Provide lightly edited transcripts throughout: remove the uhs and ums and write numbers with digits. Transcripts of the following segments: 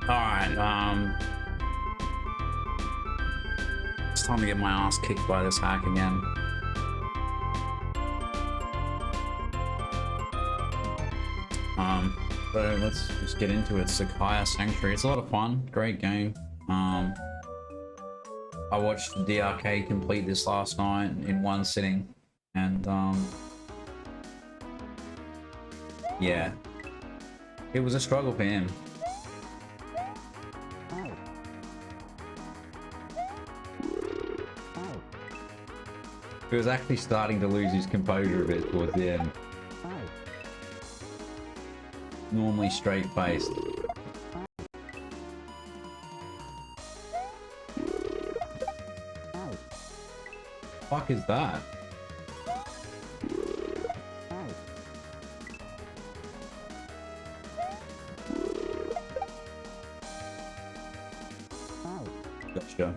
Alright, it's time to get my ass kicked by this hack again. So let's just get into it. Sakaya Sanctuary. It's a lot of fun. Great game. I watched DRK complete this last night in one sitting, and yeah, it was a struggle for him. He was actually starting to lose his composure a bit towards the end. Normally straight-faced. Fuck is that? Gotcha.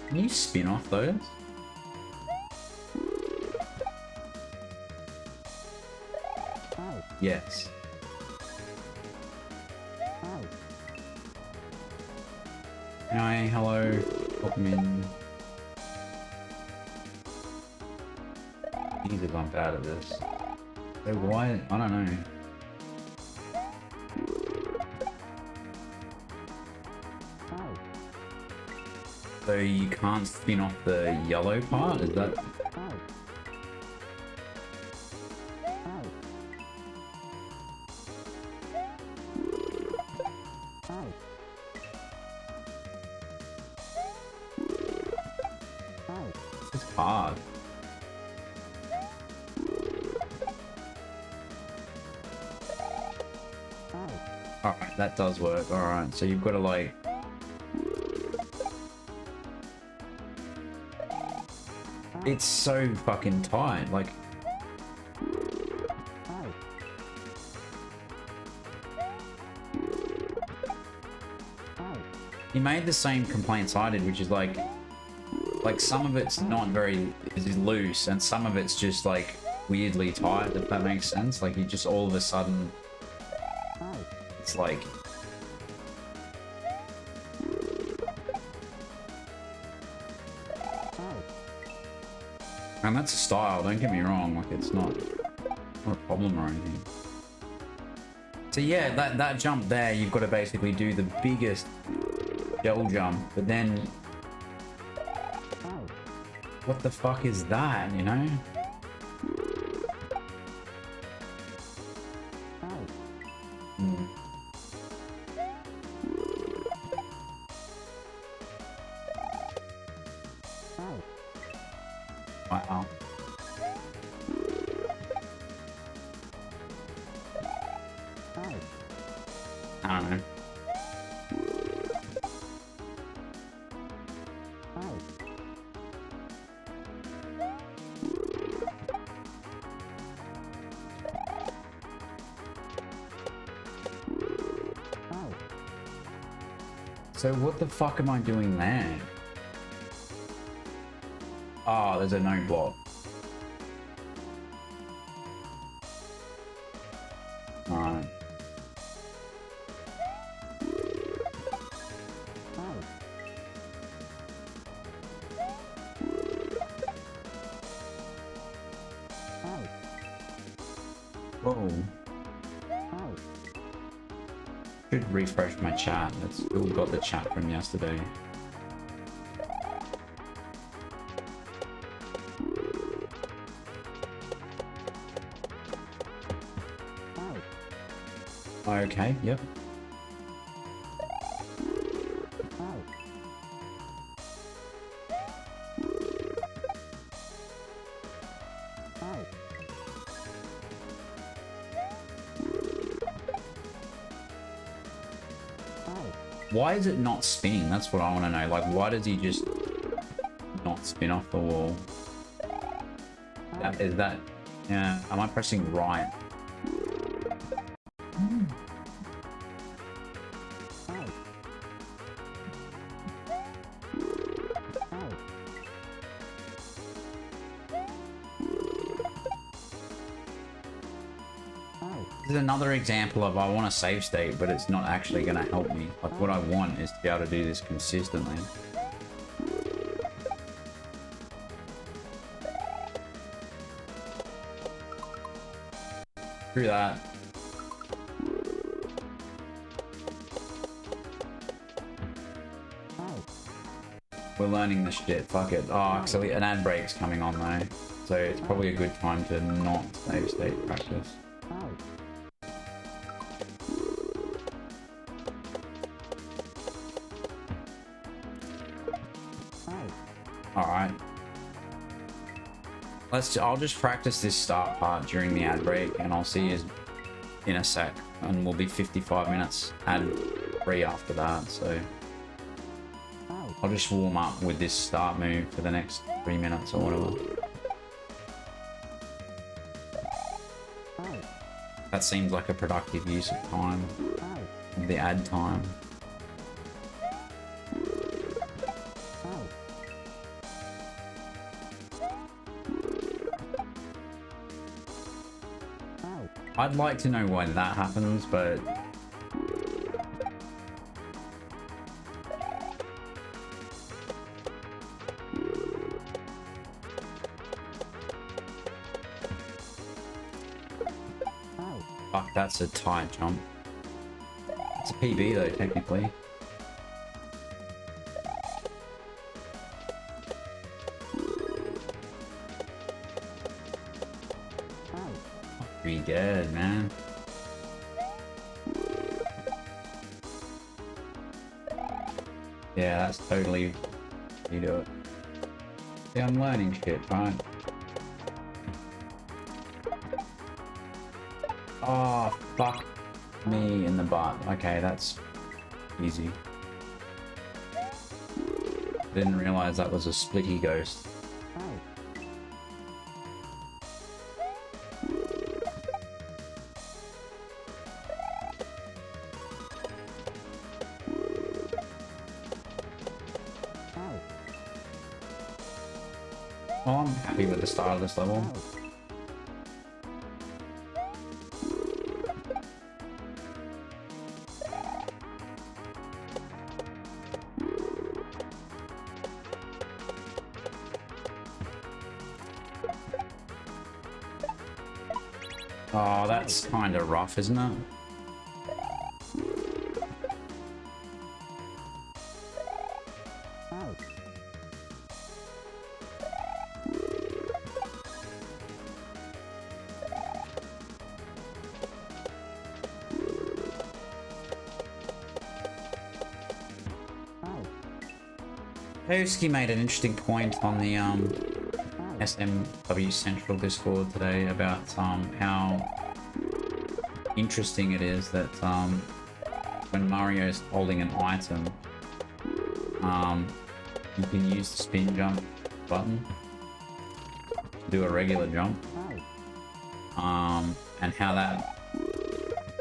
Can you spin off those? Yes. Hi, hello, welcome in. Jesus, I'm bad at this. So why? I don't know. So you can't spin off the yellow part? Is that? This is hard. Alright, that does work. Alright, so you've got to like... It's so fucking tight, like... He made the same complaints I did, which is like some of it's not very loose, and some of it's just like weirdly tight, if that makes sense. Like you just all of a sudden, it's like... And that's a style, don't get me wrong, like it's not a problem or anything. So yeah, that jump there, you've got to basically do the biggest gel jump, but then... What the fuck is that, you know? Wow. I don't know. So what the fuck am I doing there? Oh, there's a no block. Alright. Whoa. Should refresh my chat. It's still got the chat from yesterday. Okay, yep. Why is it not spinning? That's what I want to know. Like, why does he just not spin off the wall? Is that... Yeah, am I pressing right? This is another example of I want a save state, but it's not actually going to help me. Like, what I want is to be able to do this consistently. Screw that. We're learning this shit. Fuck it. Oh, actually, an ad break's coming on though, so it's probably a good time to not save state practice. Alright. I'll just practice this start part during the ad break, and I'll see you in a sec, and we'll be 55 minutes ad free after that, so I'll just warm up with this start move for the next 3 minutes or whatever. That seems like a productive use of time, of the ad time. I'd like to know why that happens, but fuck, that's a tight jump. It's a PB though, technically. Pretty good, man. Yeah, that's totally you do it. Yeah, I'm learning shit, right? Oh, fuck me in the butt. Okay, that's easy. Didn't realize that was a splitty ghost. Well, I'm happy with the start of this level. Oh, that's kind of rough, isn't it? Hosky made an interesting point on the SMW Central Discord today about how interesting it is that when Mario's holding an item, you can use the spin jump button to do a regular jump, and how that,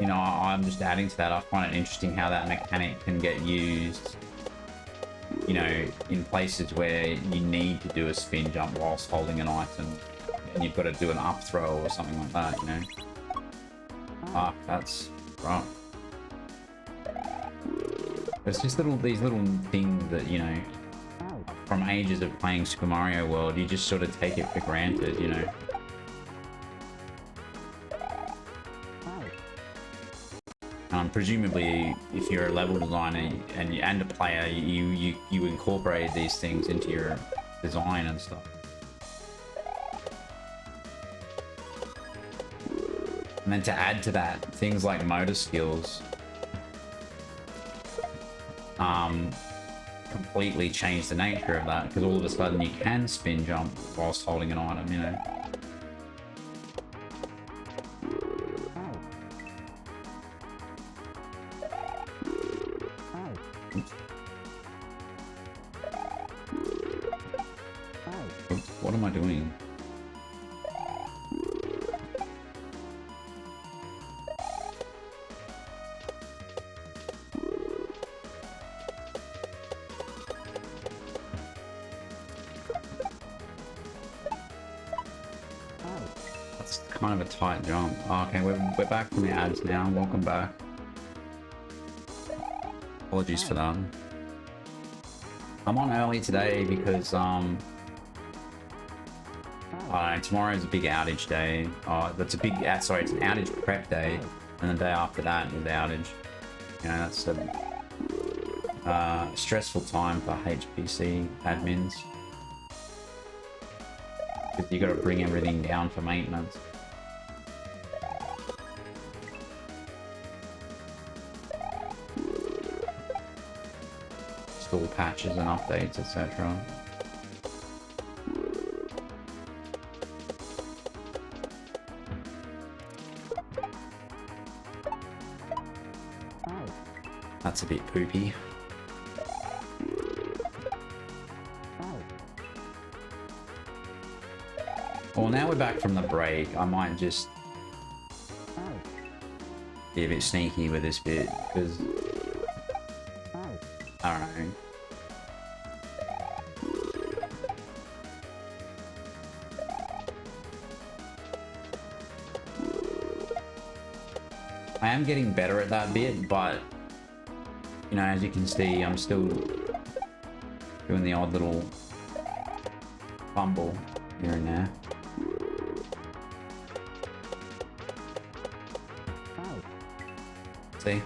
you know, I'm just adding to that. I find it interesting how that mechanic can get used, you know, in places where you need to do a spin jump whilst holding an item, and you've got to do an up throw or something like that, you know. Fuck, that's right. It's just these little things that, you know, from ages of playing Super Mario World, you just sort of take it for granted, you know. Presumably, if you're a level designer and a player, you incorporate these things into your design and stuff. And then to add to that, things like motor skills completely change the nature of that, because all of a sudden you can spin jump whilst holding an item, you know. What am I doing? kind of a tight jump. Oh, okay, we're back from the ads now. Welcome back. Apologies for that. I'm on early today because tomorrow's a big outage day. That's a big sorry, it's an outage prep day, and the day after that is the outage. You know, that's a stressful time for HPC admins because you got to bring everything down for maintenance. Install patches and updates, etc. That's a bit poopy. Well, now we're back from the break. I might just be a bit sneaky with this bit, because I don't know. I am getting better at that bit, but you know, as you can see, I'm still doing the odd little fumble here and there. See?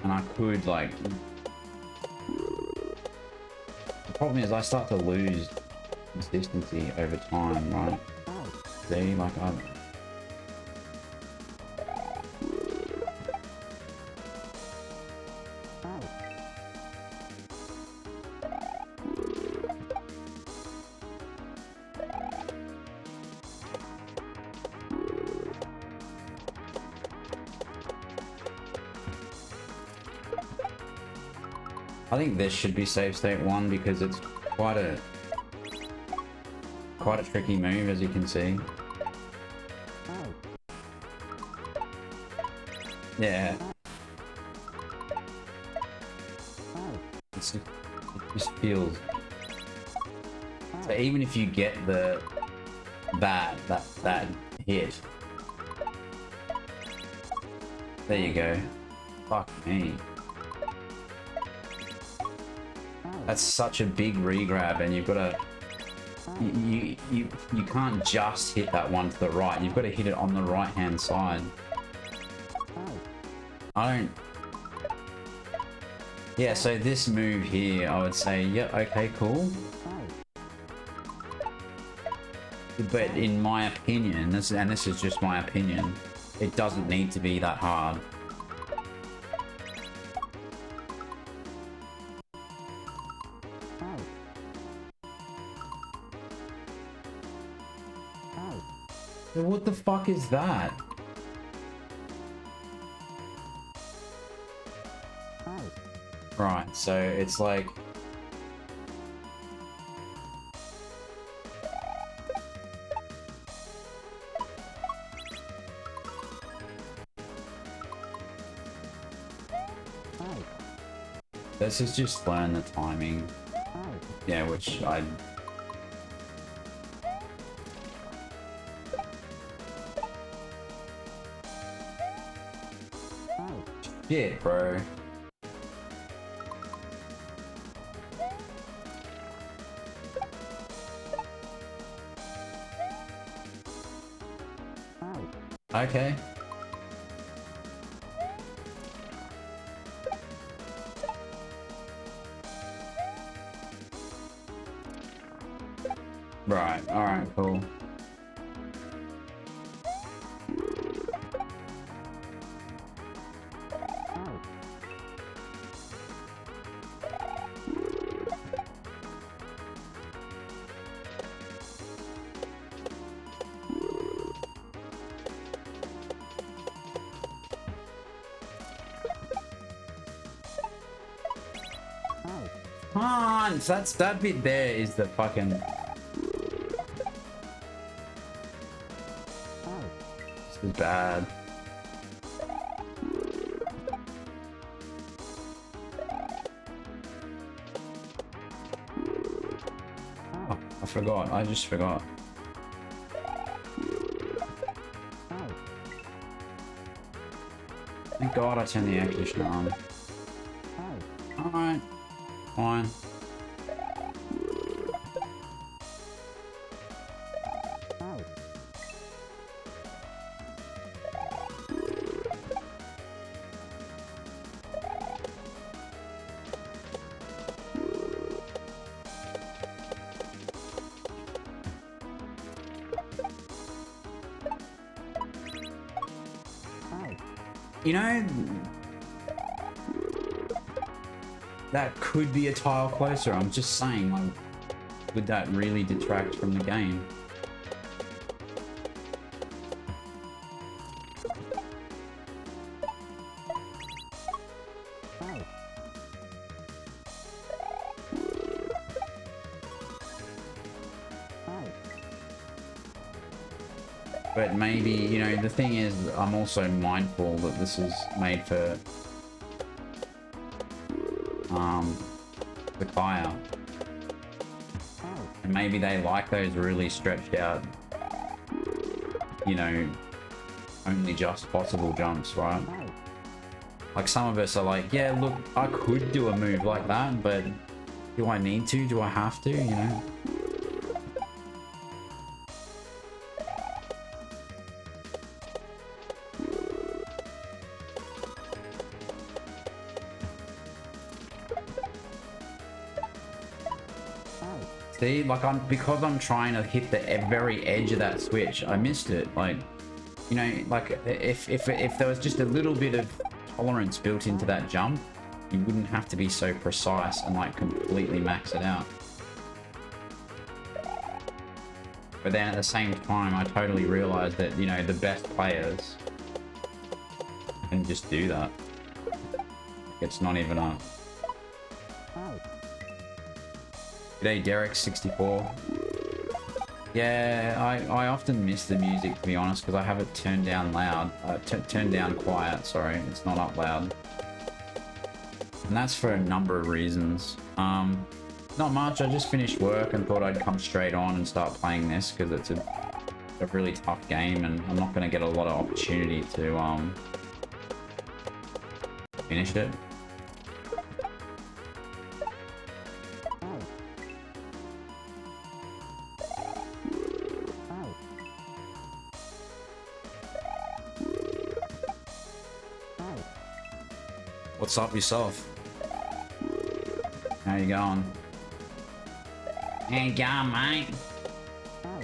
And I could, like... The problem is I start to lose consistency over time, right? See? Like, I think this should be save state 1 because it's quite a tricky move, as you can see. Yeah. It just feels. So even if you get that hit, there you go. Fuck me. That's such a big regrab, and you've got to you can't just hit that one to the right. You've got to hit it on the right hand side. Yeah, so this move here, I would say, yeah, okay, cool. But in my opinion, this is just my opinion, it doesn't need to be that hard. What the fuck is that? Right, so it's like... This is just learn the timing. Yeah, which I... Shit, bro. Okay. Right, alright, cool. Hans, that bit there is the fucking... This is bad. forgot. I just forgot. Thank God I turned the air conditioner on. Alright. Fine. You know, that could be a tile closer. I'm just saying, like, would that really detract from the game? But maybe, you know, the thing is, I'm also mindful that this is made for Sakaya. And maybe they like those really stretched out, you know, only just possible jumps, right? Like some of us are like, yeah, look, I could do a move like that, but do I need to? Do I have to? You know? See, like because I'm trying to hit the very edge of that switch, I missed it. Like, you know, like if there was just a little bit of tolerance built into that jump, you wouldn't have to be so precise and like completely max it out. But then at the same time, I totally realized that, you know, the best players can just do that. It's not even a... G'day, Derek64. Yeah, I often miss the music, to be honest, because I have it turned down loud. Turned down quiet, sorry. It's not up loud. And that's for a number of reasons. Not much. I just finished work and thought I'd come straight on and start playing this, because it's a really tough game, and I'm not going to get a lot of opportunity to finish it. What's up yourself? How you going? How you going, mate?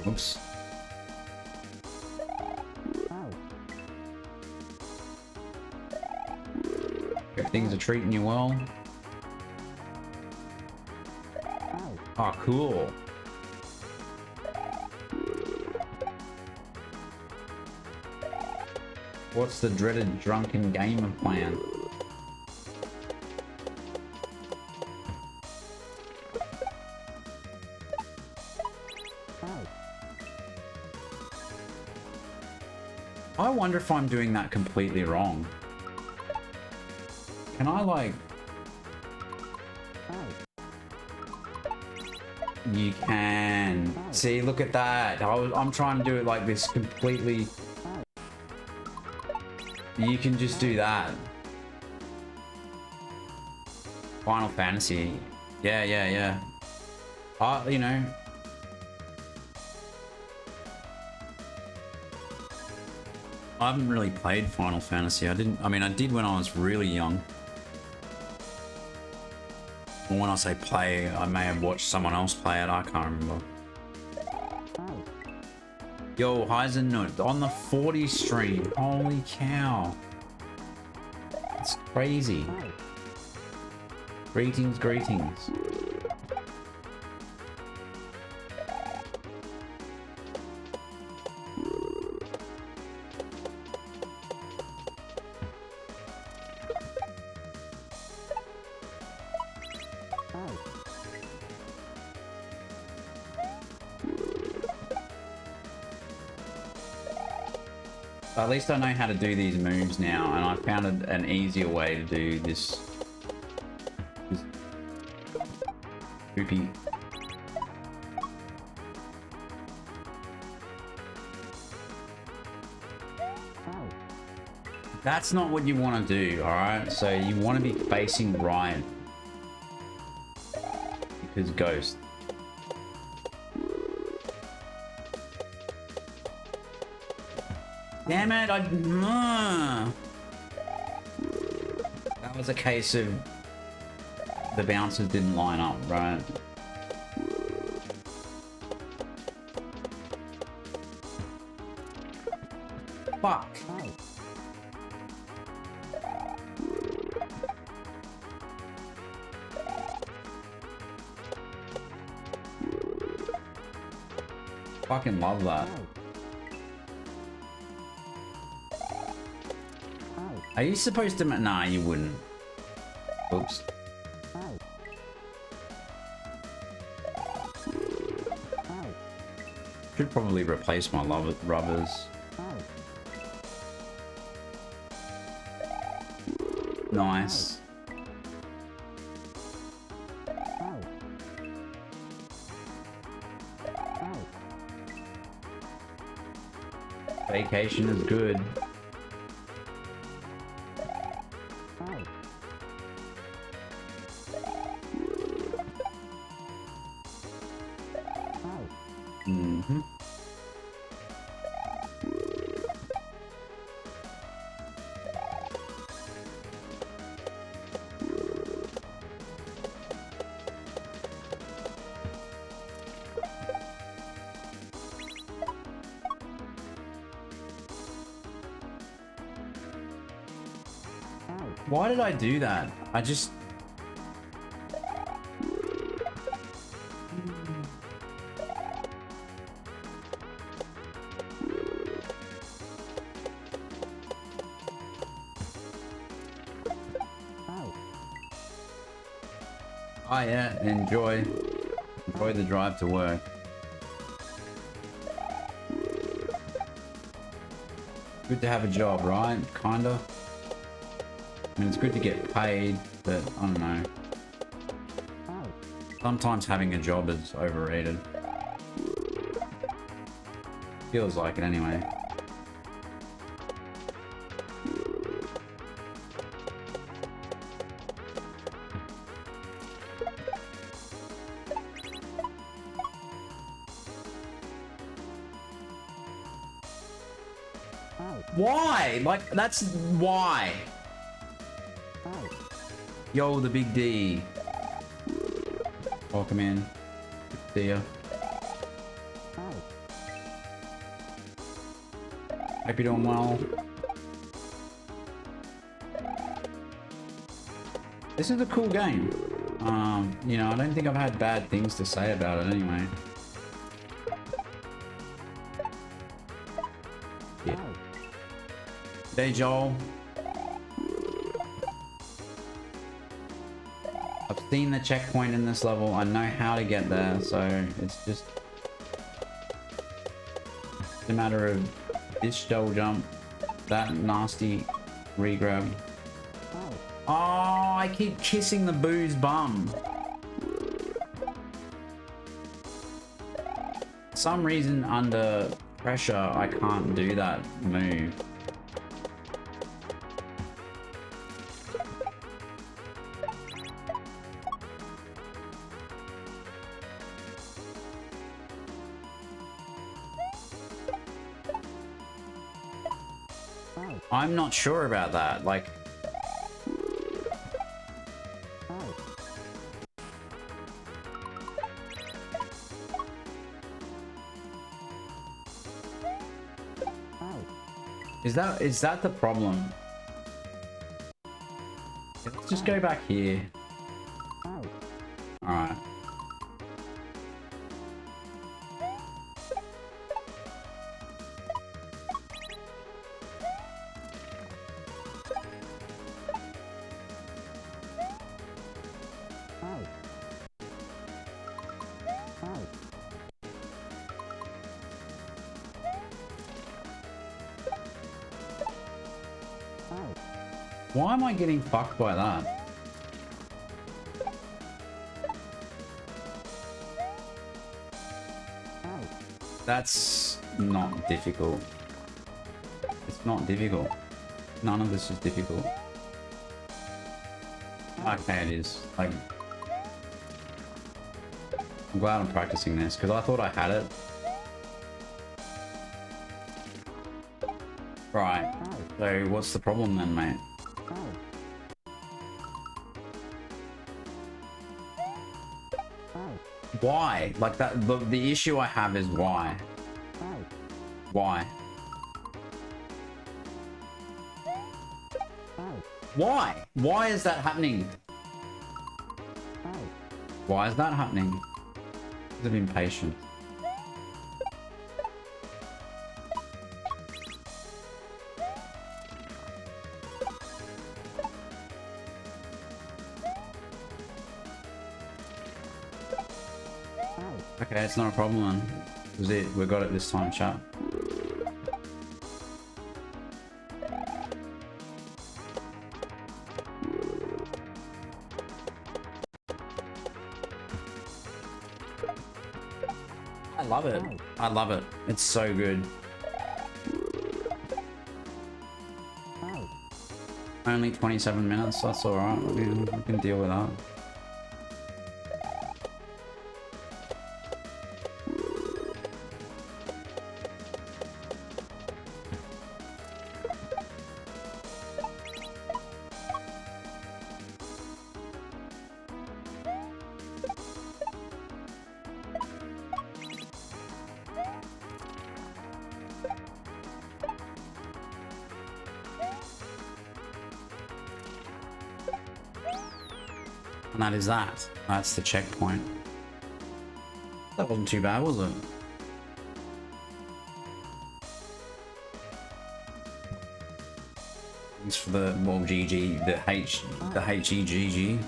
Oops. Hope things are treating you well. Oh, cool. What's the dreaded drunken gamer plan? I wonder if I'm doing that completely wrong. Can I, like... You can. See, look at that. I'm trying to do it like this completely... You can just do that. Final Fantasy. Yeah. You know... I haven't really played Final Fantasy. I did when I was really young. Or when I say play, I may have watched someone else play it. I can't remember. Yo, Heisenut, on the 40 stream. Holy cow. It's crazy. Greetings. At least I know how to do these moves now, and I found an easier way to do this poopy. That's not what you want to do, alright? So you want to be facing right. Because ghost. Damn it, that was a case of the bouncers didn't line up, right? Fuck. Fucking love that. Are you supposed to? Nah, you wouldn't. Oops. Should probably replace my rubbers. Nice. Vacation is good. Mm-hmm. Why did I do that? I just... Oh yeah, enjoy the drive to work. Good to have a job, right? Kinda. I mean, it's good to get paid, but I don't know. Sometimes having a job is overrated. Feels like it anyway. Why? Like, that's why. Yo, the big D. Welcome in. See ya. Hope you're doing well. This is a cool game. You know, I don't think I've had bad things to say about it anyway. Yeah. Hey, Joel. I've seen the checkpoint in this level. I know how to get there, so it's just a matter of this double jump, that nasty regrab. Oh, I keep kissing the boo's bum. For some reason, under pressure, I can't do that move. I'm not sure about that, like... Is that the problem? Let's just go back here. Alright. Why am I getting fucked by that? That's not difficult. It's not difficult. None of this is difficult. Okay, it is. Like, I'm glad I'm practicing this because I thought I had it. Right. So what's the problem then, mate? Why? Like that. The issue I have is why. Why? Why? Why is that happening? Why is that happening? Because of impatience. Okay, it's not a problem then. This is it. We got it this time, chat. I love it. I love it. It's so good. Only 27 minutes. That's all right. We can deal with that. And that is that. That's the checkpoint. That wasn't too bad, was it? Thanks for the well, GG, the HEGG.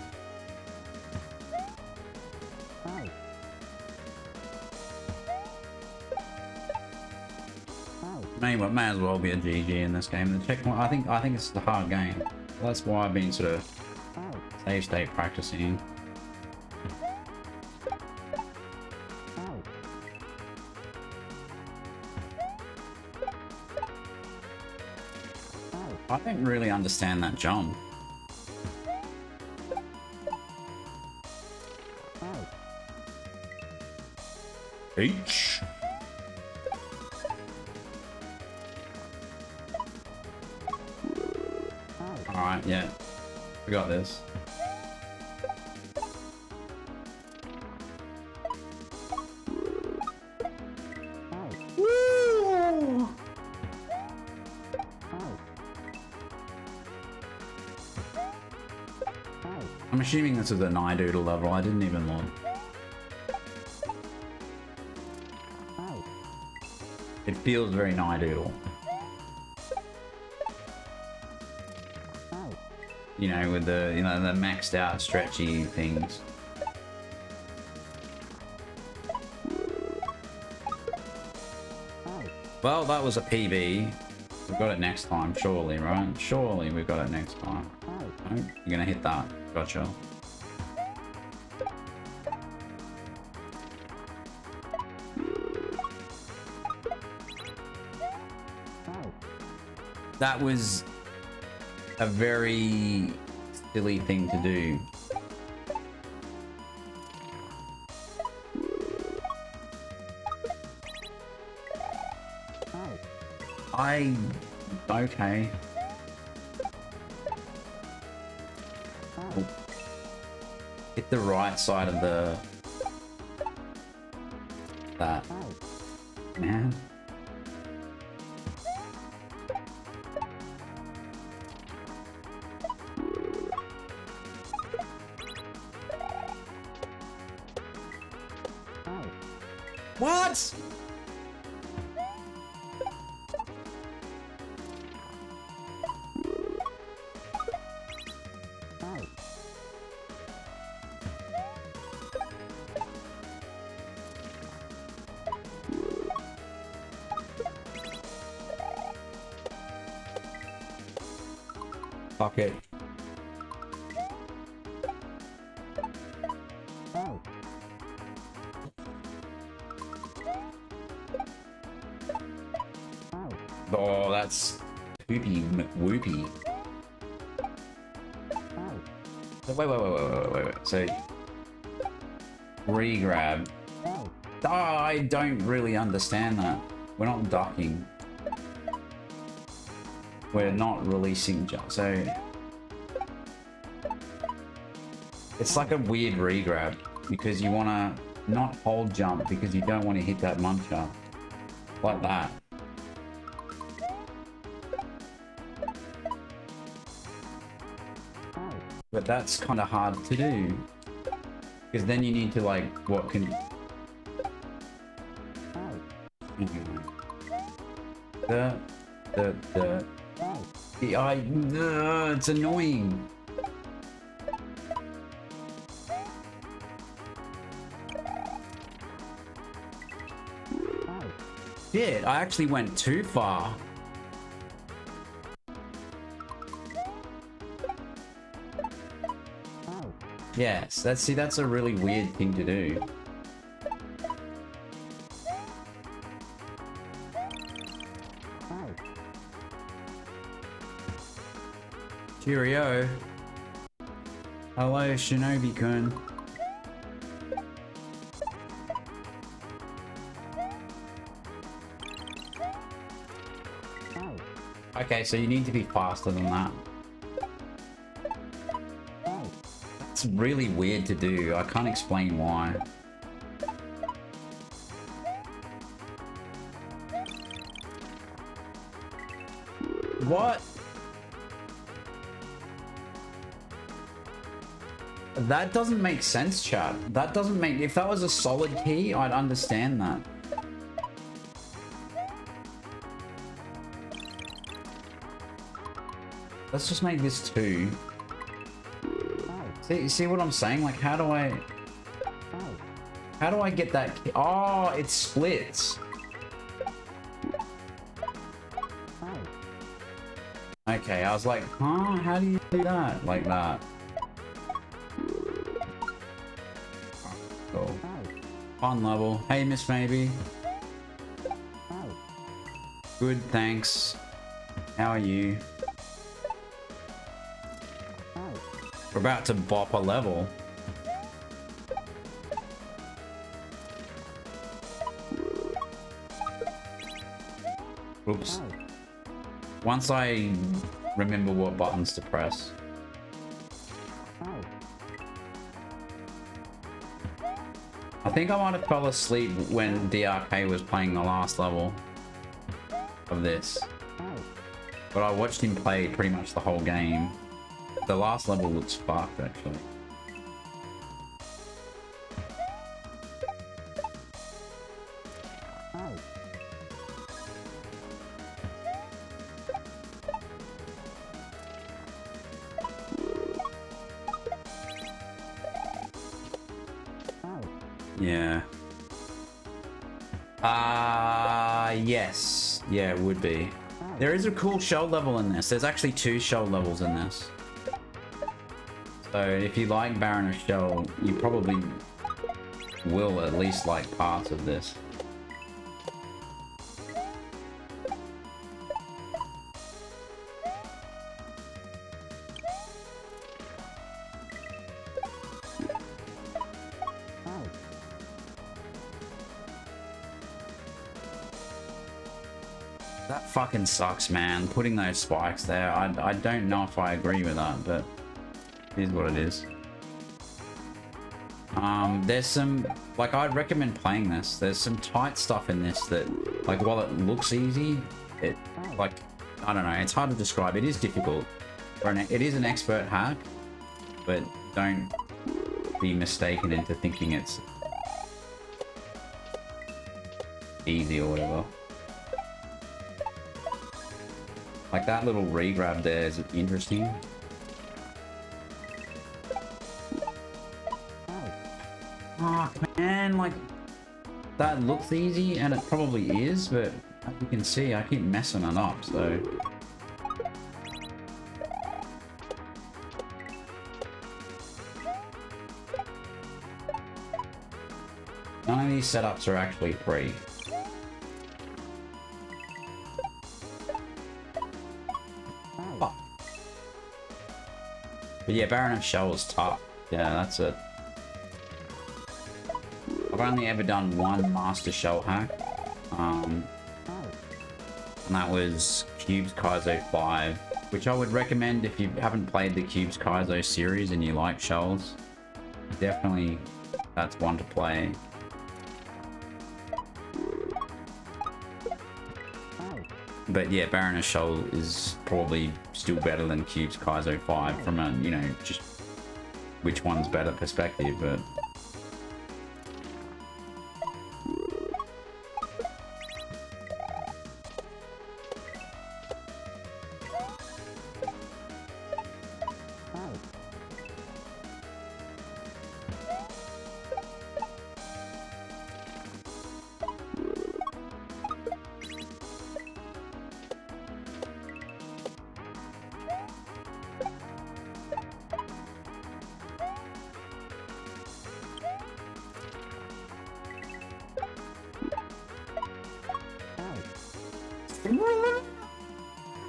May as well be a GG in this game. The checkpoint. I think it's a hard game. That's why I've been sort of save state practicing. I don't really understand that jump. H. Alright, yeah. We got this. Woo! I'm assuming this is a Neidoodle level. I didn't even look. It feels very Neidoodle. You know, with the the maxed out stretchy things. Well, that was a PB. We've got it next time, surely, right? Surely we've got it next time. No, you're gonna hit that. Gotcha. That was a very silly thing to do. Okay. Oh. Hit the right side of that. Man. What? Fuck it. Oh, that's Poopy McWhoopy. So wait. So re-grab. Oh, I don't really understand that. We're not ducking. We're not releasing jump. So it's like a weird re-grab because you want to not hold jump because you don't want to hit that muncher like that. But that's kind of hard to do because then you need to like what can it's annoying. Shit, I actually went too far. Yes, that's a really weird thing to do. Cheerio. Hello, Shinobi-kun. Okay, so you need to be faster than that. It's really weird to do. I can't explain why. What? That doesn't make sense, chat. That doesn't make... If that was a solid key, I'd understand that. Let's just make this 2. See what I'm saying? Like, how do I get that? Oh, it splits. Okay, I was like, huh? How do you do that? Like that. Cool. Fun level. Hey, Miss Maybe. Good, thanks. How are you? We're about to bop a level. Oops. Once I remember what buttons to press. I think I might have fell asleep when DRK was playing the last level of this. But I watched him play pretty much the whole game. The last level looks fucked, actually. Yeah. Yes. Yeah, it would be. There is a cool shell level in this. There's actually 2 shell levels in this. So if you like Baroness Shell, you probably will at least like parts of this. That fucking sucks, man. Putting those spikes there. I don't know if I agree with that, but it is what it is. There's some, like, I'd recommend playing this. There's some tight stuff in this that, like, while it looks easy, it, like, I don't know, it's hard to describe. It is difficult. It is an expert hack, but don't be mistaken into thinking it's easy or whatever. Like, that little re-grab there is interesting. Oh, man, like, that looks easy, and it probably is, but as you can see, I keep messing it up, so... None of these setups are actually free. But yeah, Baron of Shell is tough. Yeah, that's it. I've only ever done one Master Shell hack. And that was Cubes Kaizo 5, which I would recommend if you haven't played the Cubes Kaizo series and you like shells. Definitely, that's one to play. But yeah, Baron of Shell is probably still better than Cubes Kaizo 5 from a, you know, just which one's better perspective, but...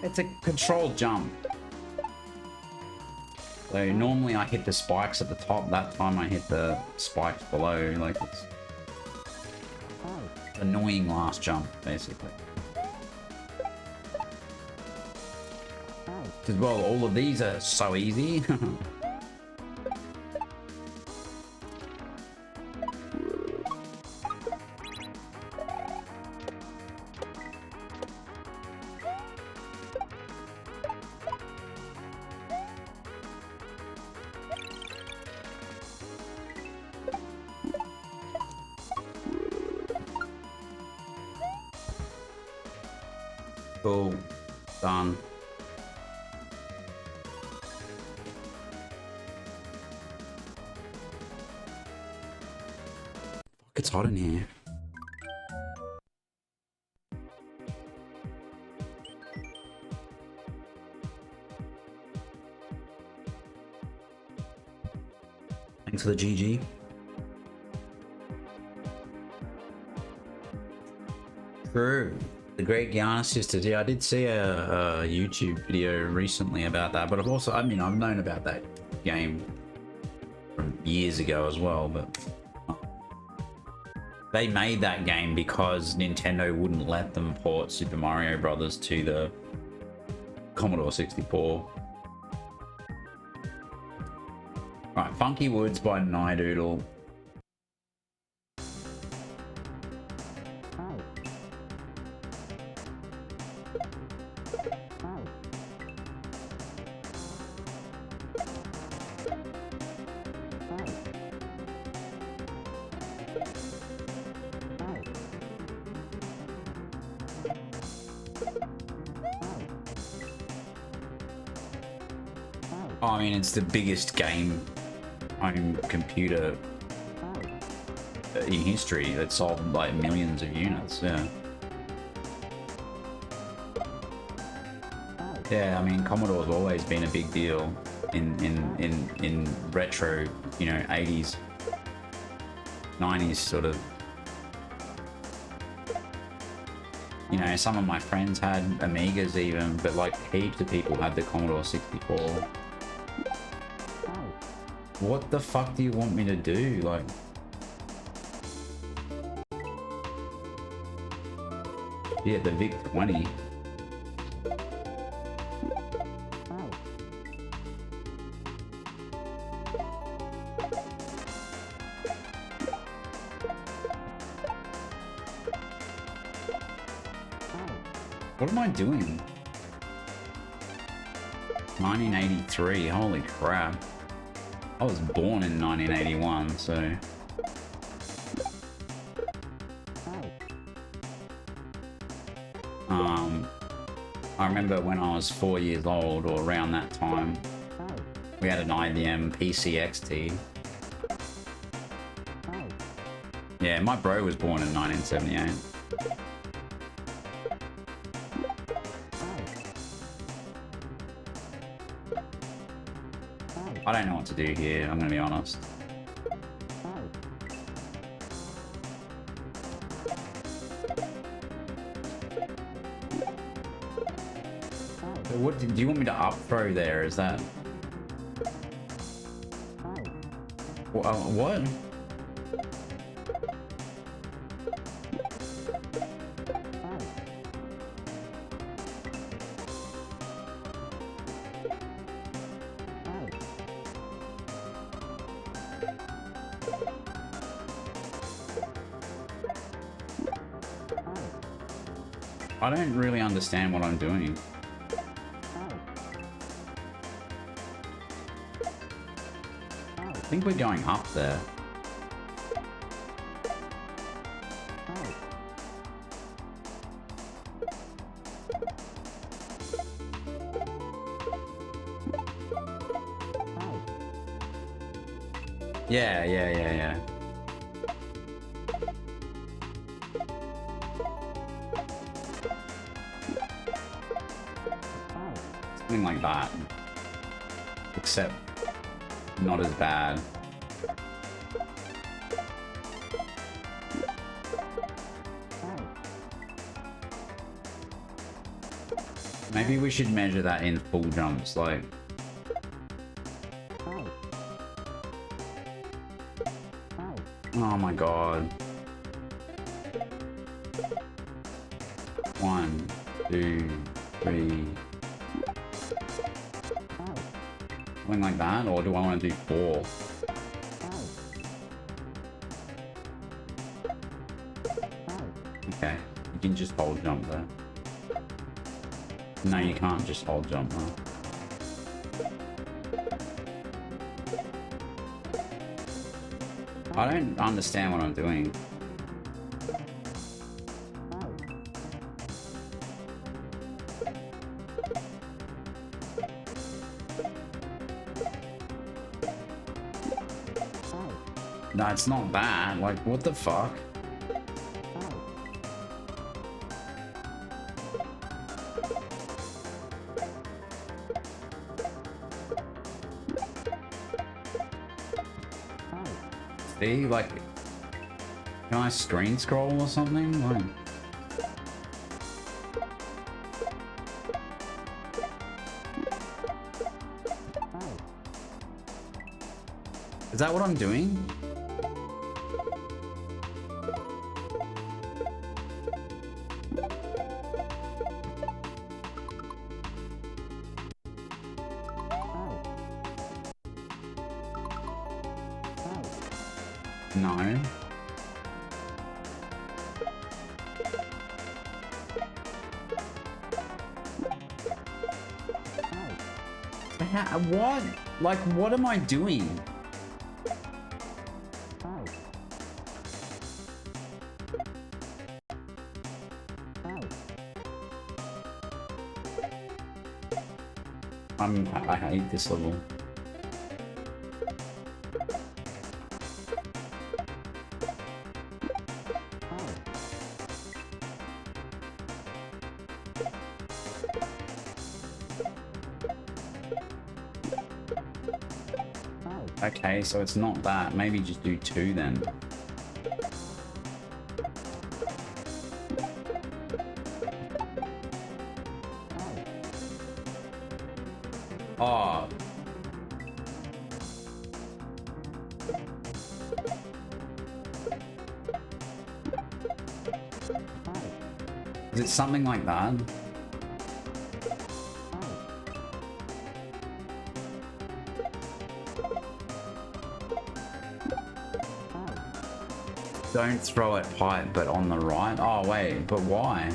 It's a controlled jump. So normally I hit the spikes at the top, that time I hit the spikes below, like it's annoying last jump, basically. As well, all of these are so easy. Cool. Done. Fuck, it's hot in here. Thanks for the GG. True. The Great Gianna Sisters. Yeah, I did see a YouTube video recently about that, but I've also, I mean, I've known about that game from years ago as well, but they made that game because Nintendo wouldn't let them port Super Mario Brothers to the Commodore 64. Right, Funky Woods by Neidoodle. I mean, it's the biggest game home computer in history that sold like millions of units. Yeah. Yeah, I mean, Commodore's always been a big deal in retro, you know, 80s, 90s sort of. You know, some of my friends had Amigas even, but like heaps of people had the Commodore 64. What the fuck do you want me to do? Like... Yeah, the VIC-20. What am I doing? 1983, holy crap. I was born in 1981, so... I remember when I was 4 years old, or around that time, we had an IBM PCXT. Yeah, my bro was born in 1978. I don't know what to do here, I'm gonna be honest. So what do you want me to up throw there? Is that... What? I don't really understand what I'm doing. I think we're going up there. Yeah. Something like that. Except not as bad. Maybe we should measure that in full jumps, like... Oh my god. 1, 2, 3... Something like that, or do I want to do 4? Okay, you can just hold jump there. No, you can't just hold jump now. I don't understand what I'm doing. No, it's not bad. Like, what the fuck? See, like, can I screen scroll or something? Like, is that what I'm doing? No. What? Like, what am I doing? I hate this level. Okay, so it's not that. Maybe just do 2 then. Oh. Is it something like that? Don't throw it pipe, but on the right? Oh, wait, but why?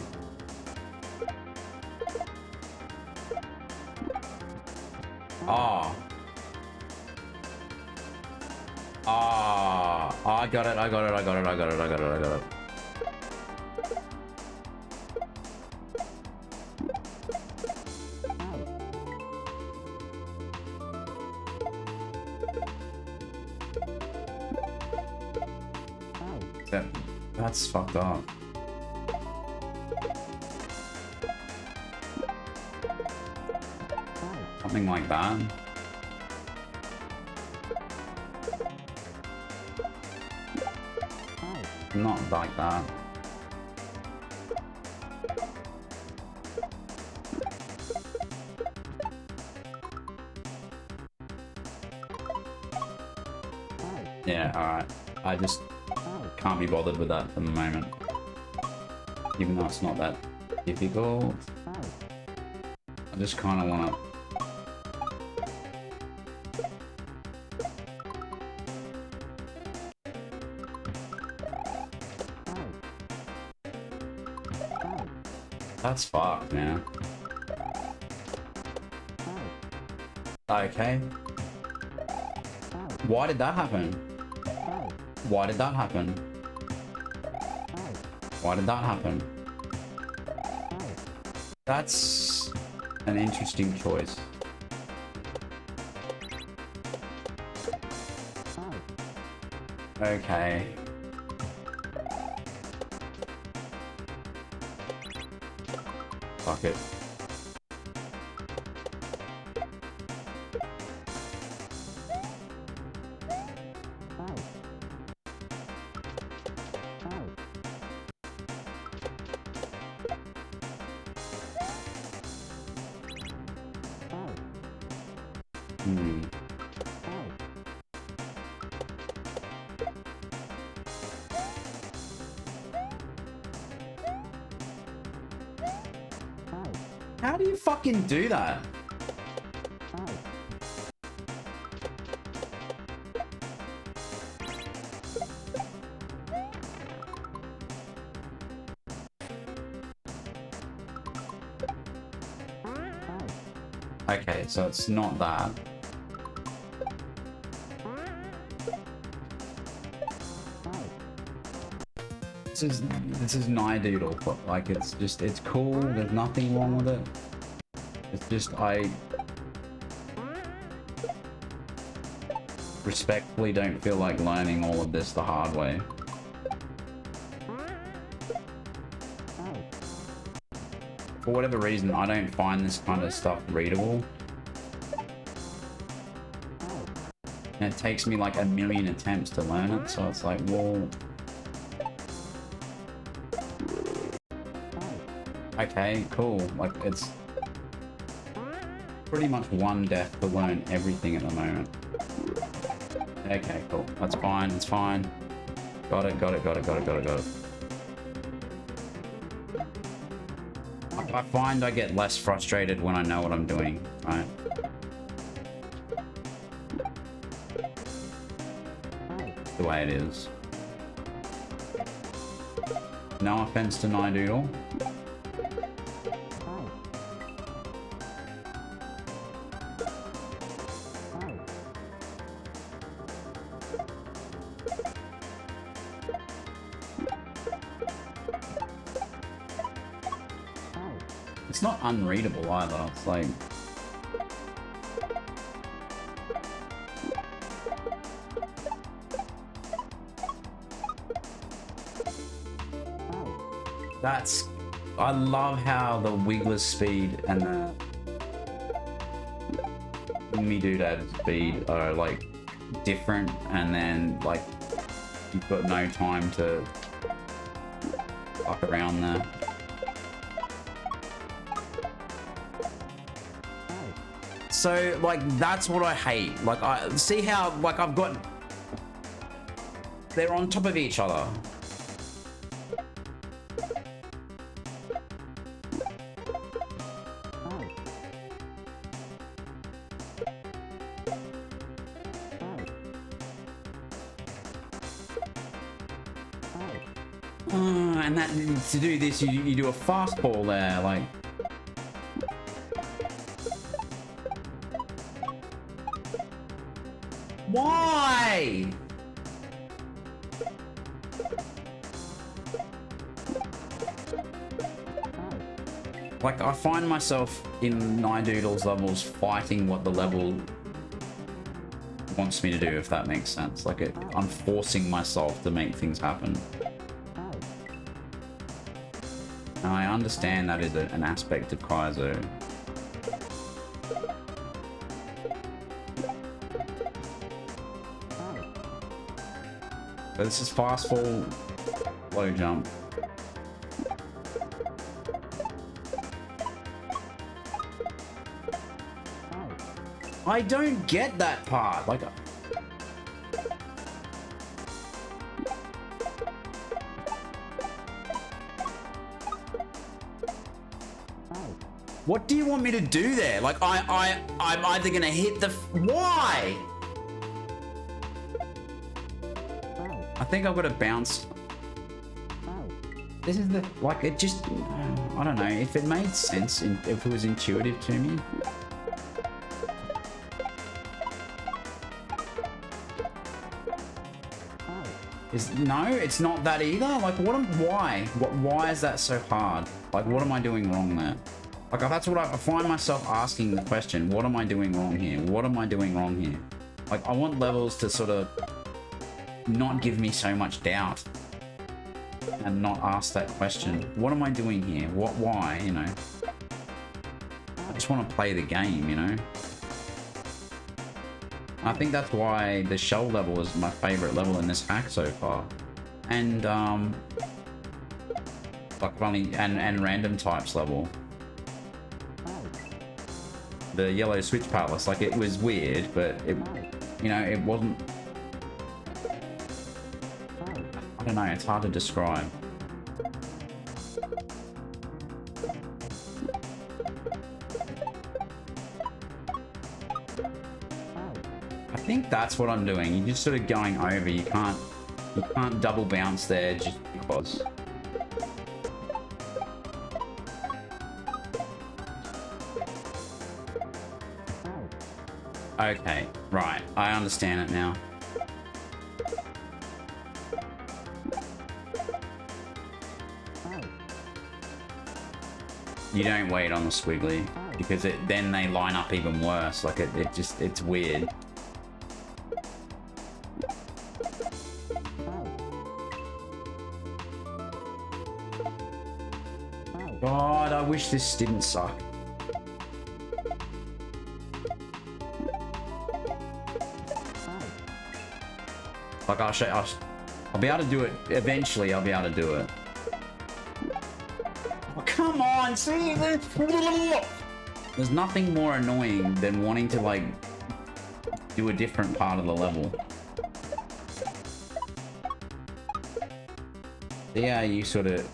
Oh. Oh, I got it. That's fucked up. Something like that. Not like that. Yeah, alright. I just can't be bothered with that at the moment. Even though it's not that difficult. I just kind of want to... That's fucked, man. Okay. Why did that happen? Why did that happen? Why did that happen? That's an interesting choice. Okay. Fuck it. How do you fucking do that? Okay, so it's not that. This is Neidoodle, but like it's cool, there's nothing wrong with it. It's just I respectfully don't feel like learning all of this the hard way. For whatever reason, I don't find this kind of stuff readable. And it takes me like a million attempts to learn it, so it's like, well... Okay, cool. Like, it's pretty much one death to learn everything at the moment. Okay, cool. That's fine, it's fine. Got it. I find I get less frustrated when I know what I'm doing, right? The way it is. No offense to Neidoodle. It's not unreadable either, it's like... That's... I love how the Wiggler speed and the Neidoodle speed are like different, and then like you've got no time to fuck around there. So like that's what I hate. Like I see how like I've got, they're on top of each other. And that to do this, you do a fastball there, like. Why? Like, I find myself in Neidoodle's levels fighting what the level wants me to do, if that makes sense. Like, I'm forcing myself to make things happen. And I understand that is an aspect of Kaizo. But this is fast fall, low jump. I don't get that part. Like, What do you want me to do there? Like, I'm either gonna hit the... Why? I think I've got to bounce. This is the... Like, it just... I don't know. If it made sense, if it was intuitive to me. No, it's not that either. Like, why is that so hard? Like, what am I doing wrong there? Like, that's what I find myself asking the question. What am I doing wrong here? What am I doing wrong here? Like, I want levels to sort of not give me so much doubt and not ask that question. What am I doing here? Why, you know? I just want to play the game, you know? I think that's why the shell level is my favorite level in this hack so far. And, like, and random types level. The yellow switch palace, like, it was weird, but it, you know, it wasn't... I don't know, it's hard to describe. I think that's what I'm doing. You're just sort of going over. You can't double bounce there just because. Okay, right. I understand it now. You don't wait on the squiggly because then they line up even worse. Like it's weird. God, I wish this didn't suck. Like, I'll be able to do it eventually. I'll be able to do it. Oh, come on, see? There's nothing more annoying than wanting to, like, do a different part of the level. Yeah, you sort of...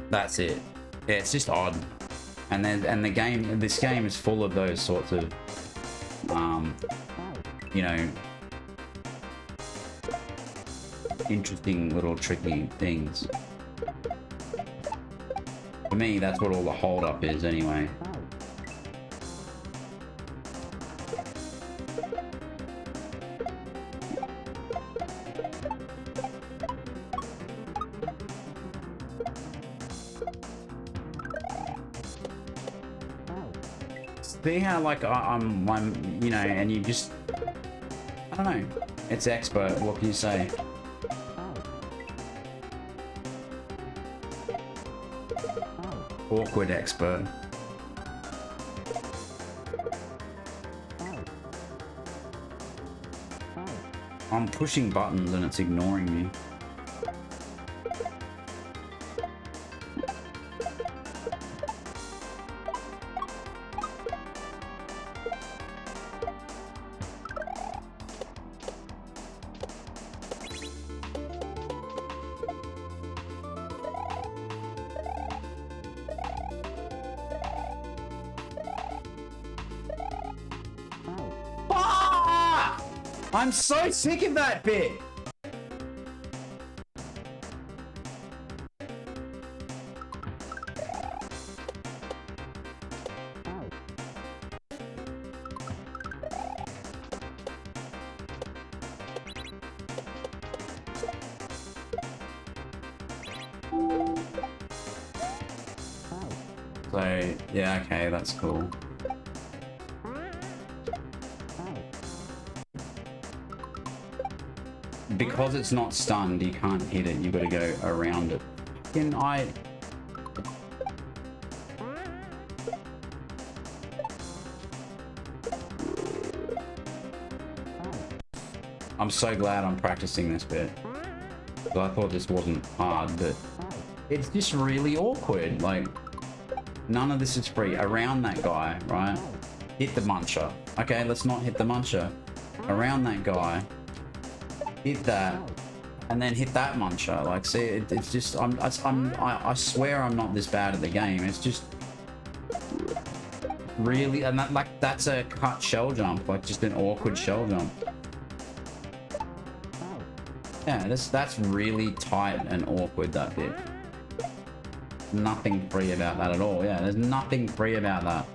That's it. Yeah, it's just odd. And this game is full of those sorts of, you know, interesting little tricky things. For me, that's what all the hold up is anyway. See how, like, I'm, you know, and you just, I don't know, it's expert, what can you say? Awkward expert. I'm pushing buttons and it's ignoring me. I'm so sick of that bit! So, yeah, okay, that's cool. Because it's not stunned, you can't hit it. You've got to go around it. I'm so glad I'm practicing this bit. Because I thought this wasn't hard, but it's just really awkward. Like, none of this is free. Around that guy, right? Hit the muncher. Okay, let's not hit the muncher. Around that guy. Hit that. and then hit that muncher. Like, see, it's just I swear I'm not this bad at the game. It's just really, and that's a cut shell jump, like just an awkward shell jump. Yeah, that's really tight and awkward, that bit. Nothing free about that at all. Yeah, there's nothing free about that.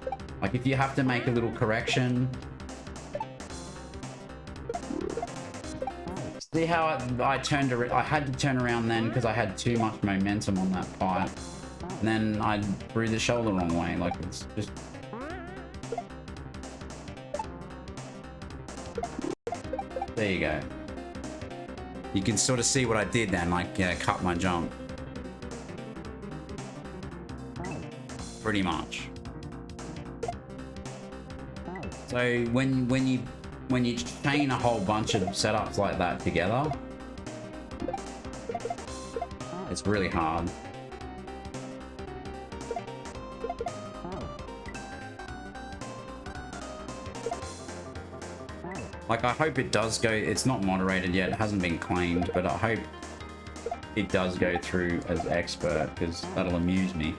Like, if you have to make a little correction. See how I turned around? I had to turn around then because I had too much momentum on that pipe. And then I threw the shell the wrong way. Like, it's just... There you go. You can sort of see what I did then, like, yeah, cut my jump. Pretty much. So when you chain a whole bunch of setups like that together, it's really hard. Like, I hope it does go, it's not moderated yet, it hasn't been claimed, but I hope it does go through as expert, because that'll amuse me.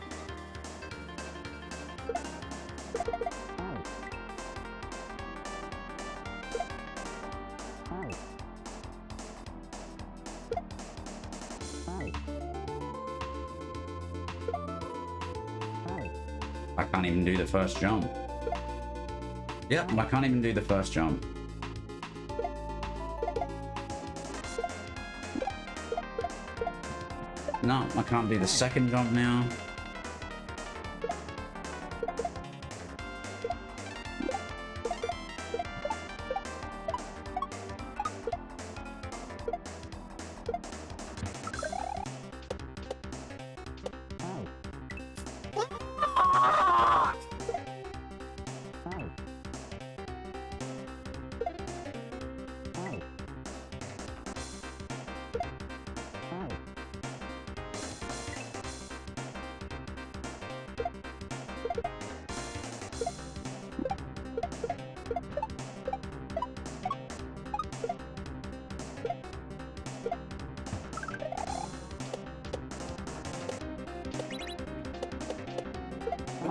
I can't even do the first jump. Yep, I can't even do the first jump. No, I can't do the second jump now.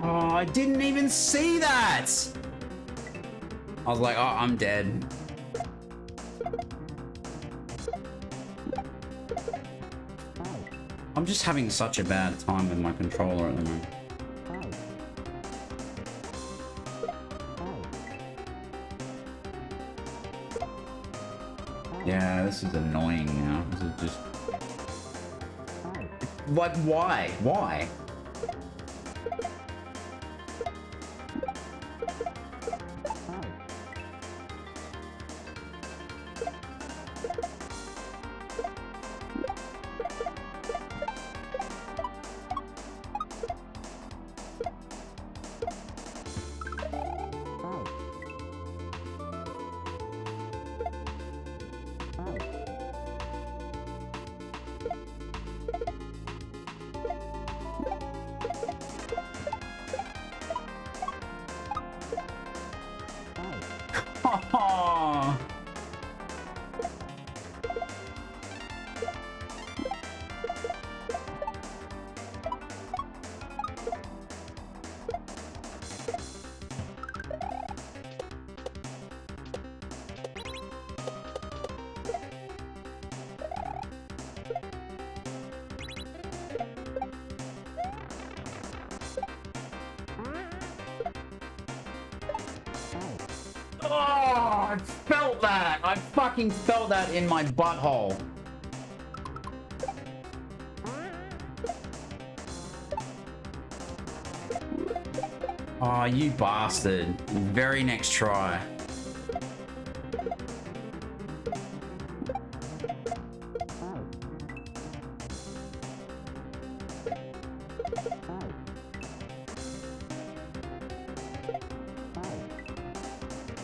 Oh, I didn't even see that! I was like, oh, I'm dead. I'm just having such a bad time with my controller at the moment. Yeah, this is annoying now. This is just... Like, why? Why? Oh. Oh, I felt that! I fucking felt that in my butthole. Oh, you bastard. Very next try.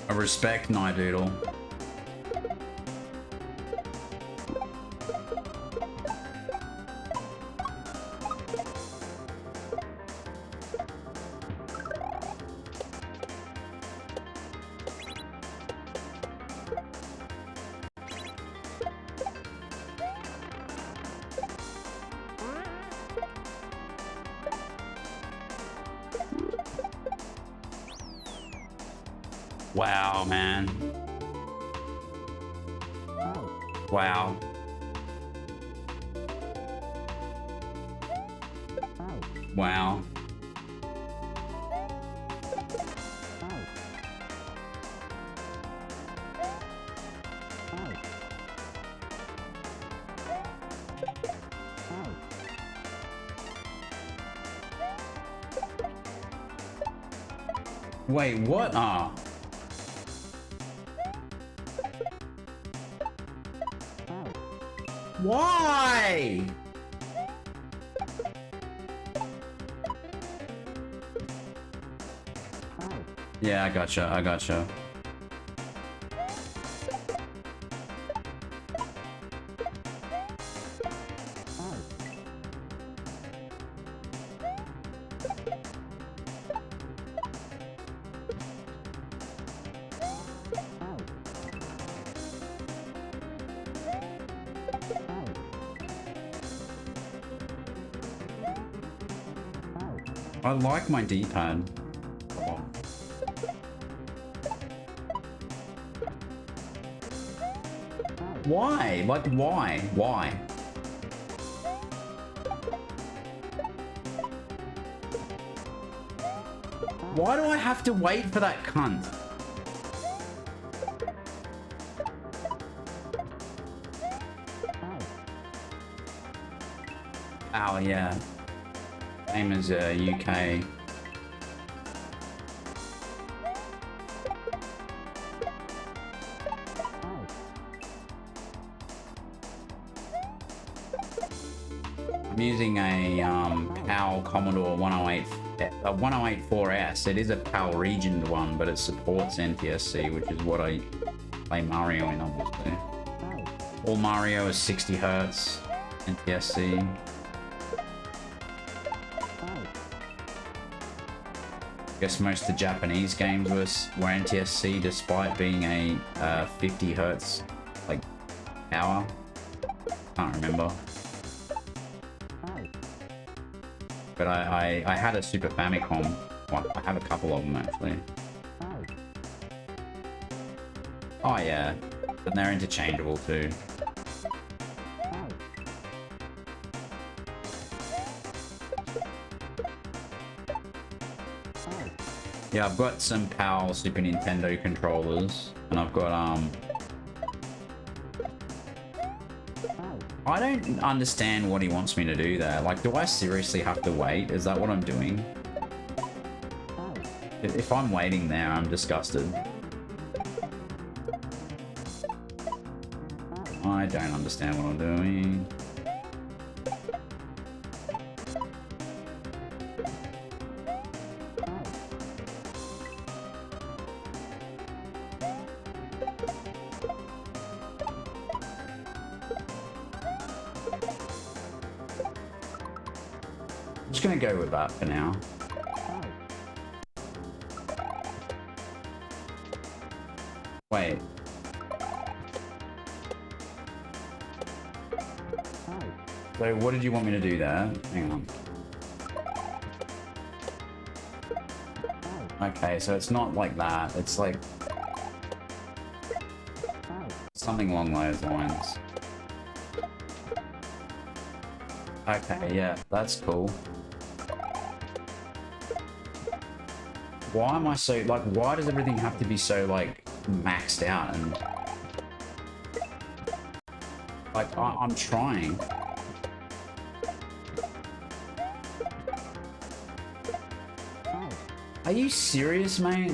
I respect Neidoodle. Wow, man. Wow. Wow. Wait, what? Ah. Why? Yeah, I gotcha. I gotcha. I like my D-pad. Why? Like, why? Why? Why do I have to wait for that cunt? Oh, yeah. Same as UK. I'm using a PAL Commodore 108, 108-4S. It is a PAL regioned one, but it supports NTSC, which is what I play Mario in, obviously. All Mario is 60 Hertz, NTSC. I guess most of the Japanese games were NTSC, despite being a 50 Hertz like power. Can't remember. But I had a Super Famicom. Well, I have a couple of them actually. Oh yeah, and they're interchangeable too. Yeah, I've got some PAL Super Nintendo controllers, and I've got I don't understand what he wants me to do there. Like, do I seriously have to wait? Is that what I'm doing? If I'm waiting there, I'm disgusted. I don't understand what I'm doing. I'm just gonna go with that for now. Wait. So what did you want me to do there? Hang on. Okay, so it's not like that. It's like something along those lines. Okay, yeah, that's cool. Why am I so, like, why does everything have to be so, like, maxed out and... Like, I'm trying. Are you serious, mate?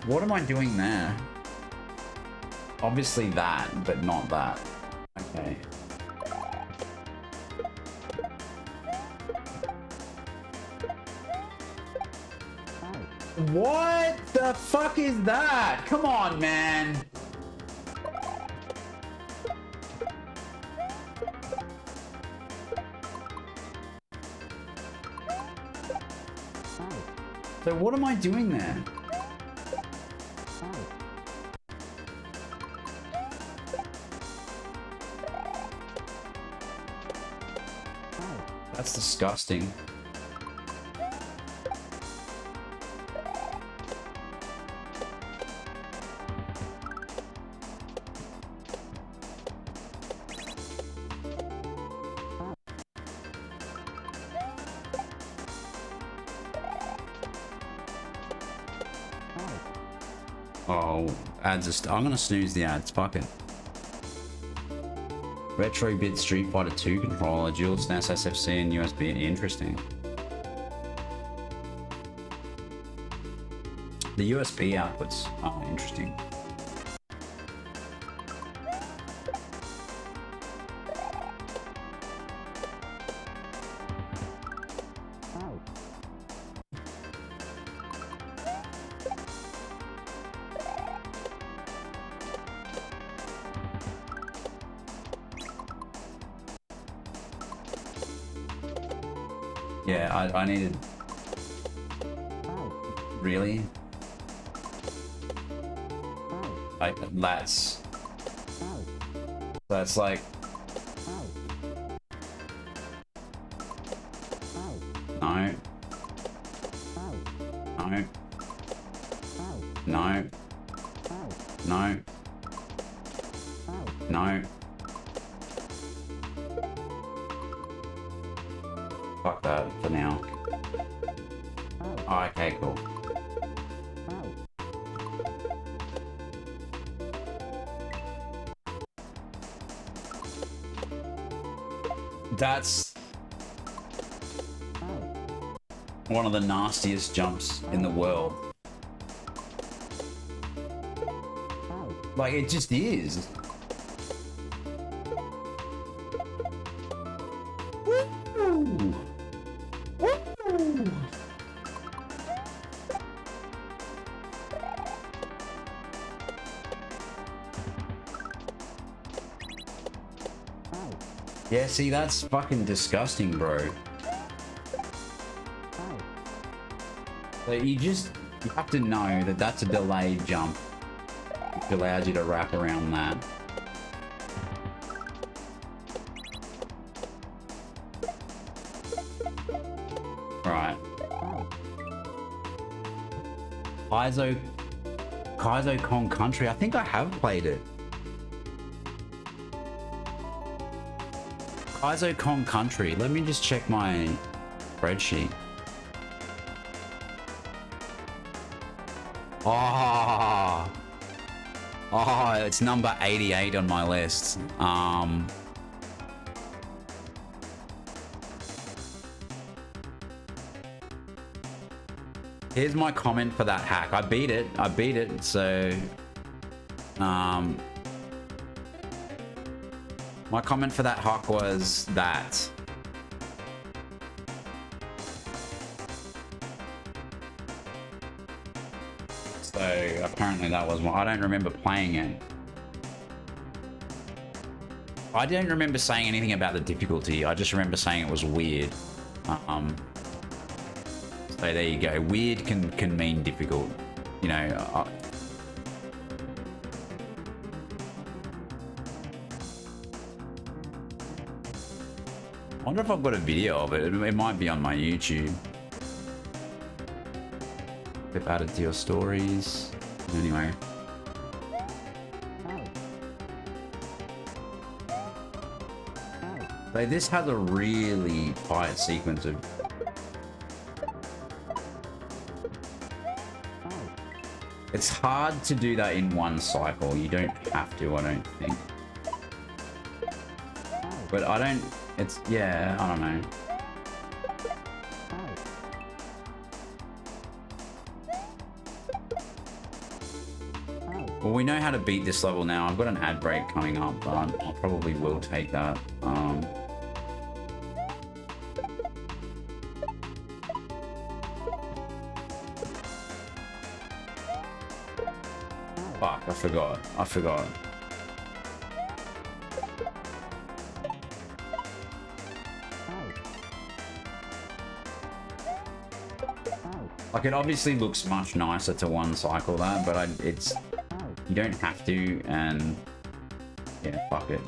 What am I doing there? Obviously that, but not that. Okay. What the fuck is that? Come on, man. So what am I doing there? That's disgusting. Oh, ads are I'm gonna snooze the ads, fuck it. Retro bit Street Fighter 2 controller, dual SNES, SFC, and USB. Interesting. The USB outputs are interesting. Yeah, I needed... Really? Like, that's like... No. No. No. No. No. Fuck that for now. Oh, okay, cool. That's one of the nastiest jumps in the world. Like, it just is. Woo! Woo! Yeah, see, that's fucking disgusting, bro. Like, you have to know that that's a delayed jump. It allows you to wrap around that. Right. Kaizo Kong Country. I think I have played it. Kaizo Kong Country. Let me just check my spreadsheet. Oh, it's number 88 on my list. Here's my comment for that hack. I beat it, so... My comment for that hack was that. So apparently that was one. I don't remember playing it. I don't remember saying anything about the difficulty. I just remember saying it was weird. So there you go. Weird can mean difficult. You know. I wonder if I've got a video of it. It might be on my YouTube. Clip added to your stories. Anyway. So this has a really tight sequence of... It's hard to do that in one cycle. You don't have to, I don't think. But I don't... It's... Yeah, I don't know. Well, we know how to beat this level now. I've got an ad break coming up, but I probably will take that. Fuck, I forgot. Like, it obviously looks much nicer to one cycle that, but it's... You don't have to, and... Yeah, fuck it.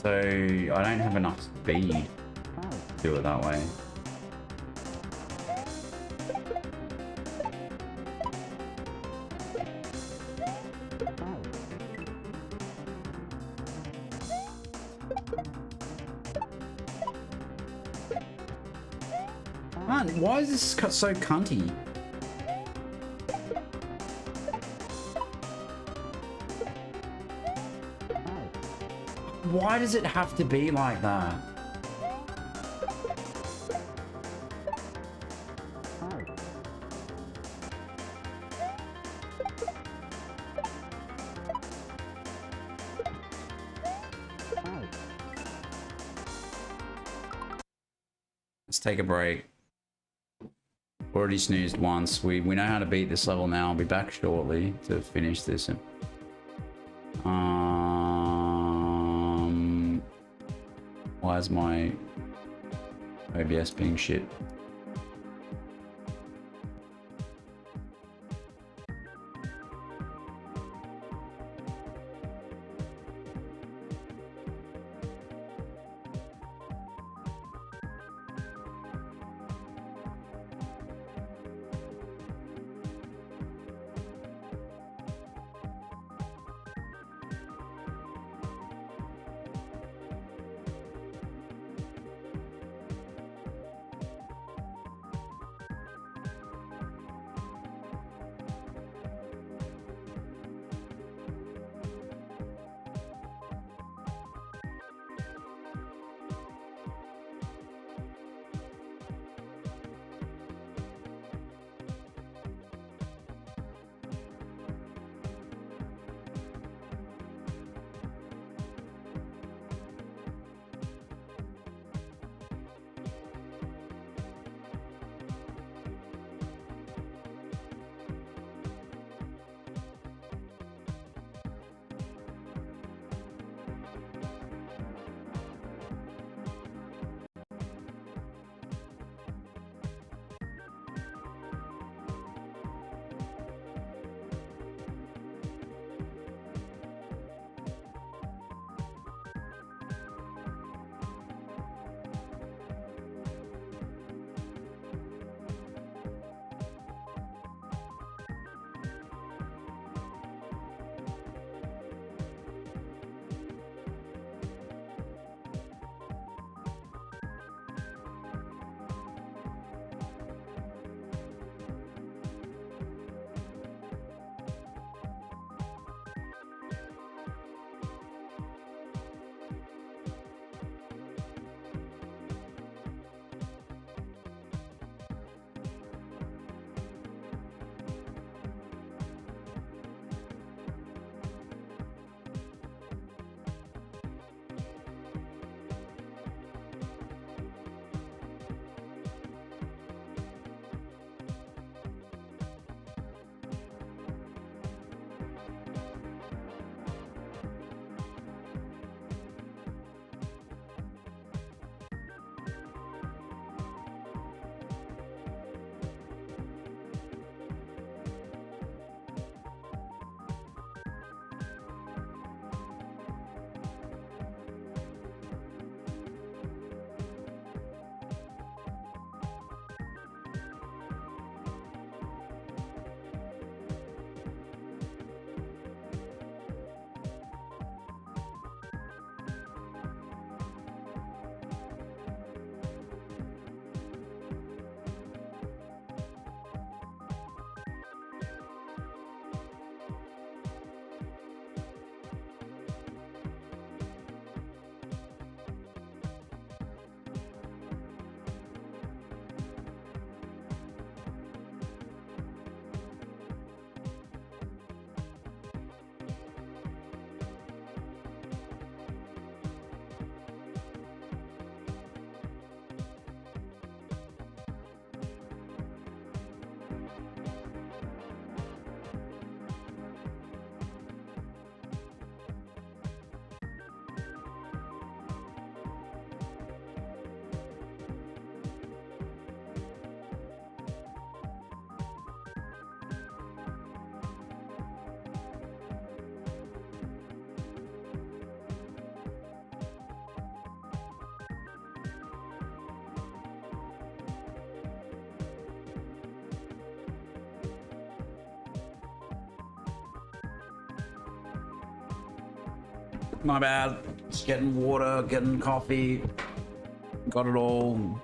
So I don't have enough speed to do it that way. Man, why is this cut so cunty? Why does it have to be like that? Let's take a break. Already snoozed once. We know how to beat this level now. I'll be back shortly to finish this. Why is my OBS being shit? My bad. Just getting water, getting coffee. Got it all.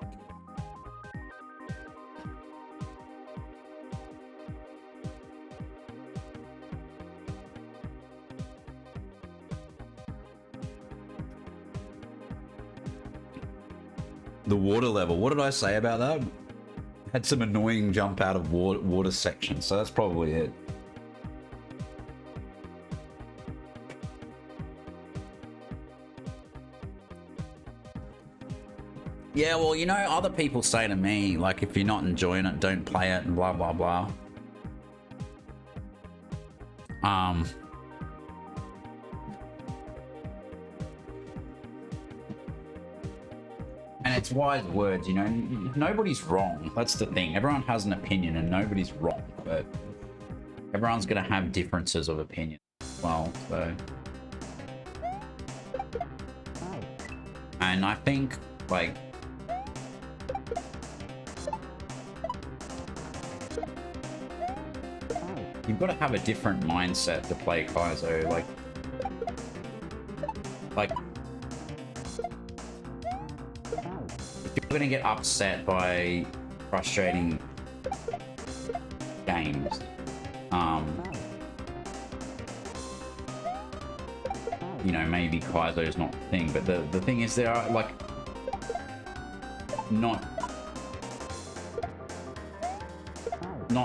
The water level. What did I say about that? Had some annoying jump out of water section, so that's probably it. Yeah, well, you know, other people say to me, like, if you're not enjoying it, don't play it, and blah, blah, blah. And it's wise words, you know, nobody's wrong. That's the thing. Everyone has an opinion and nobody's wrong, but everyone's going to have differences of opinion as well, so. And I think, like, you've got to have a different mindset to play Kaizo, like if you're gonna get upset by frustrating games, you know, maybe Kaizo is not the thing, but the thing is, there are, like, not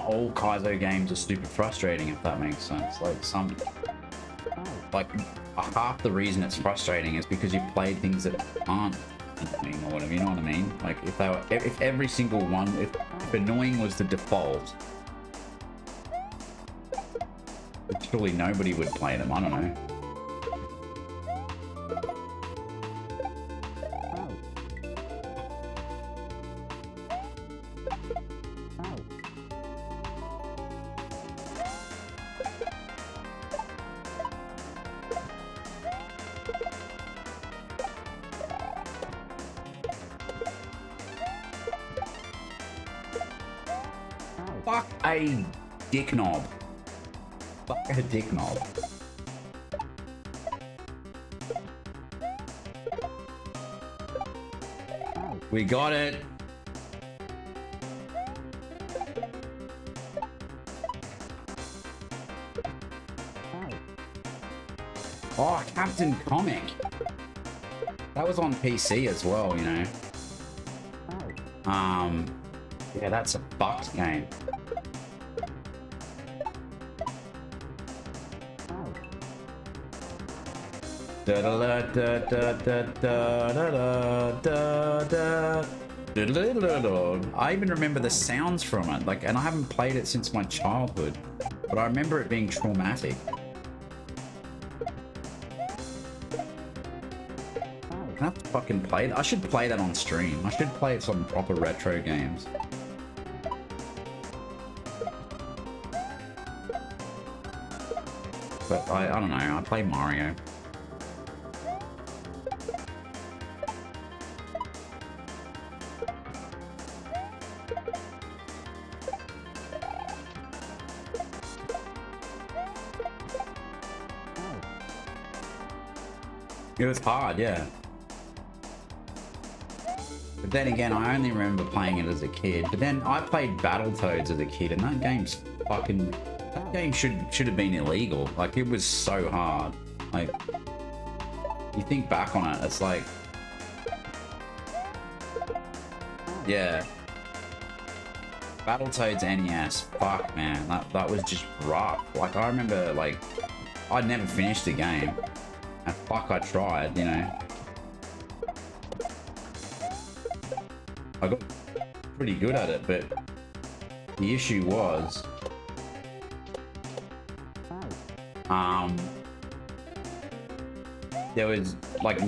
all Kaizo games are super frustrating, if that makes sense. Like, some, like, half the reason it's frustrating is because you played things that aren't annoying or whatever, you know what I mean? Like, if every single one, if annoying was the default, surely nobody would play them, I don't know. Fuck a dick knob. Fuck a dick knob. We got it. Oh, Captain Comic. That was on PC as well, you know. Yeah, that's a fucked game. I even remember the sounds from it, like, and I haven't played it since my childhood, but I remember it being traumatic. I have to fucking play it. I should play that on stream. I should play some proper retro games. But I don't know, I play Mario. It was hard, yeah. But then again, I only remember playing it as a kid. But then I played Battletoads as a kid, and that game's fucking... That game should have been illegal. Like, it was so hard. Like, you think back on it, it's like... Yeah. Battletoads NES, fuck man, that was just rough. Like, I remember, like, I'd never finished the game. And fuck, I tried, you know. I got pretty good at it, but the issue was... there was like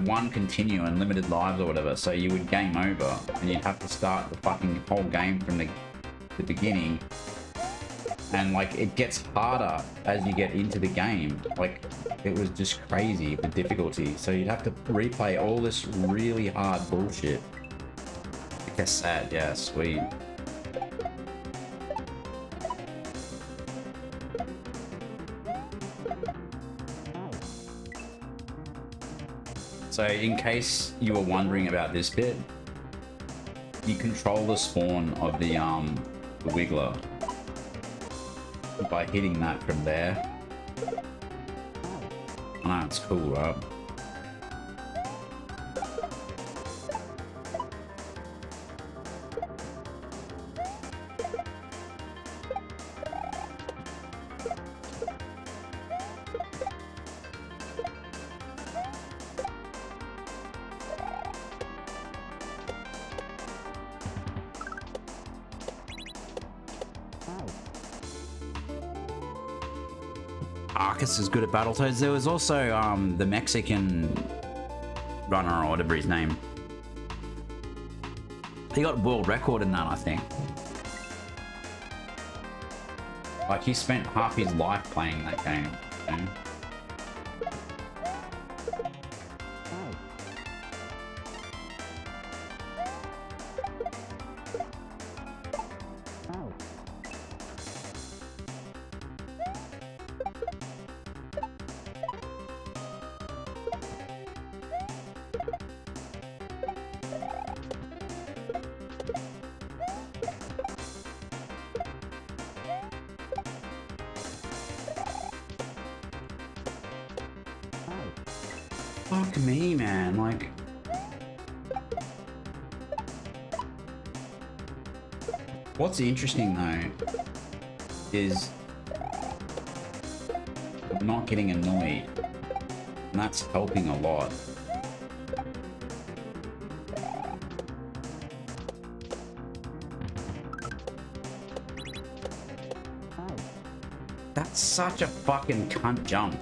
one continue and limited lives or whatever, so you would game over and you'd have to start the fucking whole game from the beginning, and like it gets harder as you get into the game. Like, it was just crazy, the difficulty, so you'd have to replay all this really hard bullshit. The cassette, yeah, sweet. So in case you were wondering about this bit, you control the spawn of the Wiggler by hitting that from there. I know, it's cool, right? Arcus is good at Battletoads. There was also the Mexican runner or whatever his name. He got world record in that, I think. Like he spent half his life playing that game. You know? Fuck me, man. Like, what's interesting though is not getting annoyed, and that's helping a lot. That's such a fucking cunt jump.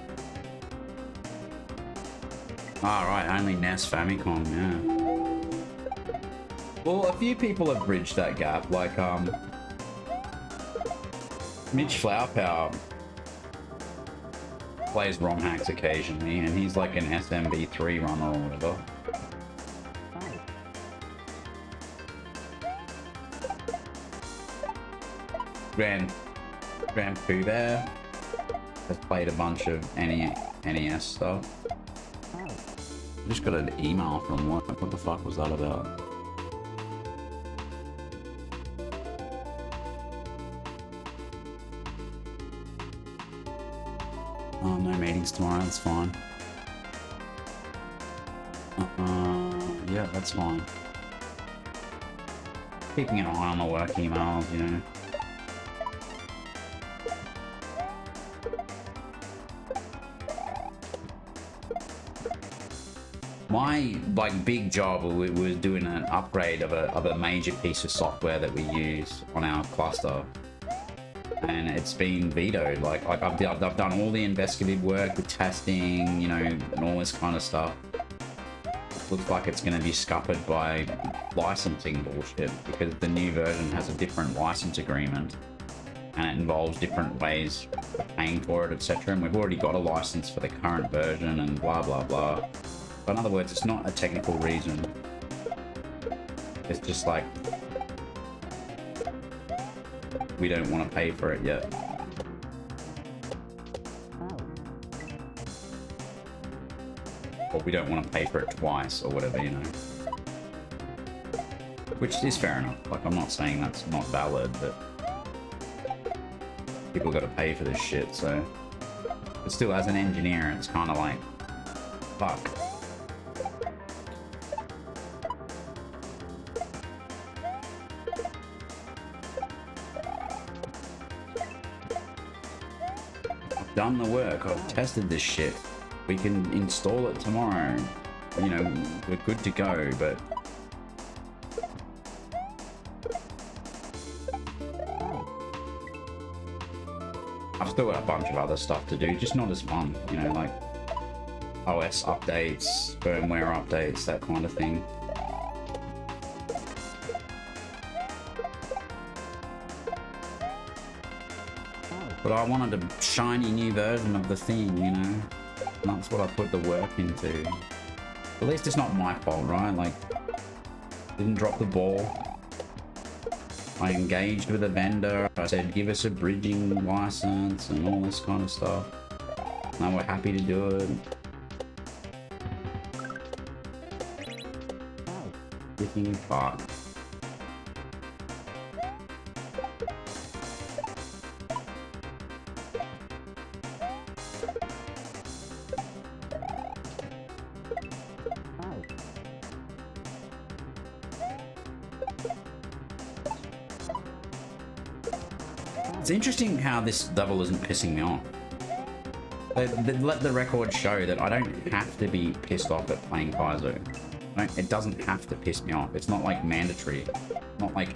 Right, only NES Famicom, yeah. Well, a few people have bridged that gap, like, Mitch Flowerpower plays ROM hacks occasionally, and he's like an SMB3 runner or whatever. Grand Pooh there has played a bunch of NES stuff. I just got an email from what the fuck was that about? Oh, no meetings tomorrow, that's fine. Yeah, that's fine. Keeping an eye on the work emails, you know. My big job was doing an upgrade of a major piece of software that we use on our cluster, and it's been vetoed. Like I've done all the investigative work, the testing, you know, and all this kind of stuff. Looks like it's going to be scuppered by licensing bullshit because the new version has a different license agreement, and it involves different ways of paying for it, etc. And we've already got a license for the current version, and blah blah blah. But in other words, it's not a technical reason. It's just like we don't want to pay for it yet. Or we don't want to pay for it twice or whatever, you know. Which is fair enough. Like, I'm not saying that's not valid, but people got to pay for this shit, so. But still, as an engineer, it's kind of like, fuck. Done the work, I've tested this shit. We can install it tomorrow. You know, we're good to go, but I've still got a bunch of other stuff to do, just not as fun, you know, like OS updates, firmware updates, that kind of thing. But I wanted a shiny new version of the thing, you know? And that's what I put the work into. At least it's not my fault, right? Like, didn't drop the ball. I engaged with a vendor. I said, give us a bridging license and all this kind of stuff. And they were happy to do it. sticky. Fuck. It's interesting how this level isn't pissing me off. Let the record show that I don't have to be pissed off at playing Kaizo. It doesn't have to piss me off. It's not like mandatory. Not like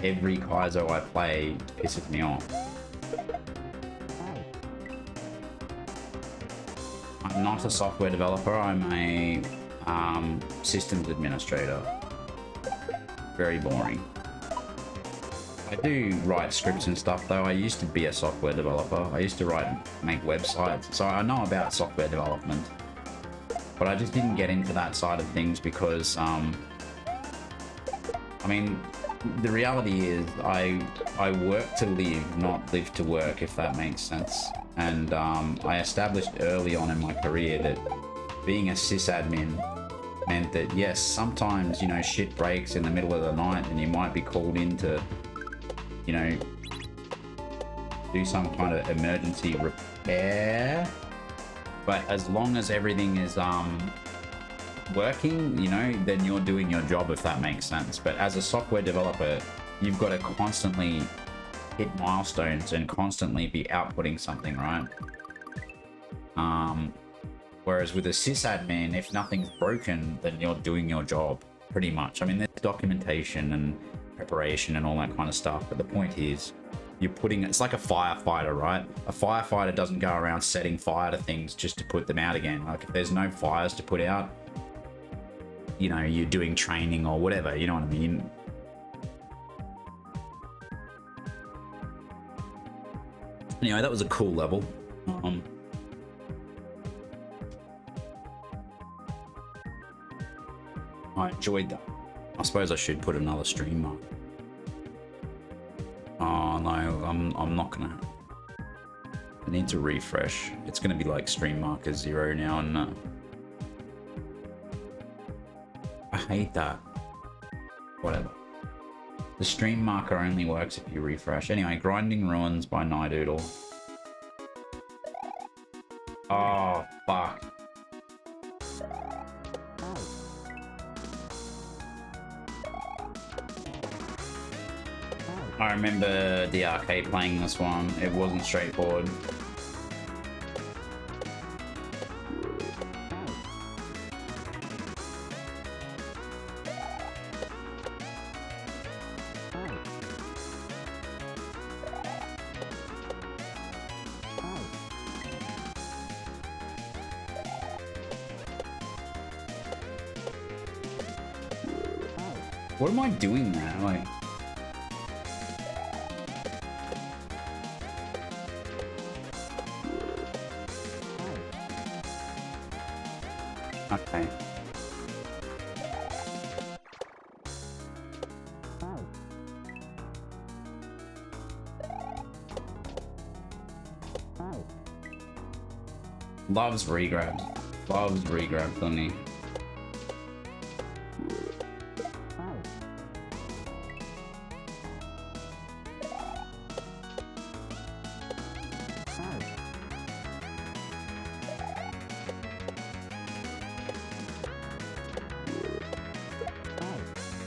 every Kaizo I play pisses me off. I'm not a software developer. I'm a systems administrator. Very boring. I do write scripts and stuff though. I used to be a software developer. I used to make websites. So I know about software development. But I just didn't get into that side of things because, I mean, the reality is I work to live, not live to work, if that makes sense. And I established early on in my career that being a sysadmin meant that, yes, sometimes, you know, shit breaks in the middle of the night and you might be called in to, you know, do some kind of emergency repair. But as long as everything is working, you know, then you're doing your job, if that makes sense. But as a software developer, you've got to constantly hit milestones and constantly be outputting something, right? Whereas with a sysadmin, if nothing's broken, then you're doing your job, pretty much. I mean, there's documentation and preparation and all that kind of stuff, but the point is, you're putting, it's like a firefighter, right? A firefighter doesn't go around setting fire to things just to put them out again. Like if there's no fires to put out, you know, you're doing training or whatever, you know what I mean? Anyway, that was a cool level. I enjoyed that. I suppose I should put another stream mark. Oh no, I'm not gonna. I need to refresh. It's gonna be like stream marker 0 now, and I hate that. Whatever. The stream marker only works if you refresh. Anyway, Grinding Ruins by Neidoodle. Oh fuck. I remember the arcade playing this one. It wasn't straightforward. What am I doing there? Like, okay. Loves regrabs. Loves regrabs, doesn't he?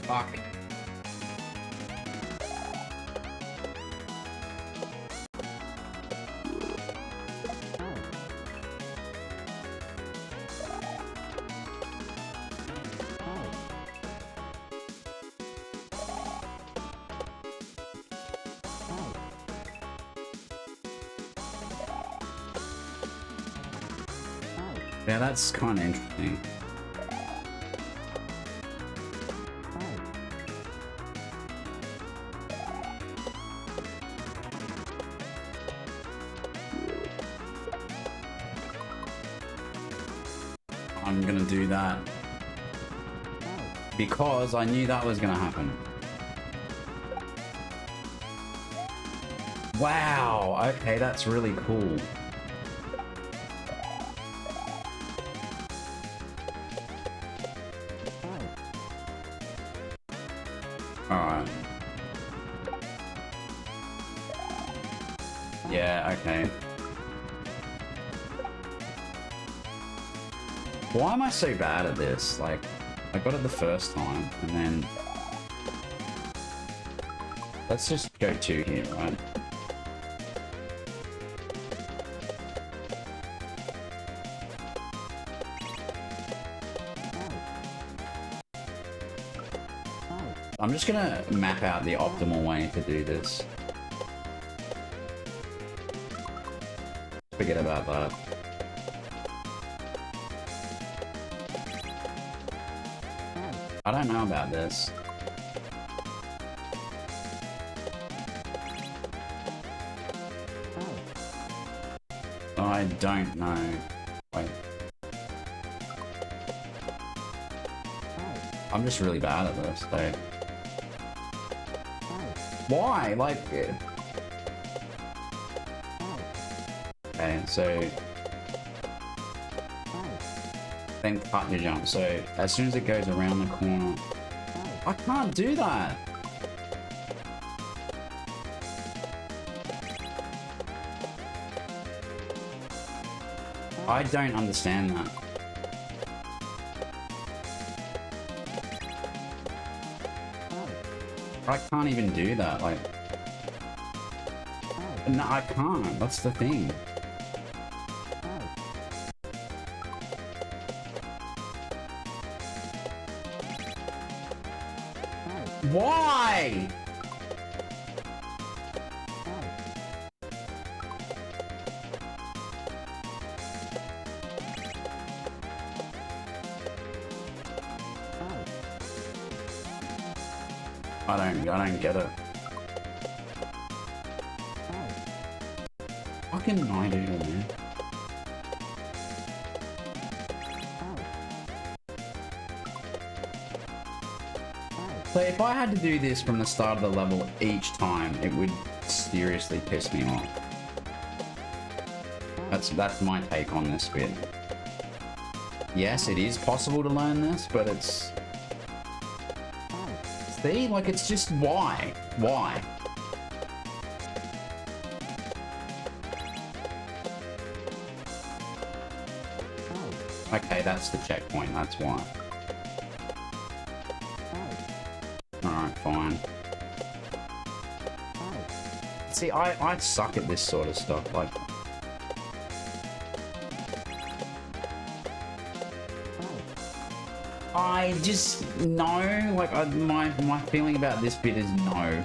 Fuck. Yeah, that's kind of interesting. I'm gonna do that because I knew that was gonna happen. Wow, okay, that's really cool. Yeah, okay. Why am I so bad at this? Like, I got it the first time, and then... Let's just go 2 here, right? I'm just gonna map out the optimal way to do this. Forget about that. I don't know about this. I don't know. Wait. I'm just really bad at this, though. Why? Like... Okay, so... Then cut your jump. So, as soon as it goes around the corner... I can't do that! I don't understand that. I can't even do that, like... No, I can't. That's the thing. Why? I don't get it. Fucking Neidoodle, man. So if I had to do this from the start of the level each time, it would seriously piss me off. That's my take on this bit. Yes, it is possible to learn this, but it's... See? Like, it's just why? Why? Okay, that's the checkpoint, that's why. Alright, fine. See, I suck at this sort of stuff, like... I just... No, like, my feeling about this bit is no.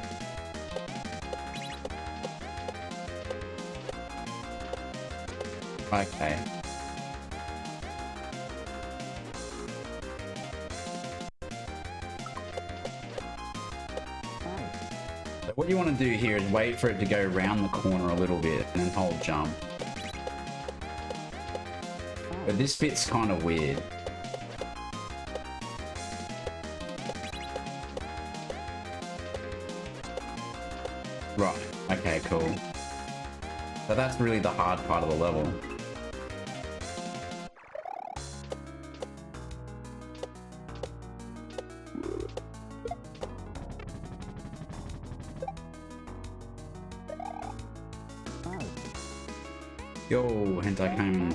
Okay. What you want to do here is wait for it to go around the corner a little bit and then hold jump. But this bit's kind of weird. Right, okay, cool. So that's really the hard part of the level. Yo, hentai came.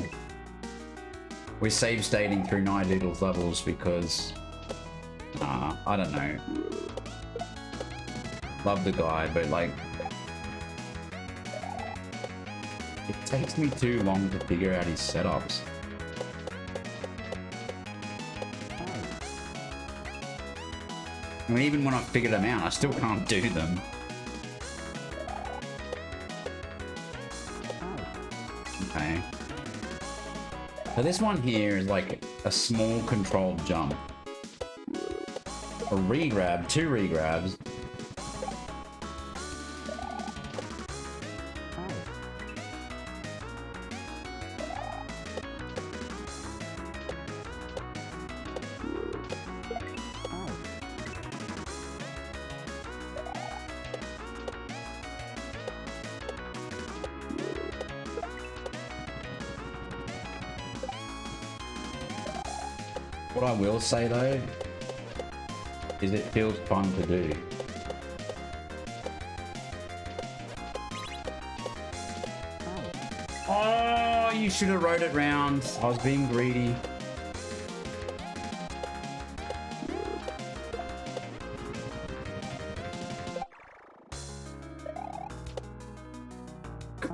We're save stating through Neidoodle's levels because... I don't know. Love the guy, but like... It takes me too long to figure out his setups. I mean, even when I figured them out, I still can't do them. Okay. So this one here is like a small controlled jump. A regrab, 2 regrabs. What I will say though, is it feels fun to do. Oh, you should have rode it round. I was being greedy.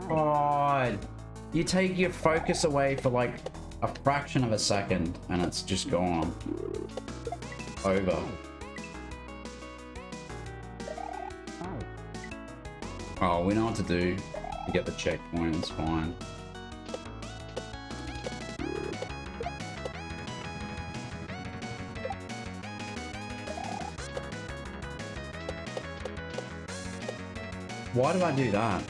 God. You take your focus away for like a fraction of a second and it's just gone. Over. Oh, we know what to do to get the checkpoint. It's fine. Why did I do that?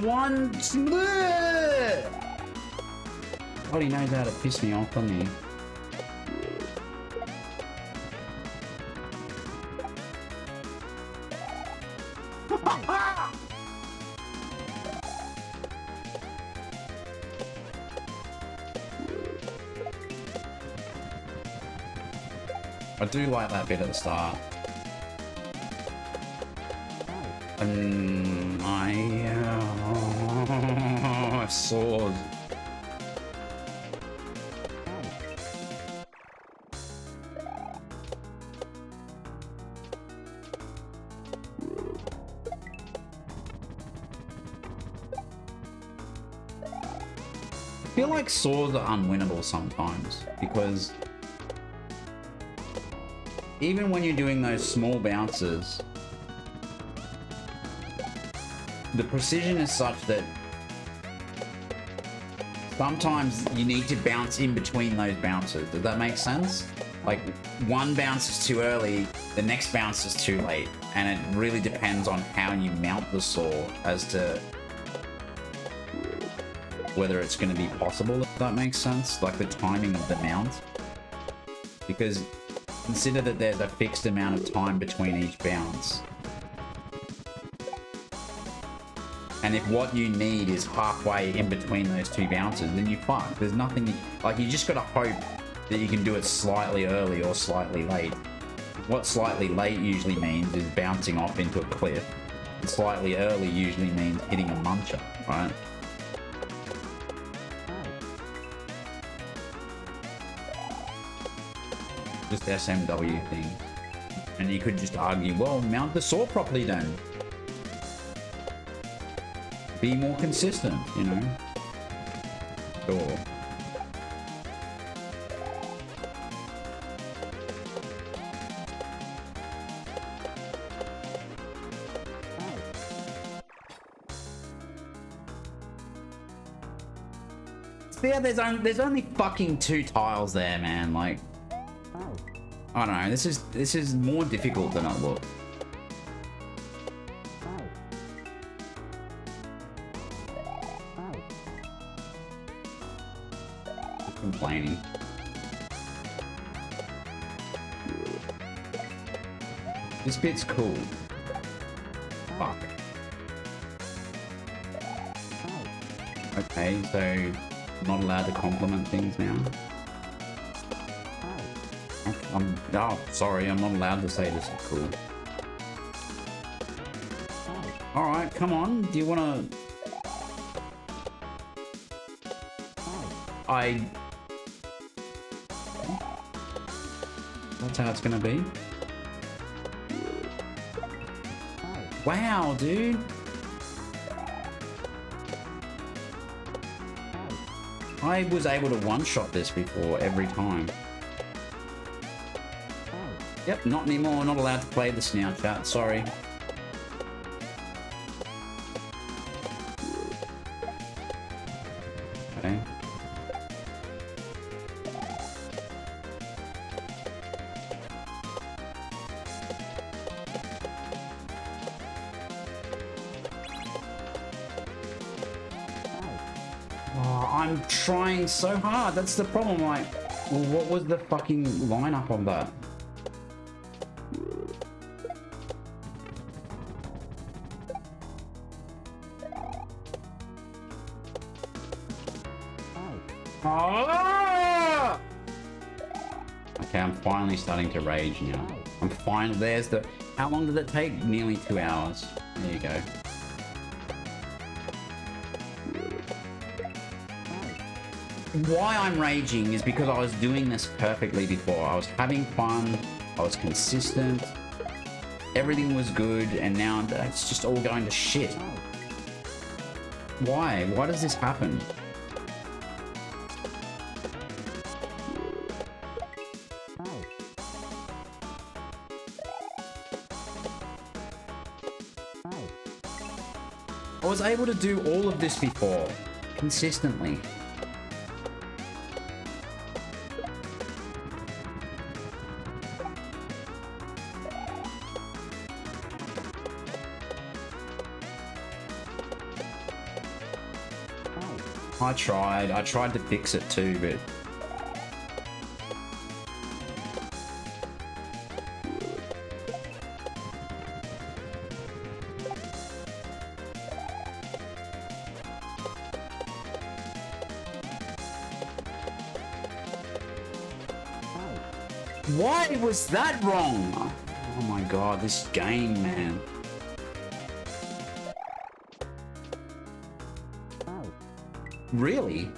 One. God, he knows how to piss me off, doesn't he? I do like that bit at the start. Sword. I feel like swords are unwinnable sometimes because even when you're doing those small bounces, the precision is such that sometimes you need to bounce in between those bounces. Does that make sense? Like, one bounce is too early, the next bounce is too late. And it really depends on how you mount the sword as to whether it's going to be possible, if that makes sense. Like, the timing of the mount. Because consider that there's a fixed amount of time between each bounce. And if what you need is halfway in between those two bounces, then you fuck. There's nothing, like, you just gotta hope that you can do it slightly early or slightly late. What slightly late usually means is bouncing off into a cliff. And slightly early usually means hitting a muncher, right? Just SMW thing. And you could just argue, well, mount the saw properly then. Be more consistent, you know? Sure. Yeah, there's only fucking 2 tiles there, man. Like, I don't know. This is more difficult than it looks. Complaining. This bit's cool. Fuck. Okay, so I'm not allowed to compliment things now. Oh, sorry, I'm not allowed to say this is cool. Alright, come on. Do you wanna... That's how it's gonna be. Wow, dude. I was able to one-shot this before every time. Yep, not anymore. Not allowed to play this now, chat. Sorry. Okay. Oh, I'm trying so hard. That's the problem. Like, well, what was the fucking lineup on that? Oh! Okay, I'm finally starting to rage now. I'm fine. There's the... How long did it take? Nearly 2 hours. There you go. Why I'm raging is because I was doing this perfectly before. I was having fun. I was consistent. Everything was good. And now that's just all going to shit. Why? Why does this happen? I was able to do all of this before, consistently. I tried to fix it too, but... Why was that wrong? Oh my god, this game, man. Really?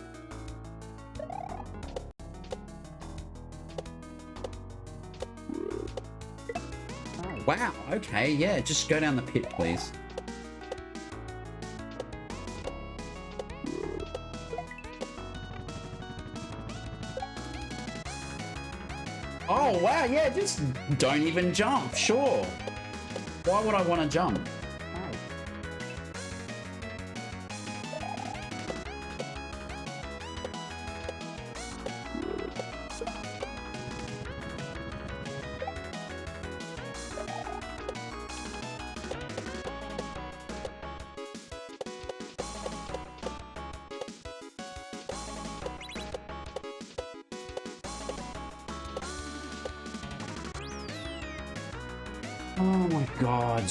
Wow, okay, yeah, just go down the pit, please. Oh, wow, yeah, just don't even jump, sure. Why would I want to jump? Oh my god.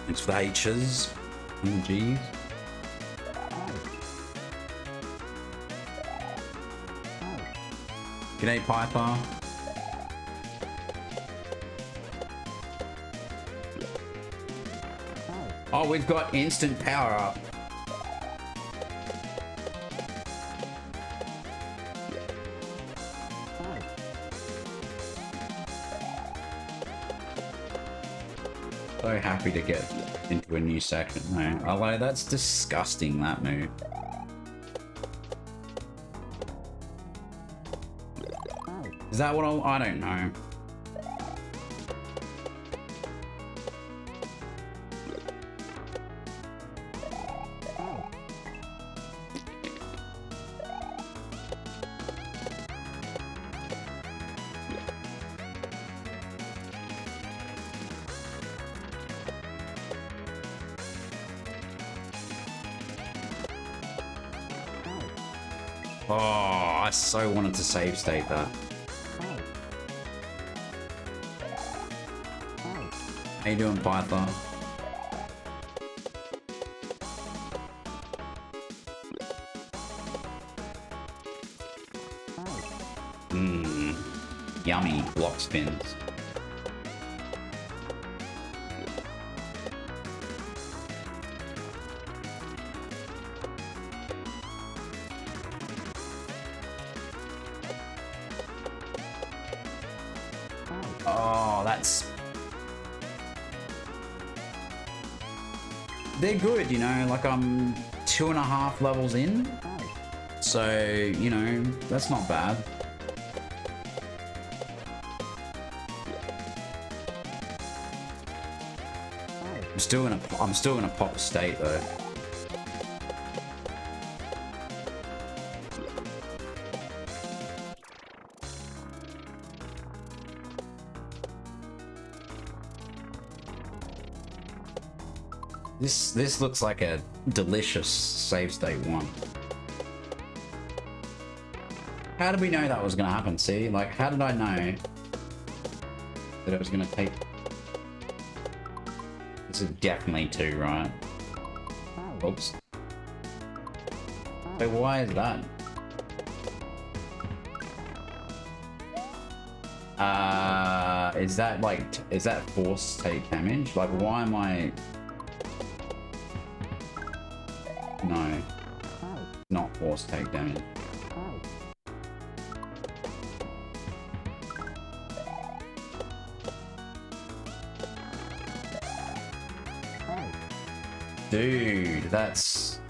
Thanks for the H's and G's. G'day, Piper. Oh, we've got instant power up. So happy to get into a new section. No, although that's disgusting, that move. Is that what I don't know. Oh, I so wanted to save state that. How you doing, Python? Mmm, yummy block spins. Oh, that's... They're good, you know, like I'm 2.5 levels in. So, you know, that's not bad. I'm still gonna pop a state though. This looks like a delicious save state one. How did we know that was gonna happen? See, like, how did I know that it was gonna take? This is definitely 2, right? Oops. Wait, why is that? Is that like, is that force take damage? Like, why am I? No, not force take damage. Dude, that's...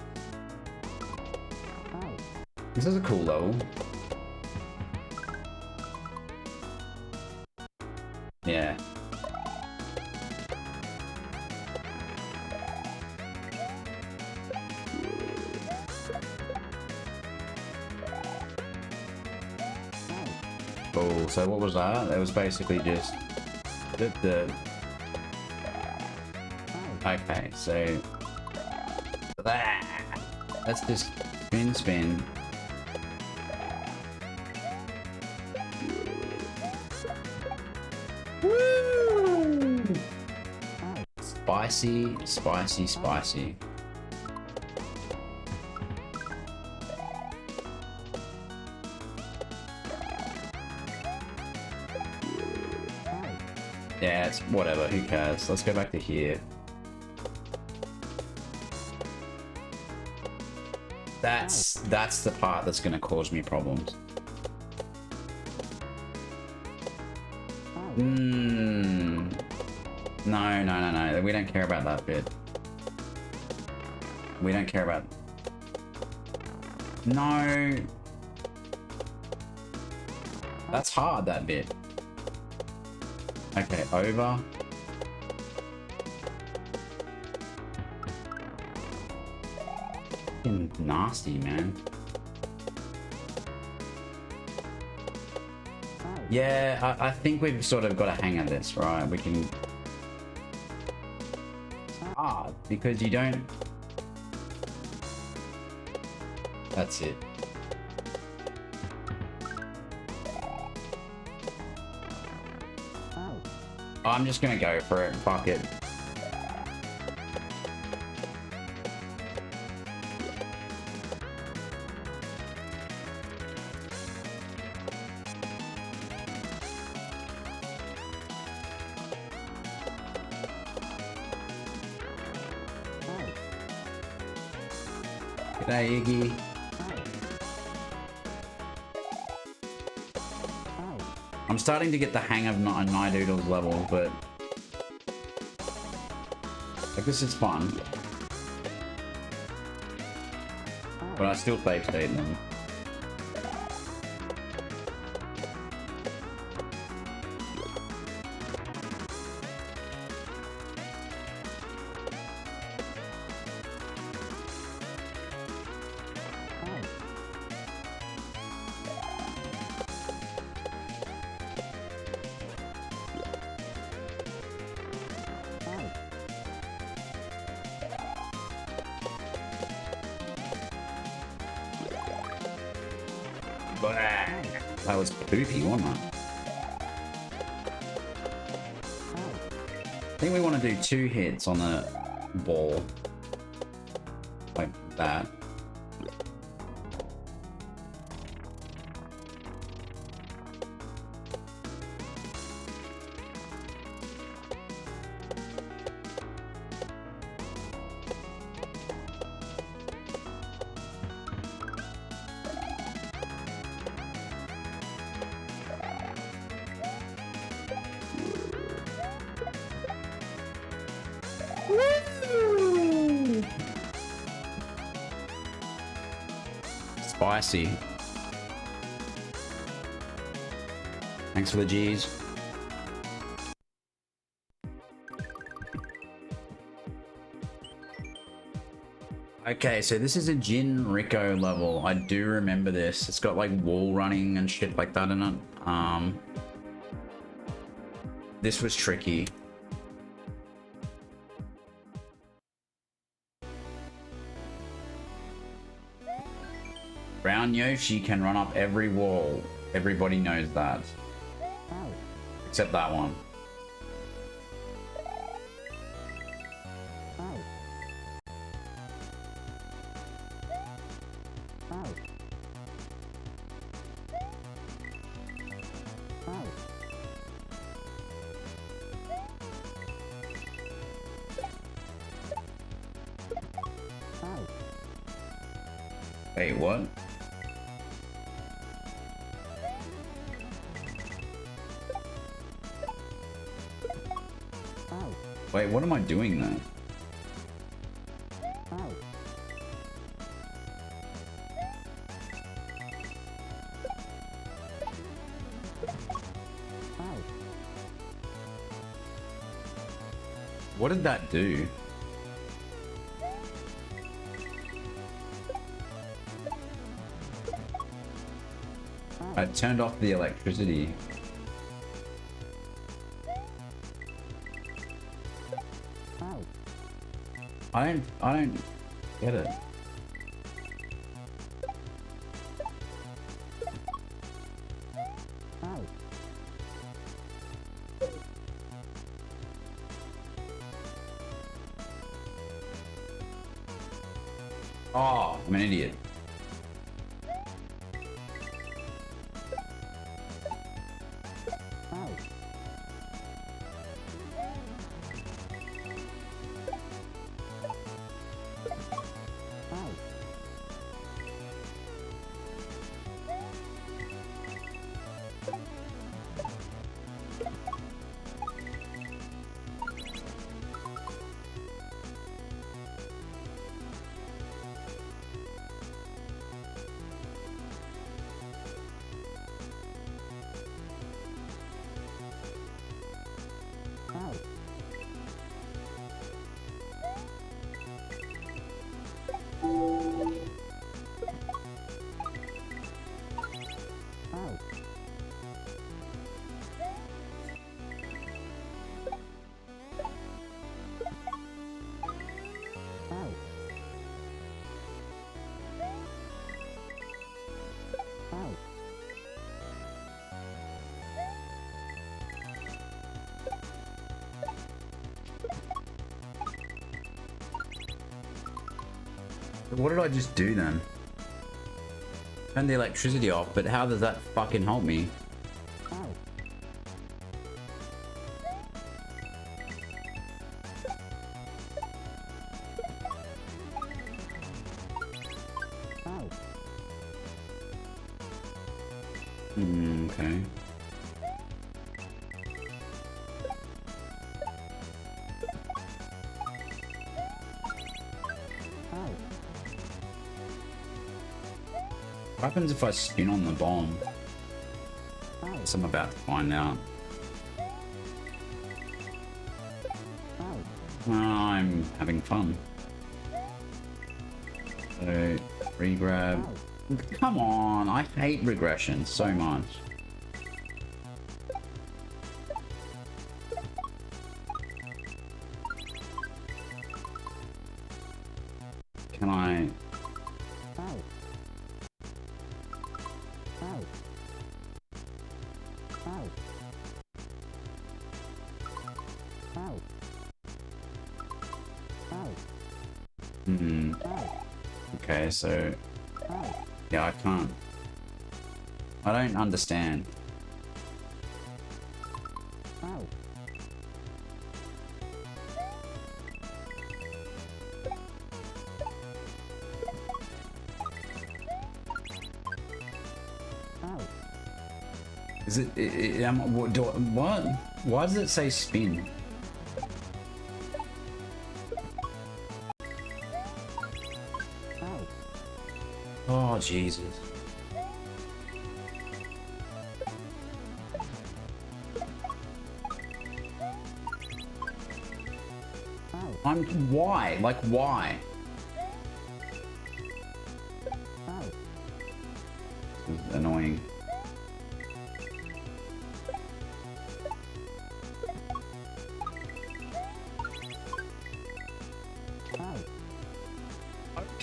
This is a cool level. Yeah. Cool, so what was that? It was basically just... the... Okay, so... Let's just spin. Woo! Spicy. Yeah, it's whatever, who cares? Let's go back to here. That's the part that's gonna cause me problems. No. We don't care about that bit. We don't care about... No. That's hard, that bit. Okay, over. Fucking nasty, man. Yeah, I think we've sort of got a hang of this, right? We can... It's hard, because you don't... That's it. I'm just gonna go for it. Fuck it. G'day, Iggy. I'm starting to get the hang of Neidoodle's level, but like, this is fun. But I still save state them. That was poopy, wasn't it? I think we want to do 2 hits on the ball. Like that. Spicy. Thanks for the G's. Okay, so this is a Jin Rico level. I do remember this. It's got like wall running and shit like that in it. This was tricky. Young Yoshi can run up every wall. Everybody knows that. Except that one. Wait, what? Wait, what am I doing there? What did that do? I turned off the electricity. I don't get it. Oh, I'm an idiot. What did I just do then? Turn the electricity off, but how does that fucking help me? Okay. What happens if I spin on the bomb? Guess I'm about to find out. I'm having fun. So, regrab. Come on, I hate regression so much. Can I... Okay, so... Yeah, I can't. I don't understand. Is it what? Why does it say spin? Oh, Jesus. Why? Like, why? This is annoying.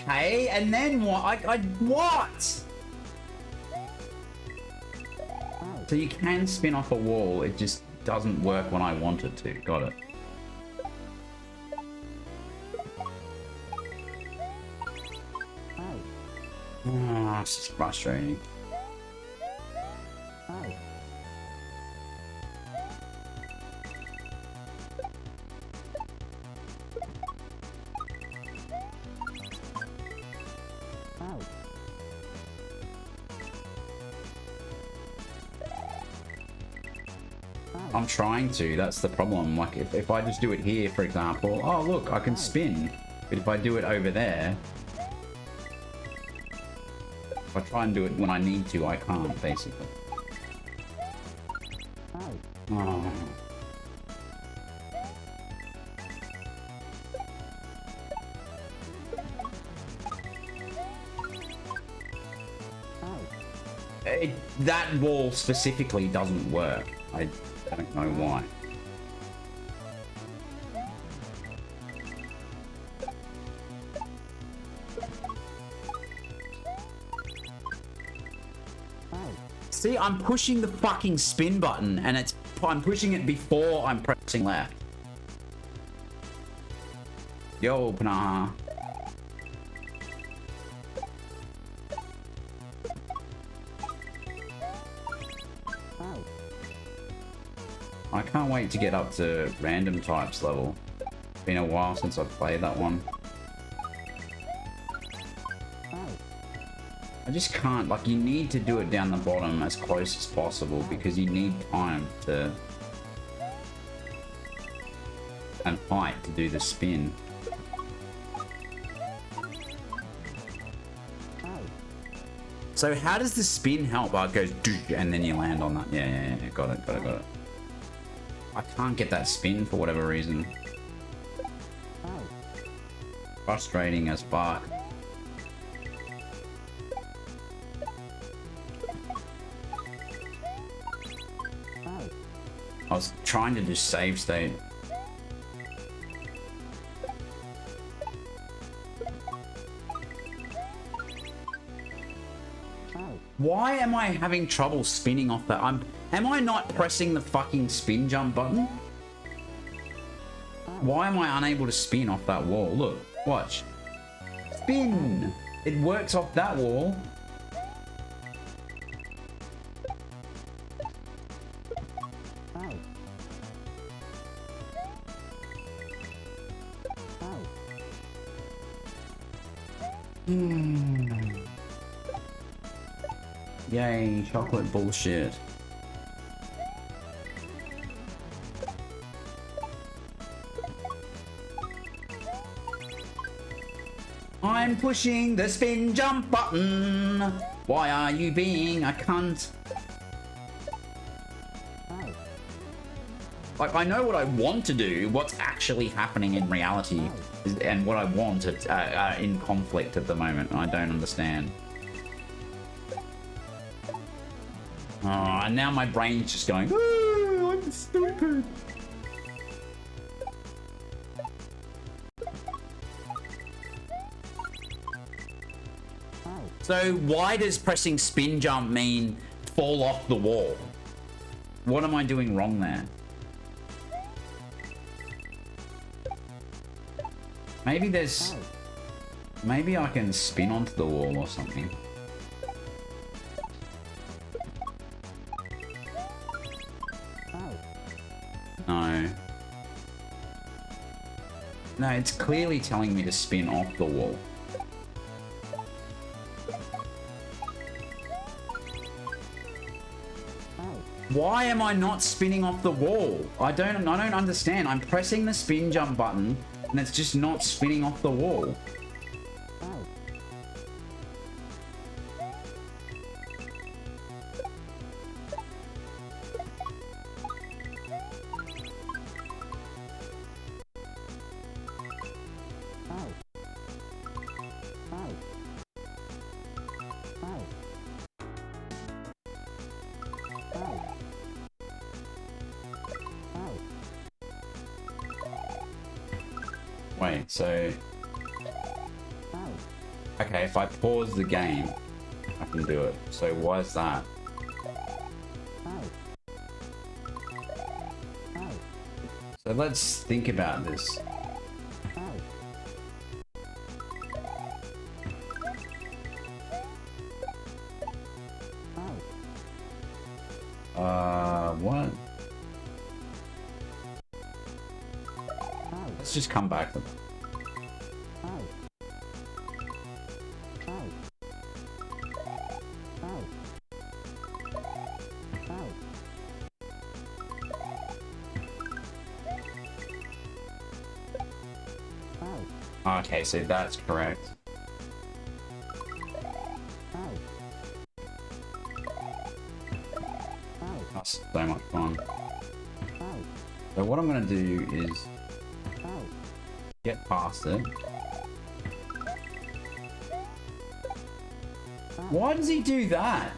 Okay, and then what? What? So you can spin off a wall, it just doesn't work when I want it to. Got it. Oh, it's just frustrating. I'm trying to, that's the problem. Like, if I just do it here, for example, oh look, I can spin. But if I do it over there, if I try and do it when I need to, I can't, basically. Oh. That wall specifically doesn't work. I don't know why. See, I'm pushing the fucking spin button and I'm pushing it before I'm pressing left. Yo, Panaha. I can't wait to get up to random types level. It's been a while since I've played that one. I just can't, like, you need to do it down the bottom as close as possible because you need time to and height to do the spin. So how does the spin help? Oh, it goes and then you land on that. Yeah, got it. I can't get that spin for whatever reason. Frustrating as fuck. I was trying to do save state. Why am I having trouble spinning off that? Am I not pressing the fucking spin jump button? Why am I unable to spin off that wall? Look, watch. Spin! It works off that wall. Yay, chocolate bullshit. I'm pushing the spin jump button. Why are you being a cunt? Like, I know what I want to do, what's actually happening in reality, and what I want are in conflict at the moment. I don't understand. Oh, and now my brain's just going, oh, I'm stupid. So why does pressing spin jump mean fall off the wall? What am I doing wrong there? Maybe maybe I can spin onto the wall or something. No, it's clearly telling me to spin off the wall. Why am I not spinning off the wall? I don't understand. I'm pressing the spin jump button and it's just not spinning off the wall. Wait, so... Okay, if I pause the game, I can do it. So why is that? So let's think about this. What? Let's just come back to that. Okay, so that's correct. That's so much fun. So what I'm gonna do is get past it. Why does he do that?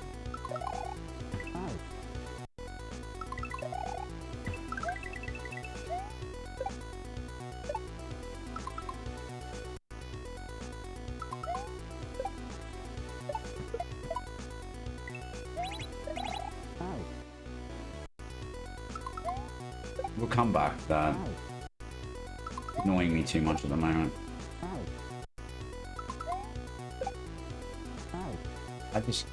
We'll come back to that. Annoying me too much at the moment. I just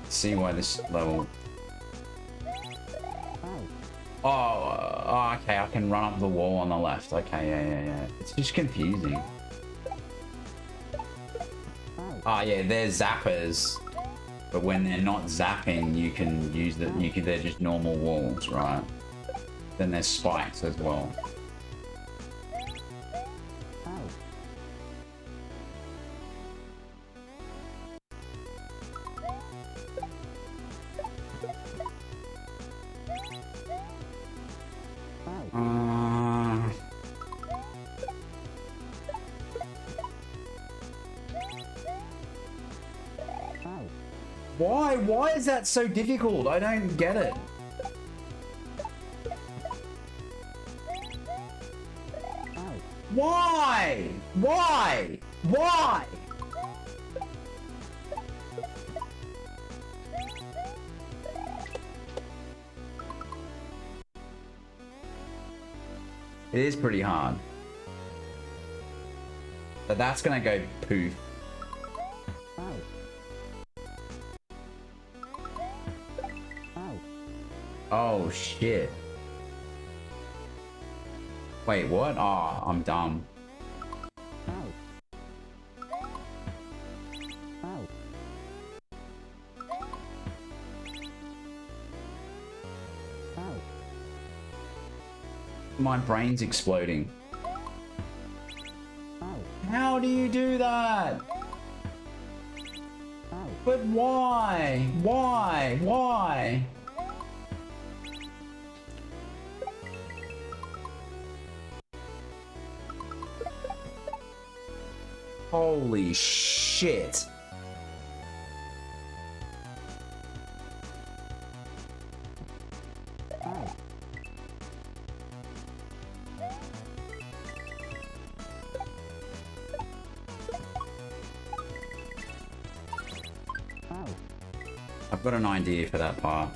see why this level. Oh, okay. I can run up the wall on the left. Okay, yeah. It's just confusing. Ah, yeah, they're zappers. But when they're not zapping, you can use the. They're just normal walls, right? Then there's spikes as well. Why? Why is that so difficult? I don't get it. Why? Why? Why? It is pretty hard. But that's gonna go poof. Oh shit. Wait, what? Oh, I'm dumb. My brain's exploding. How do you do that? But why? Why? Why? Holy shit. I've got an idea for that part.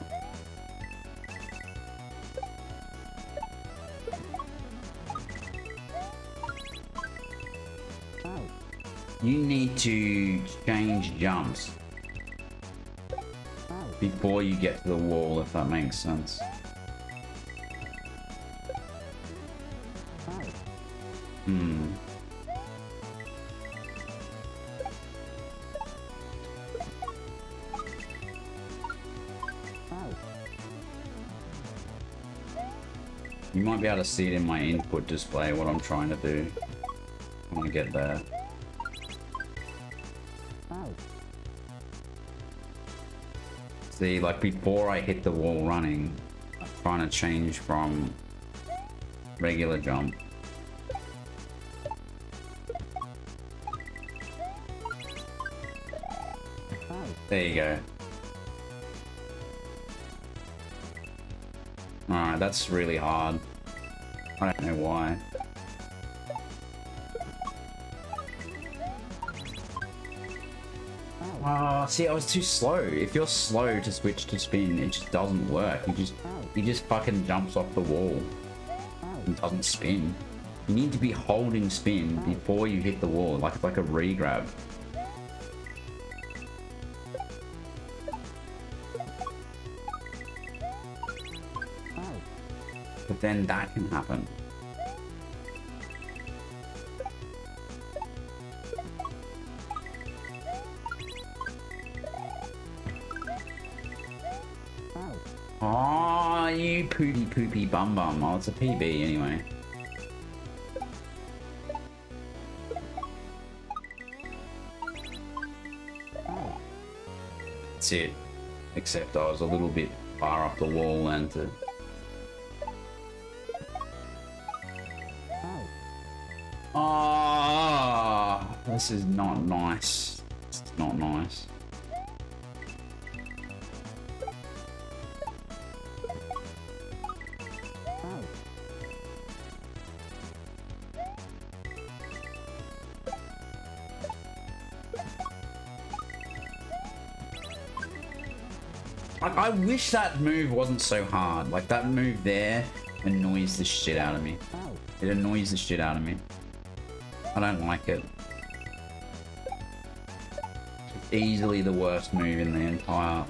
You need to change jumps before you get to the wall, if that makes sense. You might be able to see it in my input display, what I'm trying to do. I want to get there. See, like before I hit the wall running, I'm trying to change from regular jump. There you go. Alright, that's really hard. I don't know why. See, I was too slow. If you're slow to switch to spin, it just doesn't work. He just fucking jumps off the wall and doesn't spin. You need to be holding spin before you hit the wall, like a re-grab. But then that can happen. Oh, you poopy bum. Oh, it's a PB anyway. That's it. Except I was a little bit far up the wall and to... Oh, this is not nice. It's not nice. I wish that move wasn't so hard. Like, that move there annoys the shit out of me. It annoys the shit out of me. I don't like it. It's easily the worst move in the entire...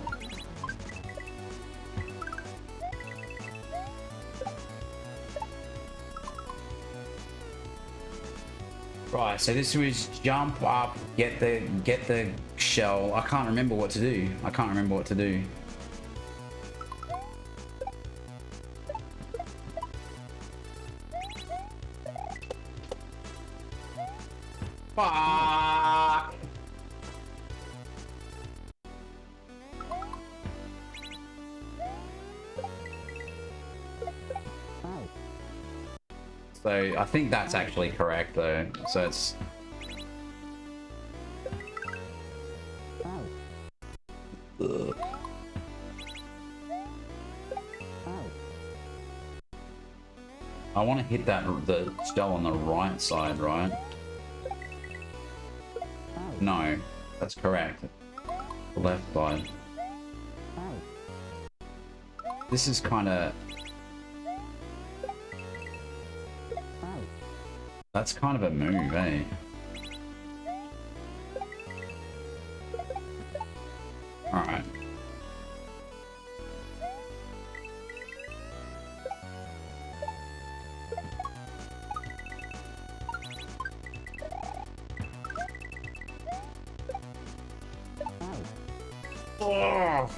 Right, so this was jump up, get the shell. I can't remember what to do. Fuck! So I think that's actually correct though. So it's... Ugh. I want to hit the shell on the right side, right? No, that's correct. The left side. This is kind of... That's kind of a move, eh? Alright. Oh.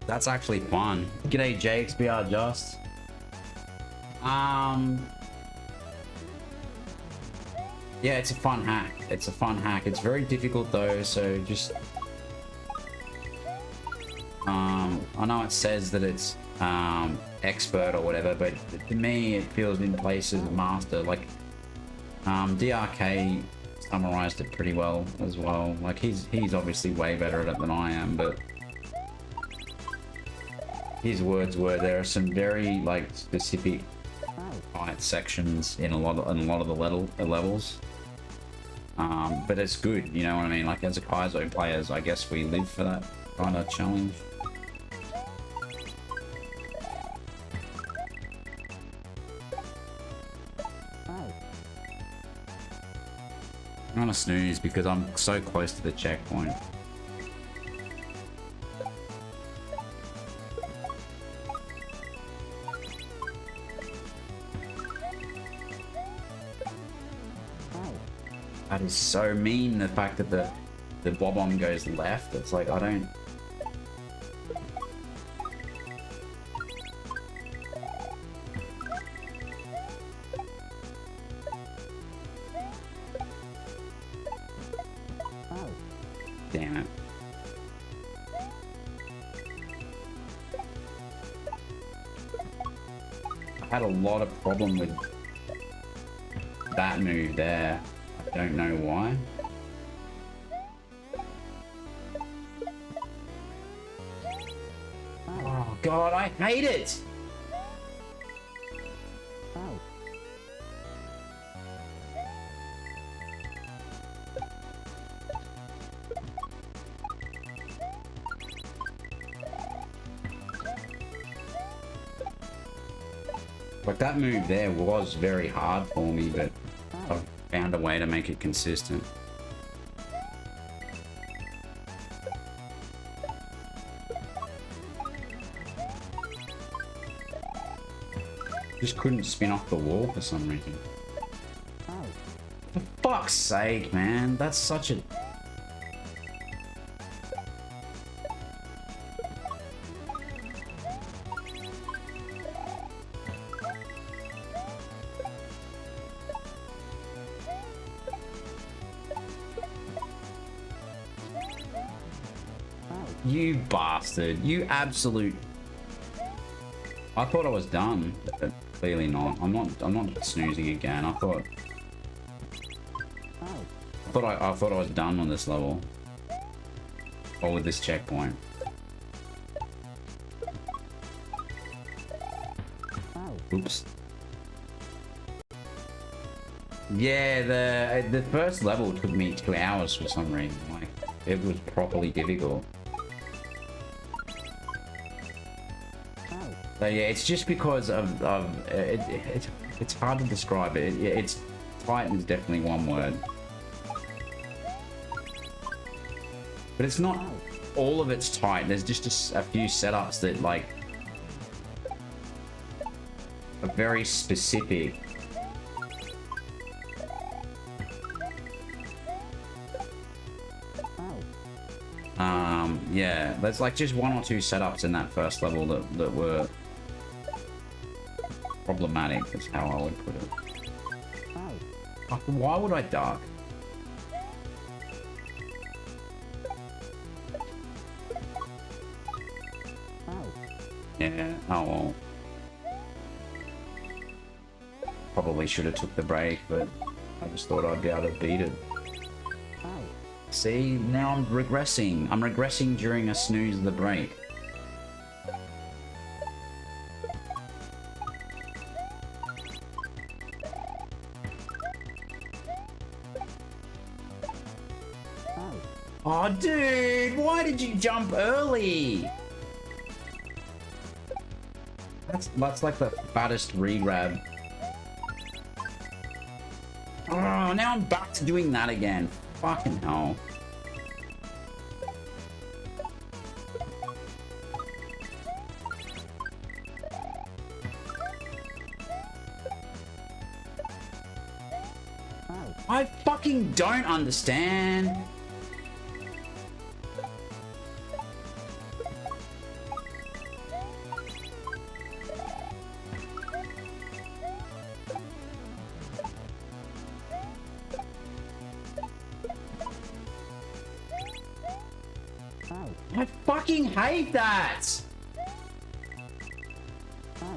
That's actually fun. G'day JXBR Just. Yeah, it's a fun hack. It's very difficult though, so just... I know it says that it's expert or whatever, but to me it feels in places master. Like, DRK summarized it pretty well as well. Like, he's obviously way better at it than I am, but his words were, there are some very like specific fight sections in a lot of the levels. But it's good, you know what I mean? Like, as a Kaizo players, I guess we live for that kind of challenge. I'm gonna snooze because I'm so close to the checkpoint. That is so mean, the fact that the bob-omb goes left. It's like, I don't... Damn it. I had a lot of problem with that move there. I don't know why. Oh god, I hate it! Like, that move there was very hard for me, but I've found a way to make it consistent. Just couldn't spin off the wall for some reason. For fuck's sake, man. That's such a... You bastard. You absolute... I thought I was done, but clearly not. I'm not snoozing again. I thought I was done on this level. Or with this checkpoint. Oops. Yeah, the first level took me 2 hours for some reason. Like, it was properly difficult. So yeah, it's just because of it's hard to describe it. It's tight is definitely one word, but it's not all of it's tight. There's just a few setups that like are very specific. Yeah, there's like just 1 or 2 setups in that first level that were problematic, is how I would put it. Fuck, why would I duck? Yeah, oh well. Probably should have took the break, but I just thought I'd be able to beat it. See, now I'm regressing. I'm regressing during a snooze of the break. Oh, dude, why did you jump early? That's like the fattest re-grab. Oh, now I'm back to doing that again. Fucking hell. I fucking don't understand. I fucking hate that!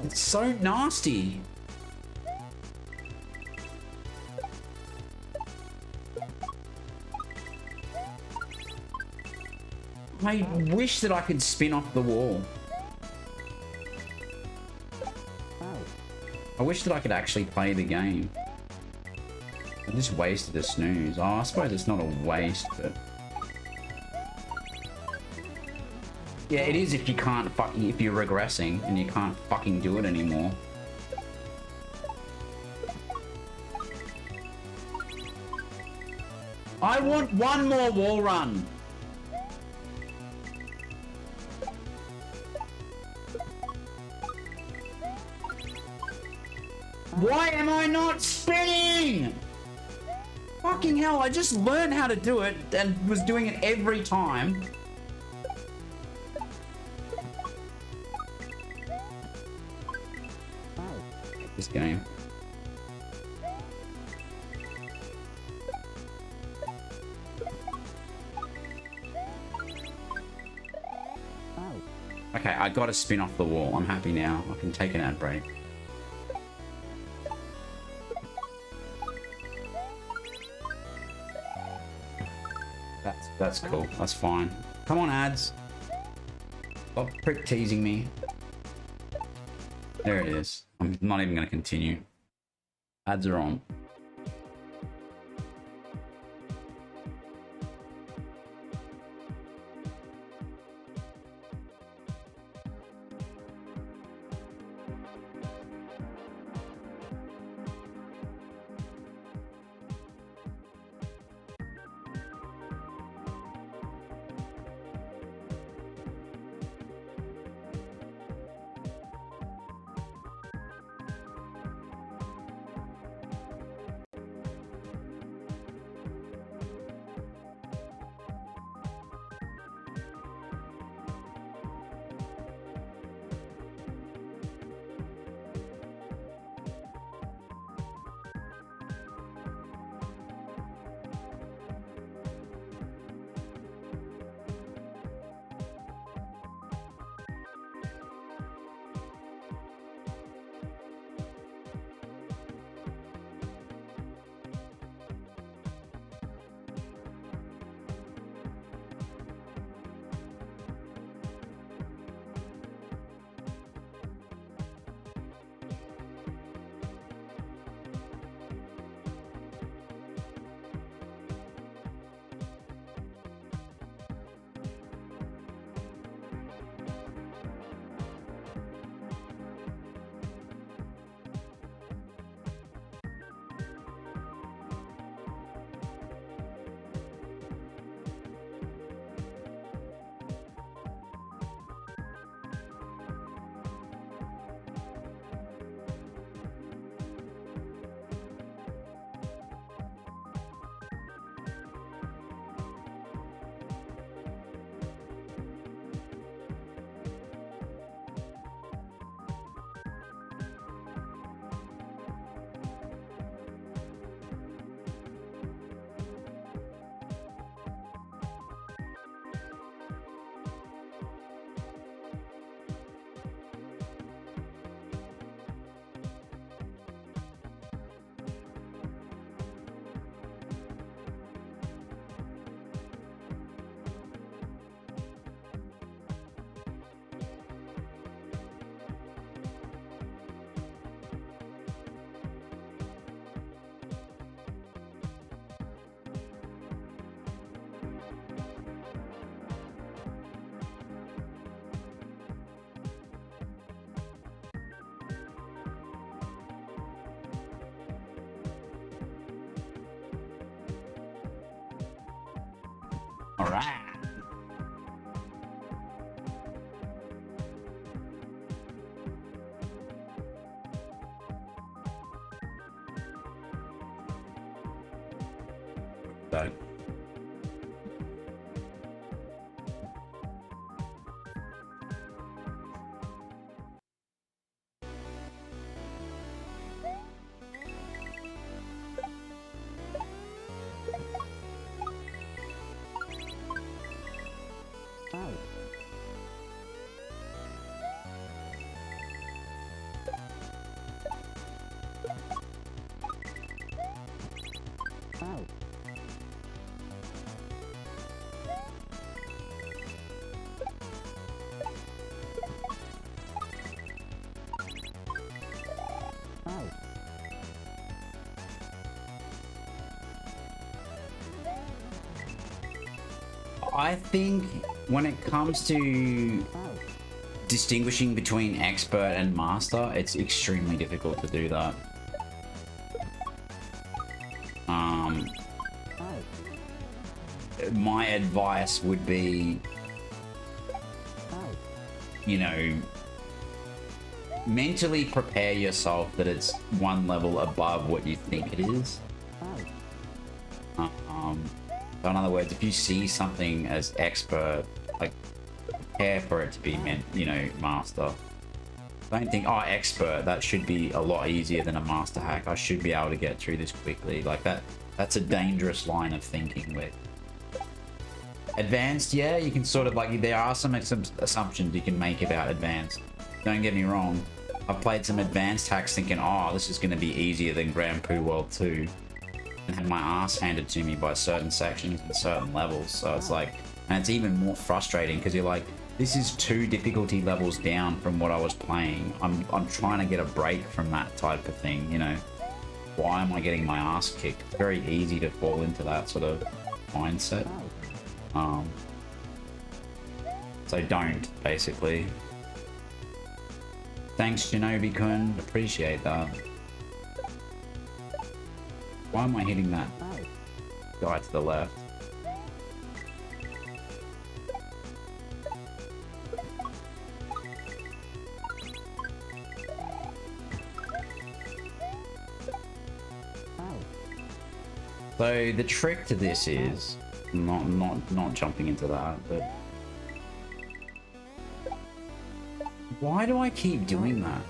It's so nasty. I wish that I could spin off the wall. I wish that I could actually play the game. I just wasted a snooze. Oh, I suppose it's not a waste, but... Yeah, it is if you can't fucking... if you're regressing and you can't fucking do it anymore. I want one more wall run! Why am I not spinning? Fucking hell, I just learned how to do it and was doing it every time. This game. Okay, I gotta spin off the wall. I'm happy now. I can take an ad break. That's cool. That's fine. Come on, ads. Stop prick teasing me. There it is. I'm not even going to continue. Ads are on. All right. So. I think when it comes to distinguishing between expert and master, it's extremely difficult to do that. My advice would be, you know, mentally prepare yourself that it's one level above what you think it is. So in other words, if you see something as expert, like, prepare for it to be meant, you know, master. Don't think, oh, expert, that should be a lot easier than a master hack. I should be able to get through this quickly. Like that's a dangerous line of thinking with. Advanced, yeah, you can sort of, like, there are some assumptions you can make about advanced. Don't get me wrong. I've played some advanced hacks thinking, oh, this is going to be easier than Grand Poo World 2. and had my ass handed to me by certain sections and certain levels. So it's like, and it's even more frustrating because you're like, this is 2 difficulty levels down from what I was playing. I'm trying to get a break from that type of thing, you know. Why am I getting my ass kicked? It's very easy to fall into that sort of mindset. So don't, basically. Thanks, Shinobi-kun. Appreciate that. Why am I hitting that guy to the left? So the trick to this is not jumping into that, but why do I keep doing that?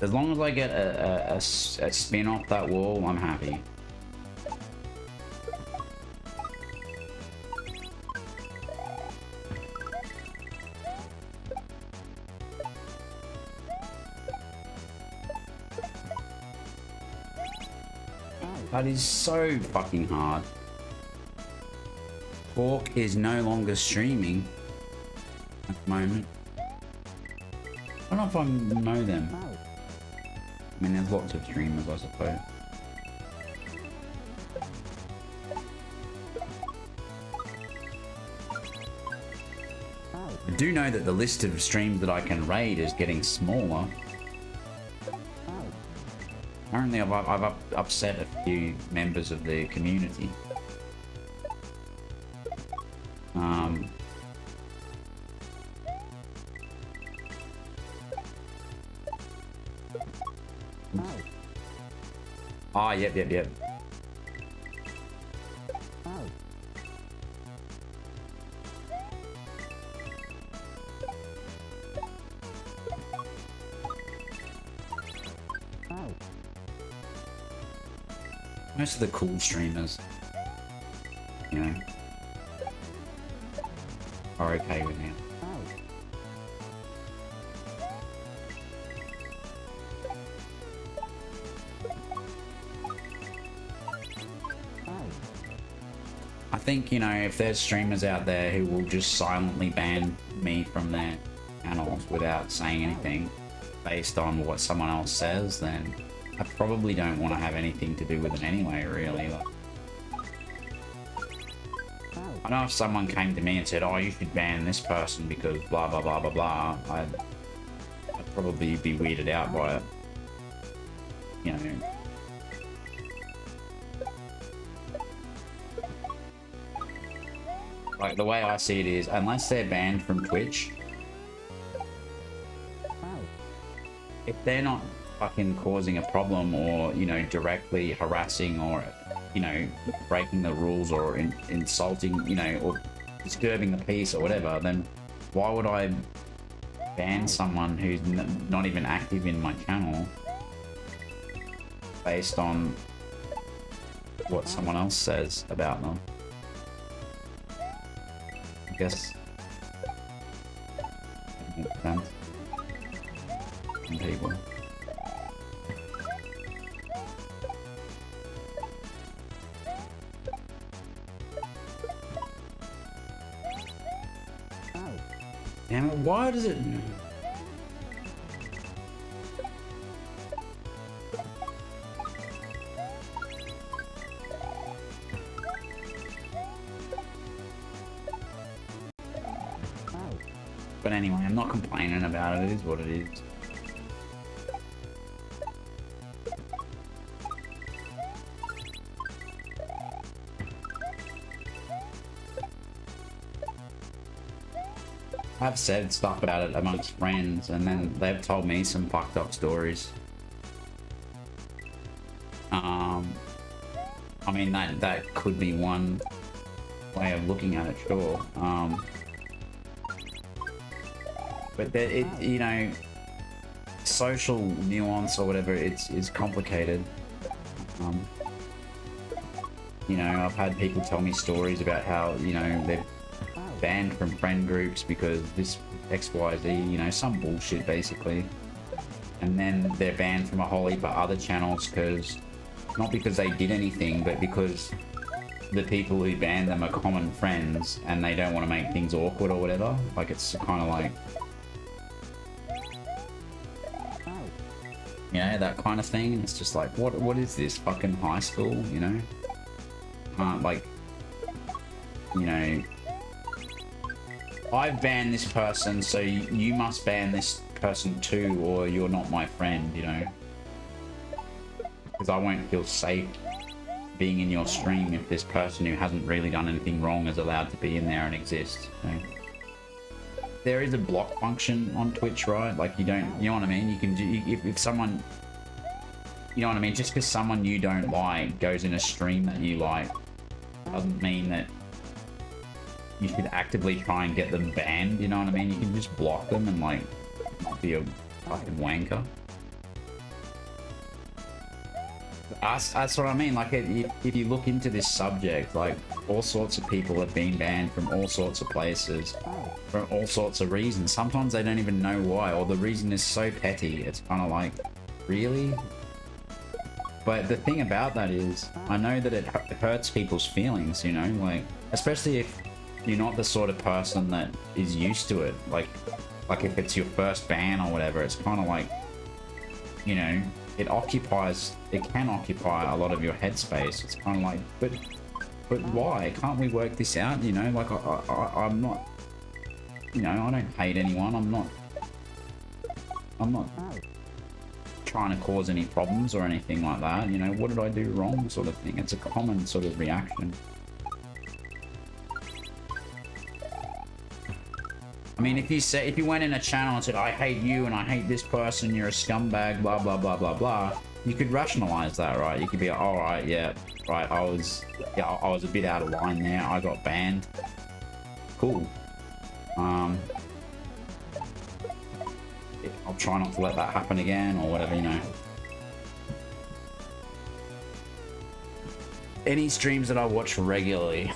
As long as I get a spin off that wall, I'm happy. That is so fucking hard. Hawk is no longer streaming at the moment. I don't know if I know them. I mean, there's lots of streamers, I suppose. I do know that the list of streams that I can raid is getting smaller. Apparently I've upset a few members of the community. Ah, yep. Most of the cool streamers, you know, are okay with me. I think, you know, if there's streamers out there who will just silently ban me from their channels without saying anything based on what someone else says, then I probably don't want to have anything to do with it anyway, really. Like, I know if someone came to me and said, oh, you should ban this person because blah, blah, blah, blah, blah, I'd probably be weirded out by it. You know. Like, the way I see it is, unless they're banned from Twitch, if they're not fucking causing a problem or, you know, directly harassing or, you know, breaking the rules or insulting, you know, or disturbing the peace or whatever, then why would I ban someone who's not even active in my channel based on what someone else says about them? I guess that makes sense. Some people. Damn it, why does it... But anyway, I'm not complaining about it, it is what it is. I've said stuff about it amongst friends, and then they've told me some fucked up stories. I mean, that could be one way of looking at it, sure. But you know, social nuance or whatever, it's complicated. You know, I've had people tell me stories about how, you know, they've banned from friend groups because this XYZ, you know, some bullshit basically. And then they're banned from a whole heap of other channels because, not because they did anything, but because the people who banned them are common friends and they don't want to make things awkward or whatever. Like, it's kind of like, you know, that kind of thing. It's just like, what is this, fucking high school, you know? Like, you know, I've banned this person, so you must ban this person too, or you're not my friend, you know? Because I won't feel safe being in your stream if this person who hasn't really done anything wrong is allowed to be in there and exist. So, there is a block function on Twitch, right? Like, you don't, you know what I mean? You can do, if someone, you know what I mean? Just because someone you don't like goes in a stream that you like, doesn't mean that you should actively try and get them banned, you know what I mean? You can just block them and, like, not be a fucking wanker. That's what I mean. Like, if you look into this subject, like, all sorts of people have been banned from all sorts of places for all sorts of reasons. Sometimes they don't even know why, or the reason is so petty. It's kind of like, really? But the thing about that is, I know that it hurts people's feelings, you know, like, especially if you're not the sort of person that is used to it. Like if it's your first ban or whatever, it's kind of like, you know, it can occupy a lot of your headspace. It's kind of like, but why? Can't we work this out? You know, like, I'm not, you know, I don't hate anyone. I'm not trying to cause any problems or anything like that. You know, what did I do wrong, sort of thing. It's a common sort of reaction. I mean, if you went in a channel and said, I hate you and I hate this person, you're a scumbag, blah, blah, blah, blah, blah, you could rationalize that, right? You could be like, all right, yeah, right, I was a bit out of line there. I got banned. Cool. I'll try not to let that happen again or whatever, you know. Any streams that I watch regularly?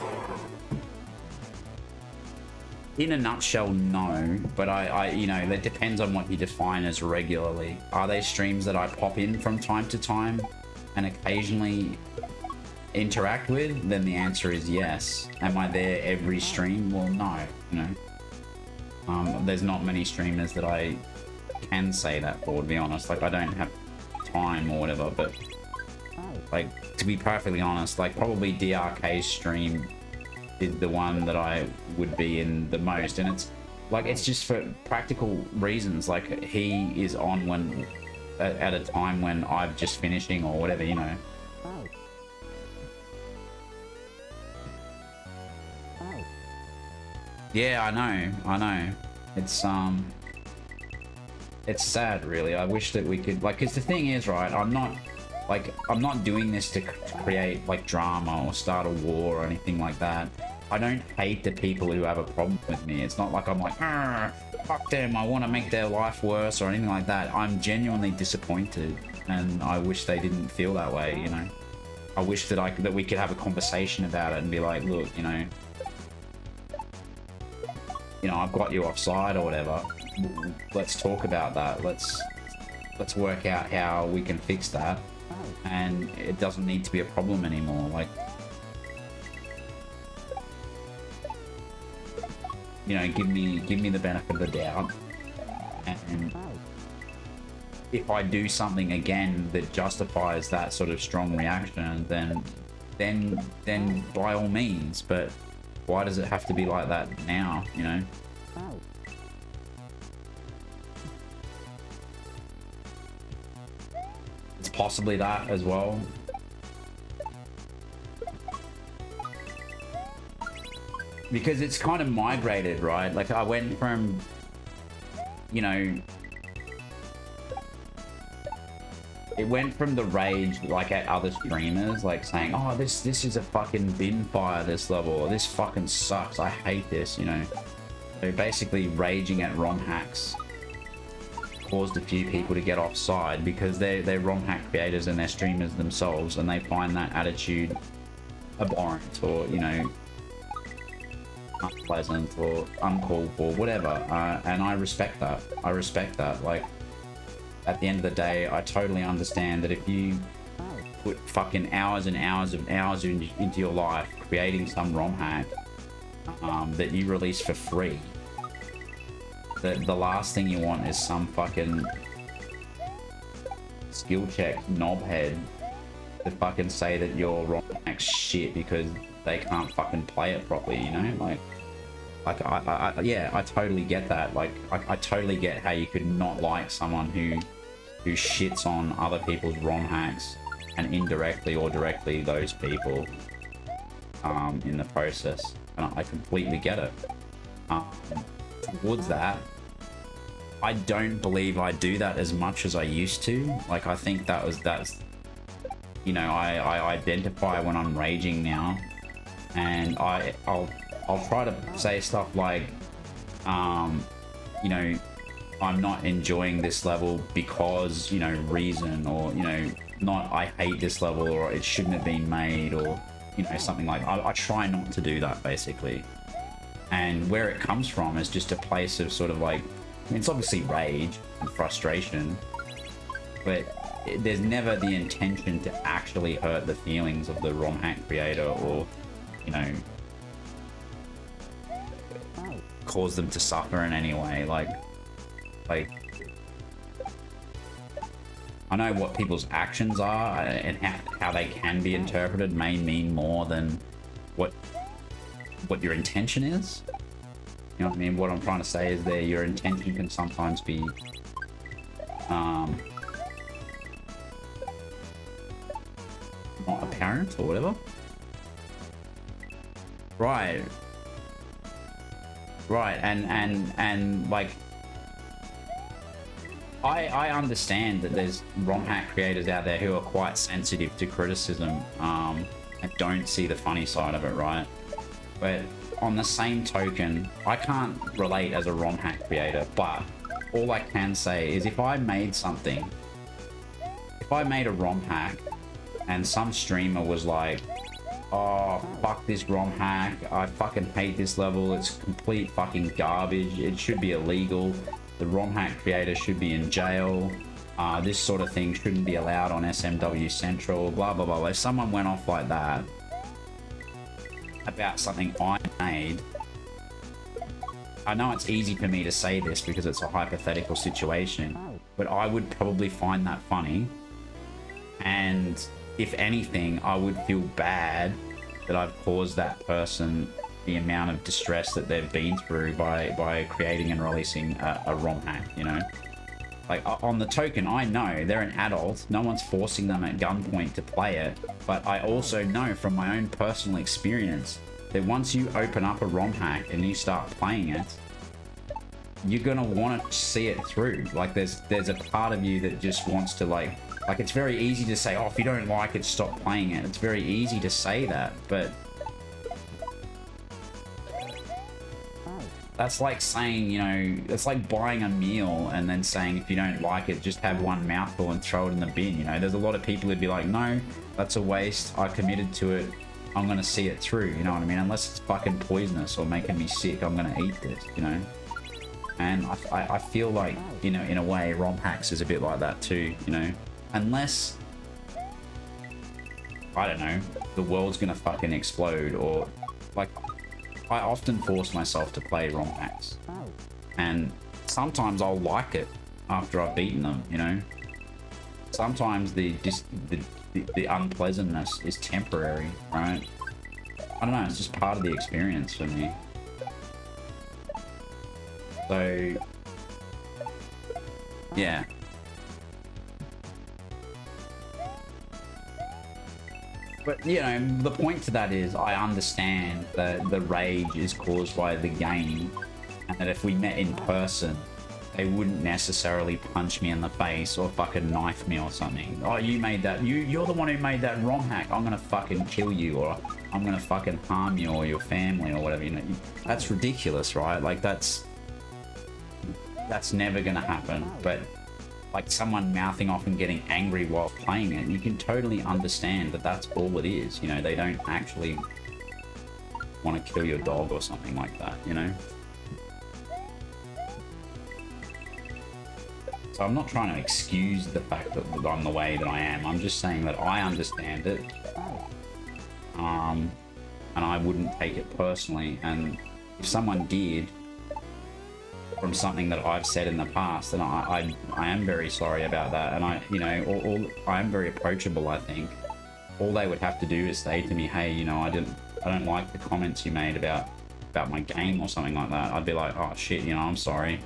In a nutshell, no, but I you know, that depends on what you define as regularly. Are they streams that I pop in from time to time and occasionally interact with? Then the answer is yes. Am I there every stream? Well, no, you know. There's not many streamers that I can say that for, to be honest. Like, I don't have time or whatever, but, like, to be perfectly honest, like, probably DRK's stream is the one that I would be in the most, and it's like, it's just for practical reasons. Like, he is on when at a time when I'm just finishing or whatever, you know. Yeah, I know. It's sad, really. I wish that we could, like, because the thing is, right, I'm not doing this to create, like, drama or start a war or anything like that. I don't hate the people who have a problem with me. It's not like I'm like, fuck them, I want to make their life worse or anything like that. I'm genuinely disappointed, and I wish they didn't feel that way, you know. I wish that we could have a conversation about it and be like, look, you know, I've got you offside or whatever. Let's talk about that. Let's work out how we can fix that, and it doesn't need to be a problem anymore. Like, you know, give me the benefit of the doubt, and if I do something again that justifies that sort of strong reaction, then by all means. But why does it have to be like that now, you know? It's possibly that as well. Because it's kind of migrated, right? Like, I went from, you know, it went from the rage, like, at other streamers, like, saying, oh, this is a fucking bin fire, this level, or this fucking sucks, I hate this, you know. So basically raging at ROM hacks caused a few people to get offside because they're ROM hack creators and they're streamers themselves, and they find that attitude abhorrent, or, you know, unpleasant or uncalled for, whatever. And I respect that. I respect that. Like, at the end of the day, I totally understand that if you put fucking hours and hours and hours into your life creating some ROM hack that you release for free, that the last thing you want is some fucking skill check knobhead to fucking say that your ROM hack's shit because they can't fucking play it properly, you know? Like yeah, I totally get that. Like, I totally get how you could not like someone who shits on other people's ROM hacks and indirectly or directly those people in the process. And I completely get it. Towards that, I don't believe I do that as much as I used to. Like, I think that's you know, I identify when I'm raging now, and I'll try to say stuff like, you know, I'm not enjoying this level because, you know, reason, or, you know, not I hate this level, or it shouldn't have been made, or, you know, something like I try not to do that, basically. And where it comes from is just a place of sort of like, I mean, it's obviously rage and frustration, but there's never the intention to actually hurt the feelings of the ROM hack creator, or, you know, cause them to suffer in any way. Like I know what people's actions are and how they can be interpreted may mean more than what your intention is. You know what I mean? What I'm trying to say is that your intention can sometimes be not apparent or whatever. Right, and like, I understand that there's ROM hack creators out there who are quite sensitive to criticism and don't see the funny side of it, right? But on the same token, I can't relate as a ROM hack creator, but all I can say is if I made a ROM hack and some streamer was like, oh, fuck this ROM hack, I fucking hate this level, it's complete fucking garbage, it should be illegal, the ROM hack creator should be in jail, this sort of thing shouldn't be allowed on SMW Central, blah blah blah. If someone went off like that about something I made, I know it's easy for me to say this because it's a hypothetical situation, but I would probably find that funny, and if anything, I would feel bad that I've caused that person the amount of distress that they've been through by creating and releasing a ROM hack, you know? Like, on the token, I know they're an adult, no one's forcing them at gunpoint to play it, but I also know from my own personal experience that once you open up a ROM hack and you start playing it, you're gonna want to see it through. Like, there's a part of you that just wants to, like, it's very easy to say, oh, if you don't like it, stop playing it. It's very easy to say that, but that's like saying, you know, it's like buying a meal and then saying, if you don't like it, just have one mouthful and throw it in the bin. You know, there's a lot of people who'd be like, no, that's a waste, I committed to it, I'm gonna see it through, you know what I mean? Unless it's fucking poisonous or making me sick, I'm gonna eat this, you know? And I feel like, you know, in a way, ROM hacks is a bit like that too, you know? Unless, I don't know, the world's gonna fucking explode, or, like, I often force myself to play ROM hacks, and sometimes I'll like it after I've beaten them, you know? Sometimes the unpleasantness is temporary, right? I don't know, it's just part of the experience for me. So, yeah. But, you know, the point to that is I understand that the rage is caused by the game, and that if we met in person, they wouldn't necessarily punch me in the face or fucking knife me or something. Oh, you made that, you're the one who made that ROM hack, I'm gonna fucking kill you, or I'm gonna fucking harm you or your family or whatever, you know. That's ridiculous, right? Like, that's never gonna happen. But like, someone mouthing off and getting angry while playing it, you can totally understand that that's all it is, you know. They don't actually want to kill your dog or something like that, you know? So I'm not trying to excuse the fact that I'm the way that I am. I'm just saying that I understand it. And I wouldn't take it personally. And if someone did, from something that I've said in the past, then I am very sorry about that. And I am very approachable, I think. All they would have to do is say to me, hey, you know, I don't like the comments you made about my game or something like that. I'd be like, oh shit, you know, I'm sorry.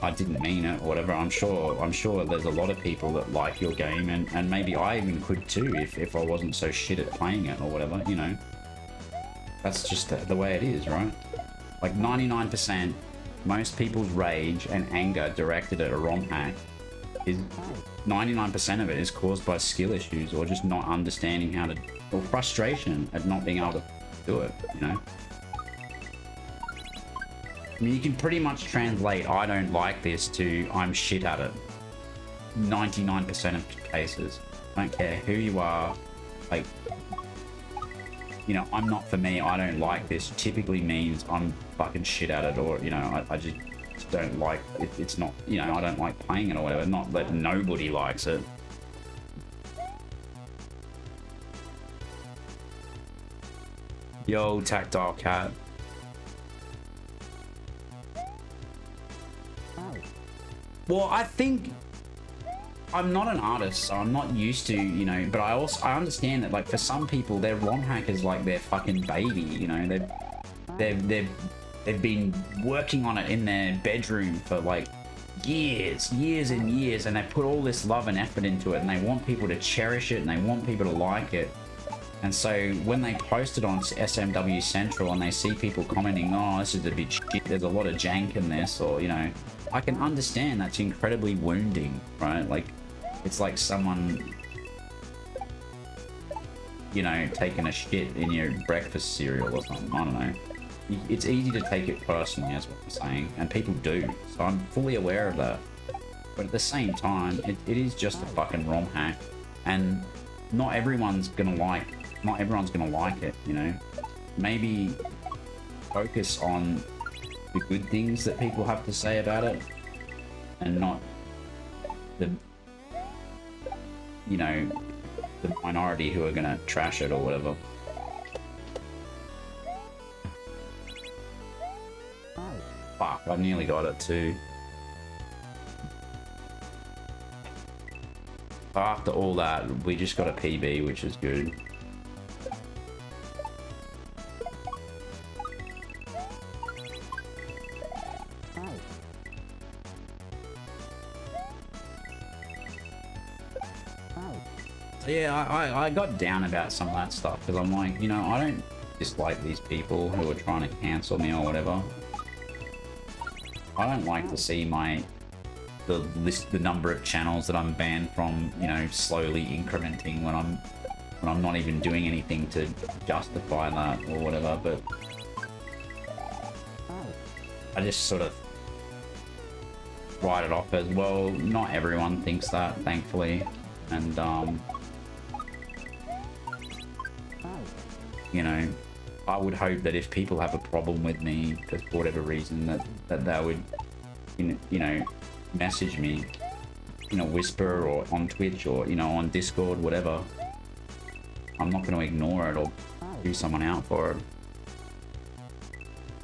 I didn't mean it or whatever. I'm sure there's a lot of people that like your game, and maybe I even could too if I wasn't so shit at playing it or whatever, you know. That's just the way it is, right? Like 99%, most people's rage and anger directed at a ROM hack is 99% of it is caused by skill issues or just not understanding how to, or frustration at not being able to do it, you know. I mean, you can pretty much translate I don't like this to I'm shit at it. 99% of cases. I don't care who you are. Like, you know, I'm not for me, I don't like this typically means I'm fucking shit at it, or, you know, I just don't like it. It's not, you know, I don't like playing it or whatever. Not that nobody likes it. Yo, Tactile Cat. Well, I think I'm not an artist, so I'm not used to, you know, but I understand that, like, for some people, their ROM hack is like their fucking baby, you know. They've been working on it in their bedroom for like years and years, and they put all this love and effort into it, and they want people to cherish it, and they want people to like it. And so when they post it on SMW Central and they see people commenting, oh, this is a bit shit, there's a lot of jank in this, or, you know, I can understand that's incredibly wounding, right? Like, it's like someone, you know, taking a shit in your breakfast cereal or something. I don't know. It's easy to take it personally, is what I'm saying, and people do. So I'm fully aware of that. But at the same time, it is just a fucking ROM hack, and not everyone's gonna like it, you know. Maybe focus on the good things that people have to say about it, and not the, you know, the minority who are gonna trash it or whatever. Fuck, I nearly got it too. After all that, we just got a PB, which is good. So yeah, I got down about some of that stuff because I'm like, you know, I don't dislike these people who are trying to cancel me or whatever. I don't like to see the number of channels that I'm banned from, you know, slowly incrementing when I'm not even doing anything to justify that or whatever. But I just sort of write it off as, well, not everyone thinks that, thankfully, and you know, I would hope that if people have a problem with me for whatever reason, that they would, you know, message me, you know, whisper, or on Twitch, or, you know, on Discord, whatever. I'm not going to ignore it or do someone out for it.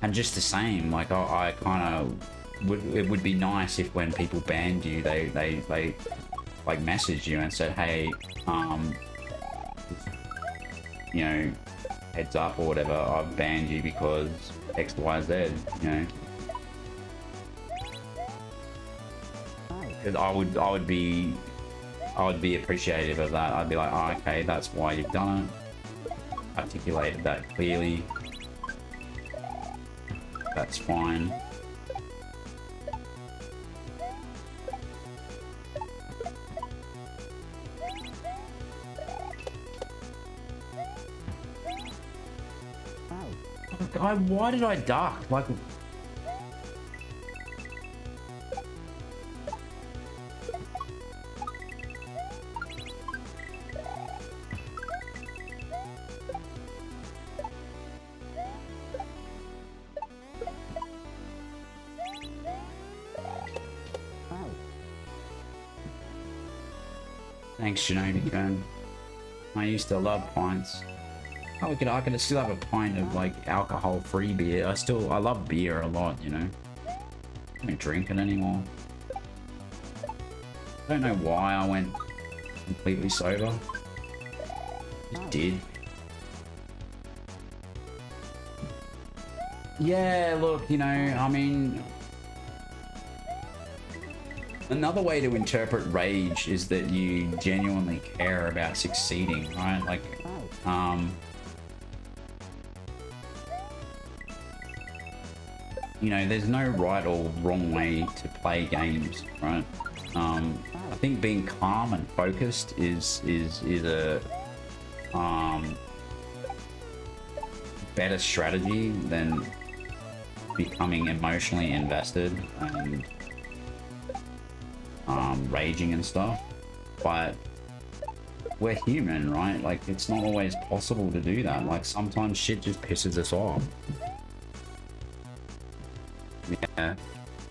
And just the same, like, I kind of it would be nice if when people banned you, they like message you and said, hey, you know, heads up or whatever, I've banned you because X, Y, Z, you know. Because I would be appreciative of that. I'd be like, oh, okay, that's why you've done it. Articulated that clearly. That's fine. Why did I duck? Like, Thanks, Shinobi-kun. I used to love pints. Oh, I could still have a pint of like alcohol-free beer. I love beer a lot, you know. I don't drink it anymore. I don't know why I went completely sober. Just did. Yeah, look, you know, I mean, another way to interpret rage is that you genuinely care about succeeding, right? Like, you know, there's no right or wrong way to play games, right? I think being calm and focused is a better strategy than becoming emotionally invested and raging and stuff. But we're human, right? Like, it's not always possible to do that. Like, sometimes shit just pisses us off. Yeah,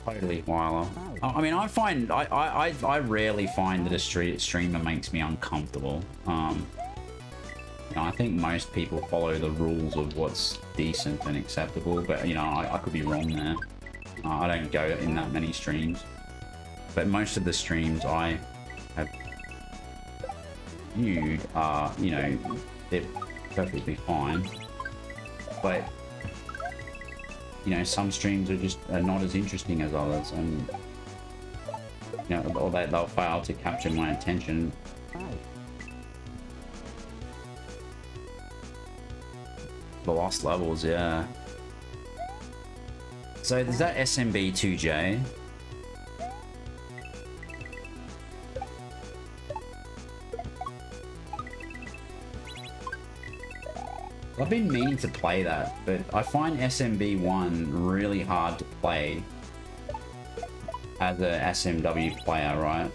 totally, Wyler. I mean, I rarely find that a streamer makes me uncomfortable. You know, I think most people follow the rules of what's decent and acceptable, but you know, I could be wrong there. I don't go in that many streams, but most of the streams I have viewed are, you know, they're perfectly fine, but you know, some streams are not as interesting as others, and you know, or they'll fail to capture my attention. The lost levels, yeah. So there's that SMB2J. I've been meaning to play that, but I find SMB1 really hard to play as a SMW player, right?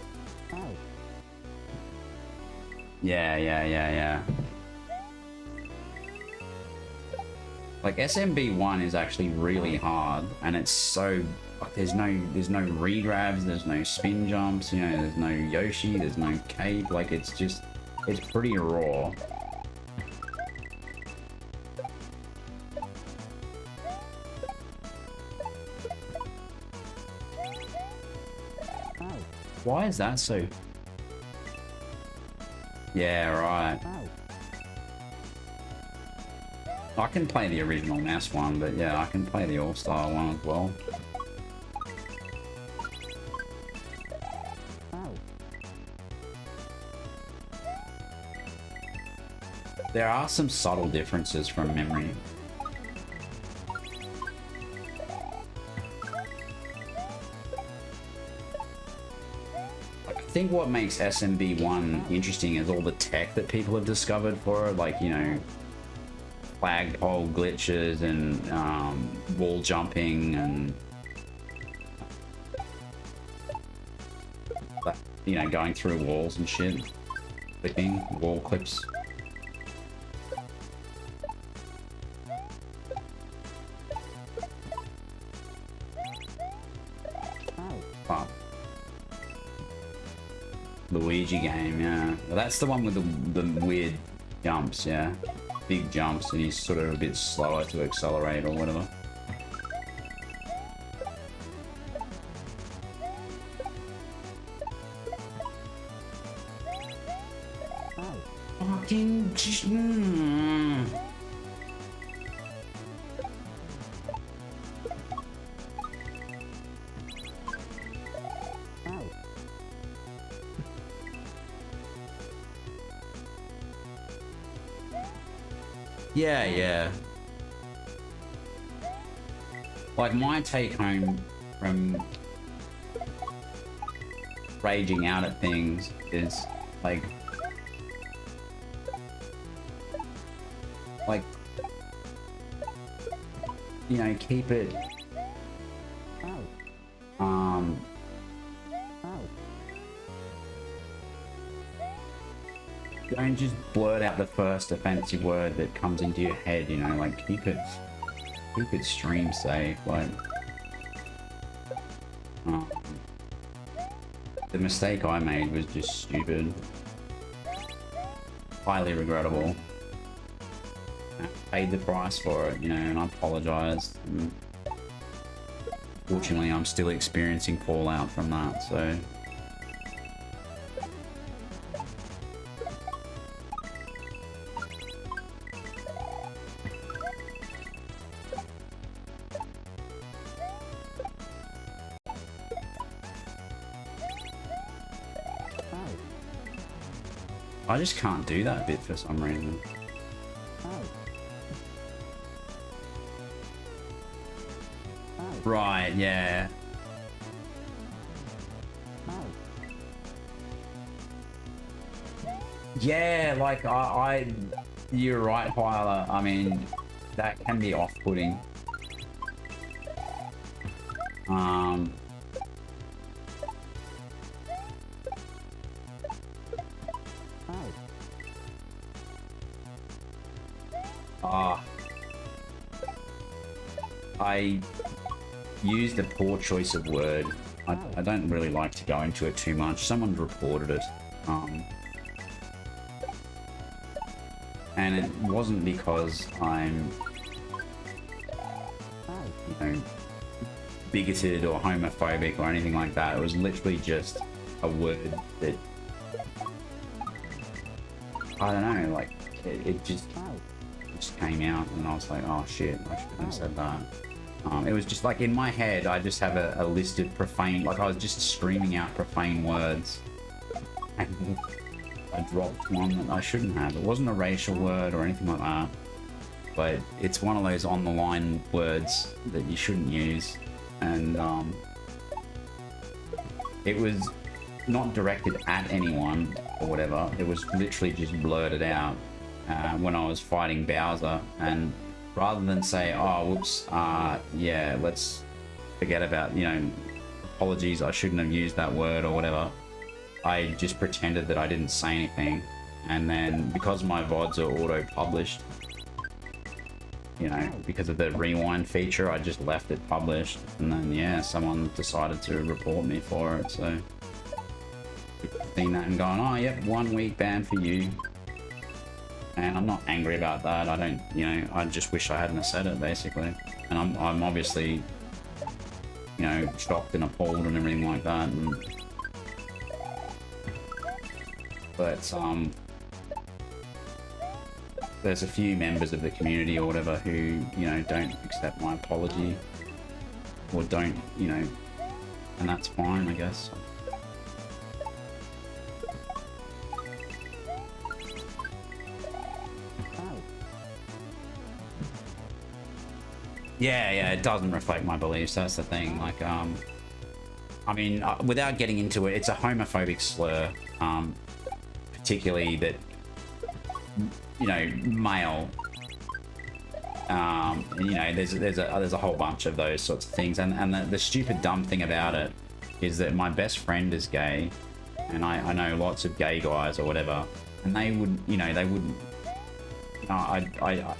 Yeah. Like, SMB1 is actually really hard, and it's so, like, there's no regrabs, there's no spin jumps, you know, there's no Yoshi, there's no cape, like, it's pretty raw. Why is that so? Yeah, right. I can play the original NES one, but yeah, I can play the All-Star one as well. There are some subtle differences from memory. I think what makes SMB1 interesting is all the tech that people have discovered for it, like, you know, flagpole glitches and wall jumping and, you know, going through walls and shit, clicking wall clips. Fuck. Luigi game, yeah. Well, that's the one with the weird jumps, yeah. Big jumps, and he's sort of a bit slower to accelerate or whatever. Fucking. Yeah. Like, my take home from raging out at things is like, you know, keep it don't just blurt out the first offensive word that comes into your head, you know, like, keep it stream safe, like, the mistake I made was just stupid. highly regrettable. I paid the price for it, you know, and I apologized. Fortunately, I'm still experiencing fallout from that, so. I just can't do that bit for some reason. Right, yeah. Yeah, like you're right, Hyla. I mean, that can be off-putting. I used a poor choice of word. I don't really like to go into it too much. Someone reported it. And it wasn't because I'm, you know, bigoted or homophobic or anything like that. It was literally just a word that, I don't know, like, it just came out and I was like, oh shit, I shouldn't have said that. It was just like in my head, I just have a list of profane, like I was just screaming out profane words. And I dropped one that I shouldn't have. It wasn't a racial word or anything like that. But it's one of those on the line words that you shouldn't use. And it was not directed at anyone or whatever. It was literally just blurted out when I was fighting Bowser. And rather than say, oh, whoops, yeah, let's forget about, you know, apologies, I shouldn't have used that word or whatever. I just pretended that I didn't say anything. And then because my VODs are auto-published, you know, because of the rewind feature, I just left it published. And then, yeah, someone decided to report me for it. So, seen that and going, oh, yep, 1 week ban for you. And I'm not angry about that. I don't, you know, I just wish I hadn't have said it, basically. And I'm obviously, you know, shocked and appalled and everything like that. And, but, there's a few members of the community or whatever who, you know, don't accept my apology. Or don't, you know, and that's fine, I guess. Yeah, it doesn't reflect my beliefs, that's the thing. Like, I mean, without getting into it, it's a homophobic slur, particularly that, you know, male. You know, there's a whole bunch of those sorts of things, and the stupid dumb thing about it is that my best friend is gay, and I know lots of gay guys or whatever, and they would, you know, they wouldn't, you know, I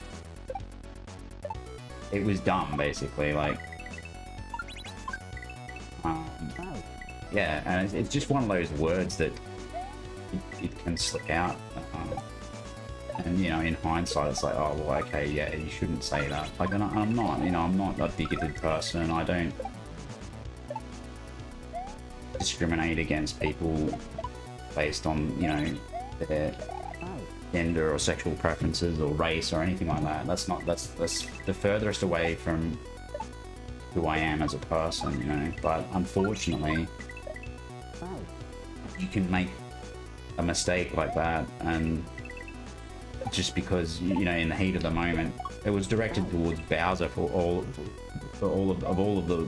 it was dumb, basically, like, yeah, and it's just one of those words that it can slip out, and, you know, in hindsight, it's like, oh, well, okay, yeah, you shouldn't say that. Like, and I'm not, you know, I'm not a bigoted person. I don't discriminate against people based on, you know, their gender or sexual preferences or race or anything like that. That's the furthest away from who I am as a person, you know. But unfortunately, you can make a mistake like that, and just because, you know, in the heat of the moment, it was directed towards Bowser for all of the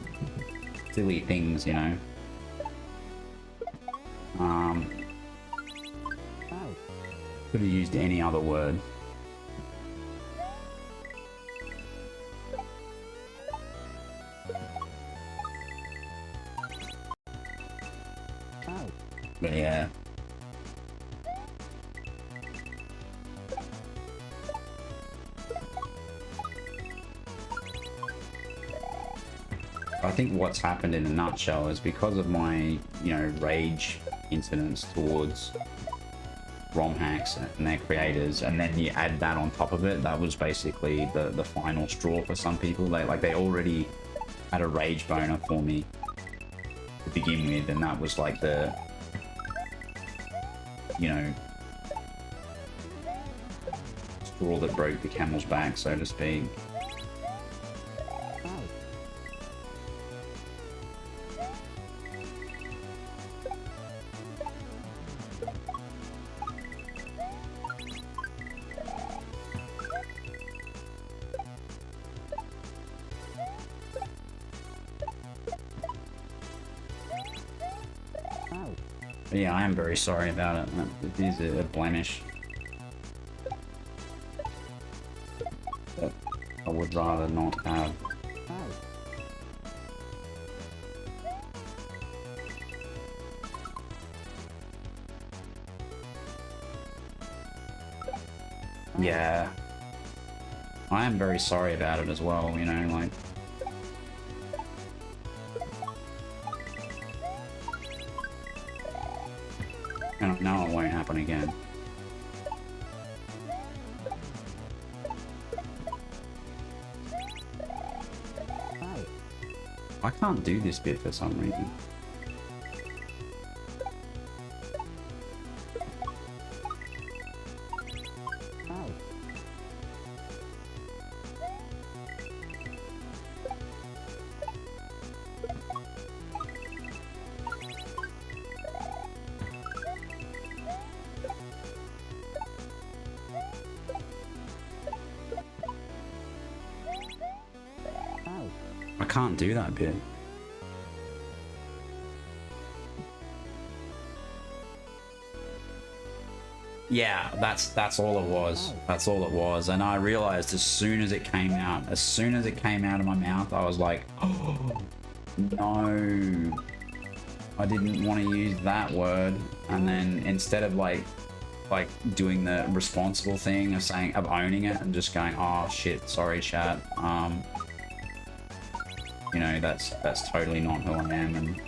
silly things, you know. Could have used any other word. But yeah. I think what's happened in a nutshell is because of my, you know, rage incidents towards ROM hacks and their creators, and then you add that on top of it. That was basically the final straw for some people. They already had a rage boner for me to begin with, and that was like the, you know, straw that broke the camel's back, so to speak. But yeah, I am very sorry about it. It is a blemish that I would rather not have. Yeah. I am very sorry about it as well, you know, like... And I know it won't happen again. I can't do this bit for some reason. I can't do that bit. Yeah, that's all it was. That's all it was. And I realized as soon as it came out of my mouth, I was like, oh, no. I didn't want to use that word. And then instead of like doing the responsible thing of owning it and just going, oh shit, sorry chat. You know, that's totally not who I am and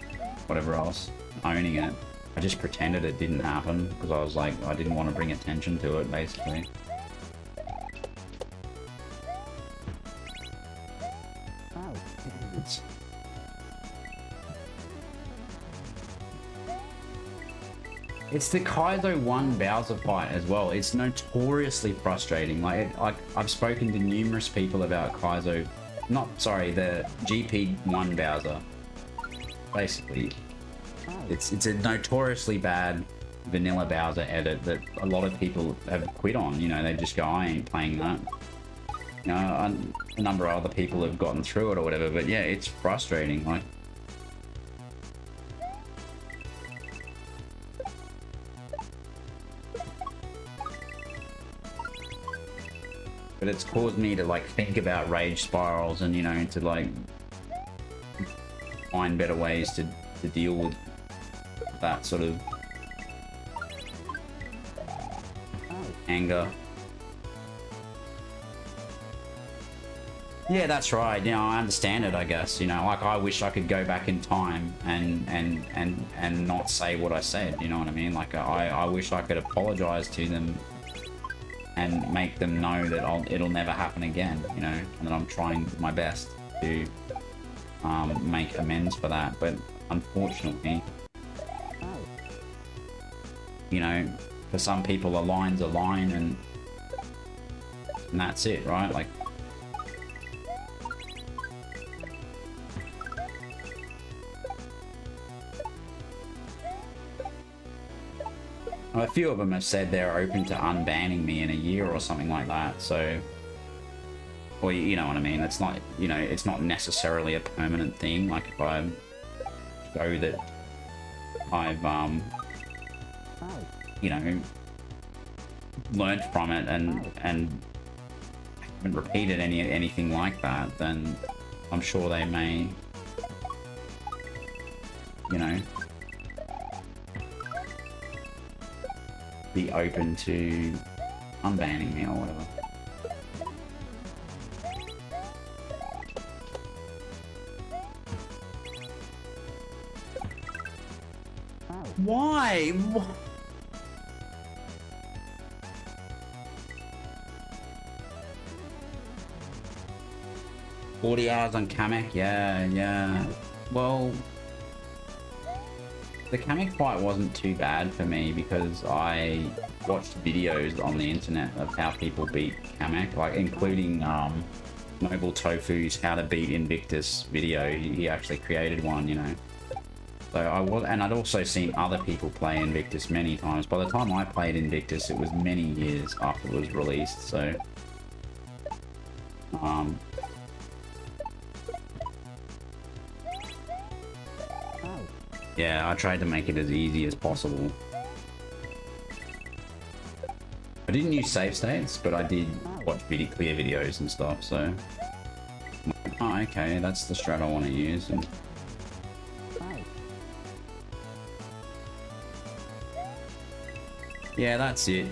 whatever else. Owning it. I just pretended it didn't happen because I was like, I didn't want to bring attention to it, basically. It's the Kaizo 1 Bowser fight as well. It's notoriously frustrating. Like I've spoken to numerous people about Kaizo, the GP1 Bowser. Basically, it's a notoriously bad vanilla Bowser edit that a lot of people have quit on. You know, they just go, I ain't playing that. You know, a number of other people have gotten through it or whatever, but yeah, it's frustrating. Like, but it's caused me to like think about rage spirals and, you know, to like find better ways to deal with that sort of anger. Yeah, that's right. You know, I understand it, I guess. You know, like I wish I could go back in time and not say what I said. You know what I mean? Like I wish I could apologize to them and make them know that it'll never happen again. You know, and that I'm trying my best to make amends for that. But unfortunately, you know, for some people a line's a line and that's it, right? Like, a few of them have said they're open to unbanning me in a year or something like that, so... Or, you know what I mean? It's not, you know, it's not necessarily a permanent thing. Like, if I show that I've, you know, learned from it and haven't repeated anything like that, then I'm sure they may, you know, be open to unbanning me or whatever. Why? 40 hours on Kamek? Yeah, yeah. Well, the Kamek fight wasn't too bad for me because I watched videos on the internet of how people beat Kamek, like including Noble Tofu's How to Beat Invictus video. He actually created one, you know. So I was, and I'd also seen other people play Invictus many times. By the time I played Invictus, it was many years after it was released. So, yeah, I tried to make it as easy as possible. I didn't use save states, but I did watch clear videos and stuff. So, oh, okay, that's the strat I want to use. And yeah, that's it.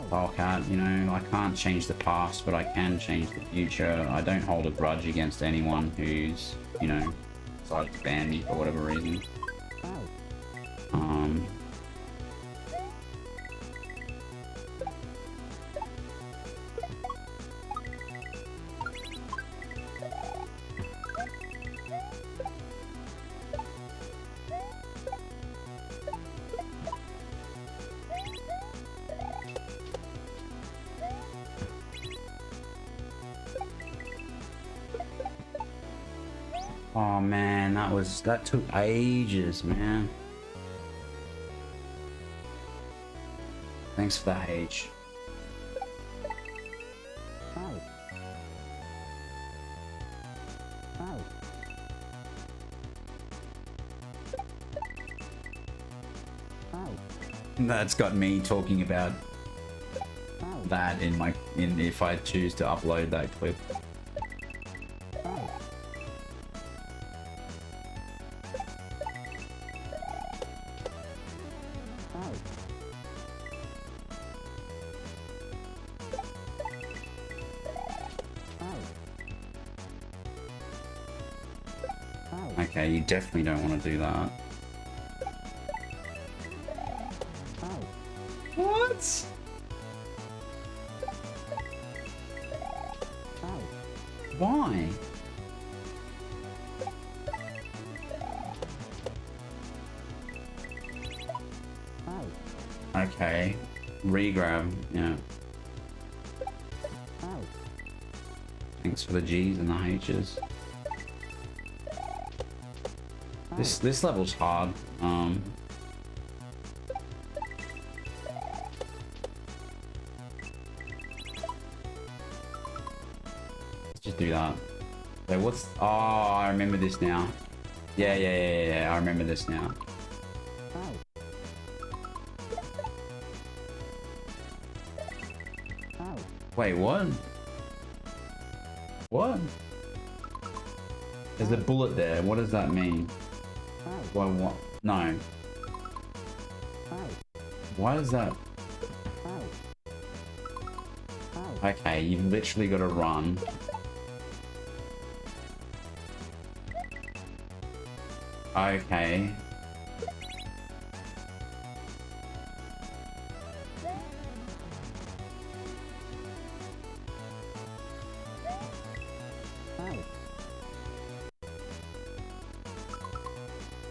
Wildcat, you know, I can't change the past, but I can change the future. I don't hold a grudge against anyone who's, you know, decided to ban me for whatever reason. Oh man, that took ages, man. Thanks for the H. That's got me talking about that in if I choose to upload that clip. Okay, you definitely don't want to do that. What? Why? Okay, regrab, yeah. Thanks for the G's and the H's. This level's hard. Let's just do that. So what's? Oh, I remember this now. Yeah. I remember this now. Wait, what? What? There's a bullet there. What does that mean? Well, what? No. Why is that? Okay, you've literally got to run. Okay.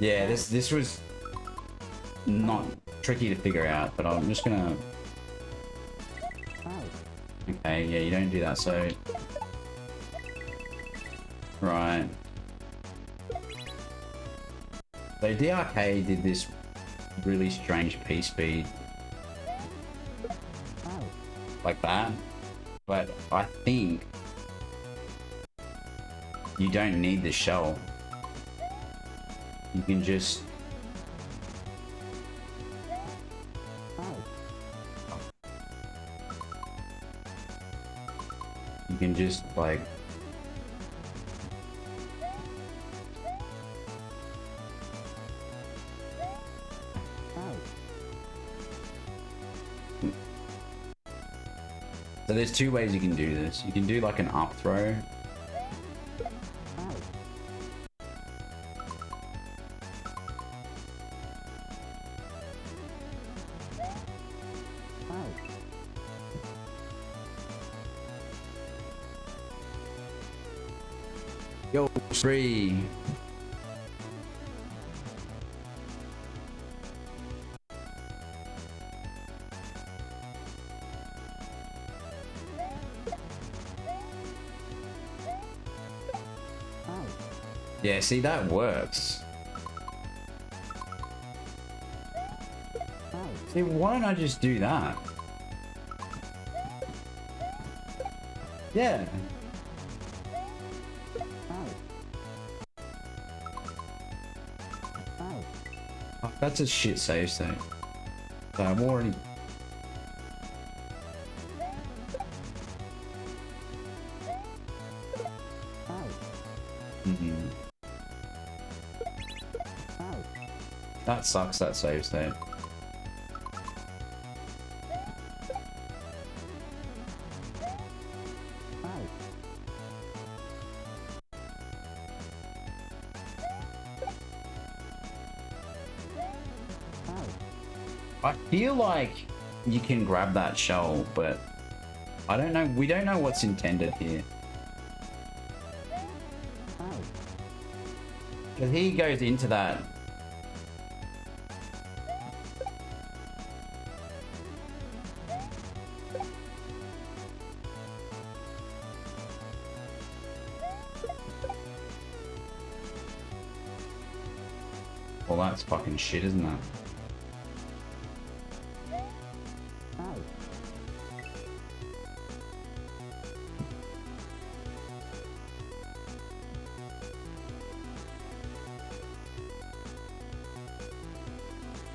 Yeah, this was not tricky to figure out, but I'm just gonna... Okay, yeah, you don't do that, so... Right. So DRK did this really strange P-speed. Like that. But I think... you don't need the shell. You can just... You can just, like... So there's two ways you can do this. You can do like an up throw. 3. Yeah, see, that works. See, why don't I just do that? Yeah. Oh, that's a shit save state. So I'm already... That sucks, that save state. I feel like you can grab that shell, but I don't know. We don't know what's intended here. Because he goes into that. Well, that's fucking shit, isn't it?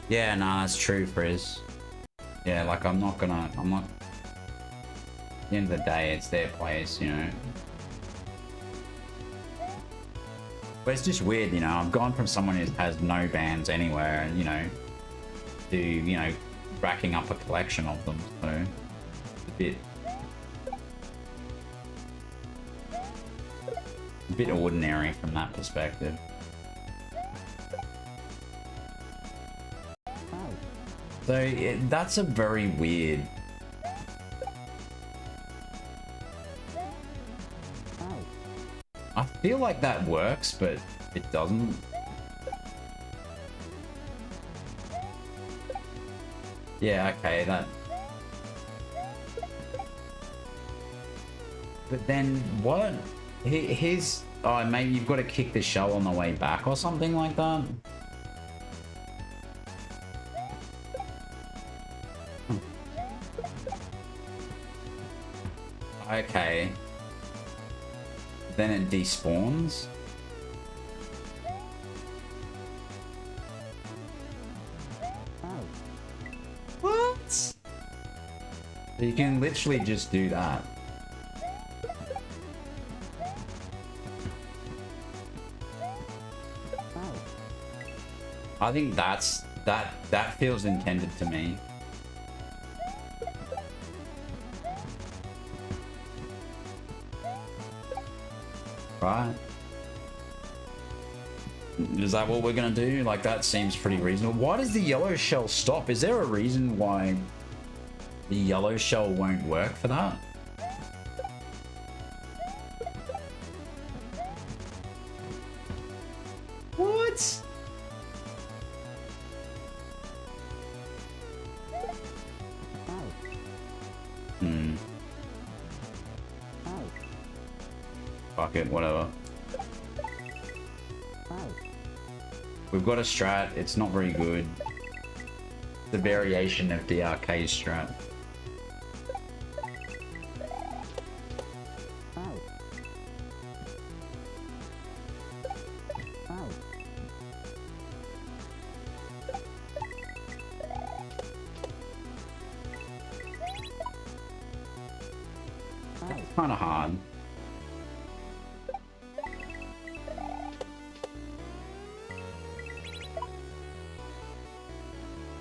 Yeah, nah, that's true, Frizz. Yeah, like, I'm not... At the end of the day, it's their place, you know? But it's just weird, you know? I've gone from someone who has no bands anywhere, and, you know, to, you know, racking up a collection of them, so... It's a bit ordinary from that perspective. So that's a very weird. I feel like that works, but it doesn't. Yeah, okay, that. But then what? Here's. Oh, maybe you've got to kick the shell on the way back or something like that. Okay. Then it despawns. What? So you can literally just do that. I think that feels intended to me. Right. Is that what we're gonna do? Like, that seems pretty reasonable. Why does the yellow shell stop? Is there a reason why the yellow shell won't work for that? What? Fuck it, whatever. We've got a strat, it's not very good. The variation of DRK's strat. It's kind of hard.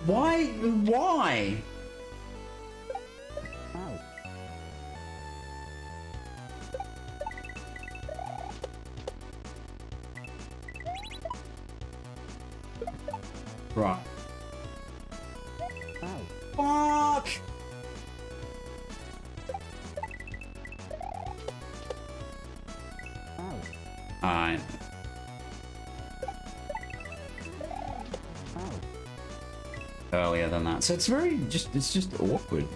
Why? Why? Right. Fuck! Alright. Earlier than that. So it's very it's just awkward.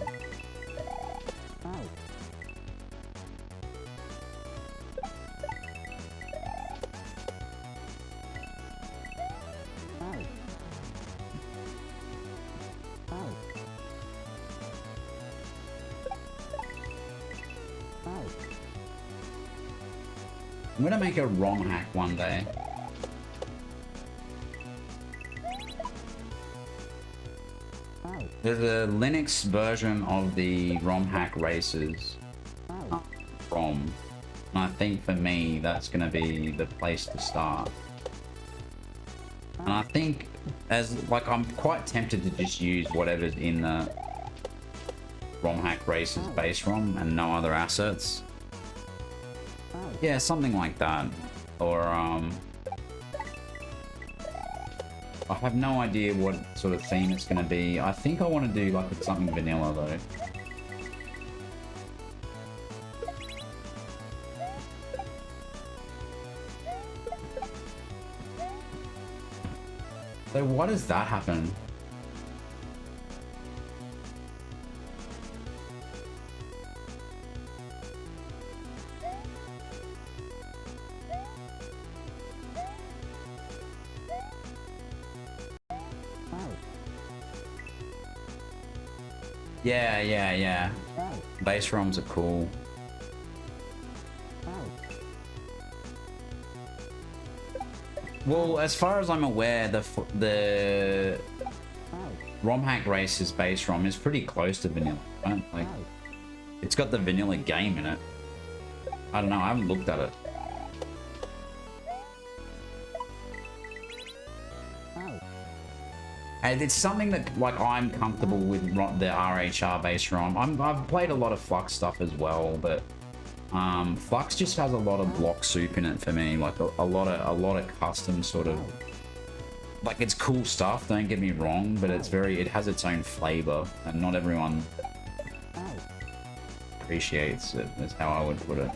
I'm gonna make a ROM hack one day. There's a Linux version of the ROM hack races. ROM. And I think for me, that's gonna be the place to start. And I think, I'm quite tempted to just use whatever's in the ROM hack races base ROM and no other assets. Yeah, something like that. Or, I have no idea what sort of theme it's going to be. I think I want to do, like, something vanilla, though. So why does that happen? Yeah. Base ROMs are cool. Well, as far as I'm aware, the ROM hack races base ROM is pretty close to vanilla. Right? Like, it's got the vanilla game in it. I don't know. I haven't looked at it. And it's something that, like, I'm comfortable with the RHR base ROM. I've played a lot of Flux stuff as well, but Flux just has a lot of block soup in it for me. Like a lot of custom sort of, like, it's cool stuff. Don't get me wrong, but it has its own flavor, and not everyone appreciates it. Is how I would put it.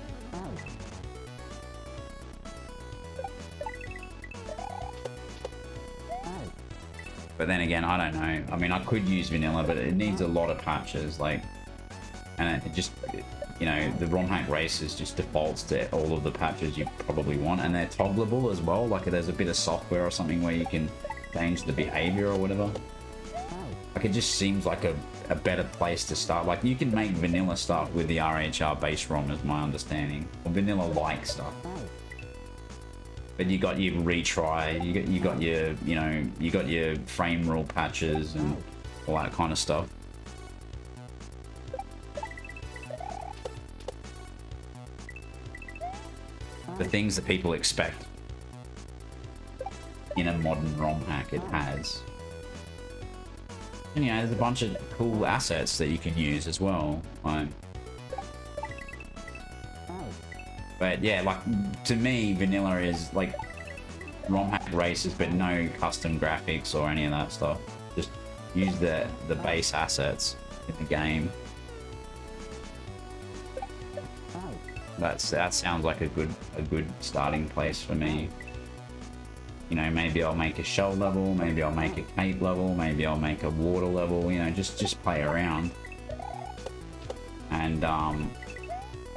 But then again, I don't know. I mean, I could use vanilla, but it needs a lot of patches, like, and it just, you know, the ROM hack races just defaults to all of the patches you probably want, and they're toggleable as well. Like, there's a bit of software or something where you can change the behavior or whatever. Like, it just seems like a better place to start. Like, you can make vanilla stuff with the RHR base ROM, is my understanding, or vanilla-like stuff. But you got your retry, you got your, you know, you got your frame rule patches and all that kind of stuff. The things that people expect in a modern ROM hack, it has. And, you know, there's a bunch of cool assets that you can use as well. Like, but yeah, like, to me, vanilla is like ROM hack races, but no custom graphics or any of that stuff. Just use the base assets in the game. That sounds like a good starting place for me. You know, maybe I'll make a shell level, maybe I'll make a cape level, maybe I'll make a water level. You know, just play around. And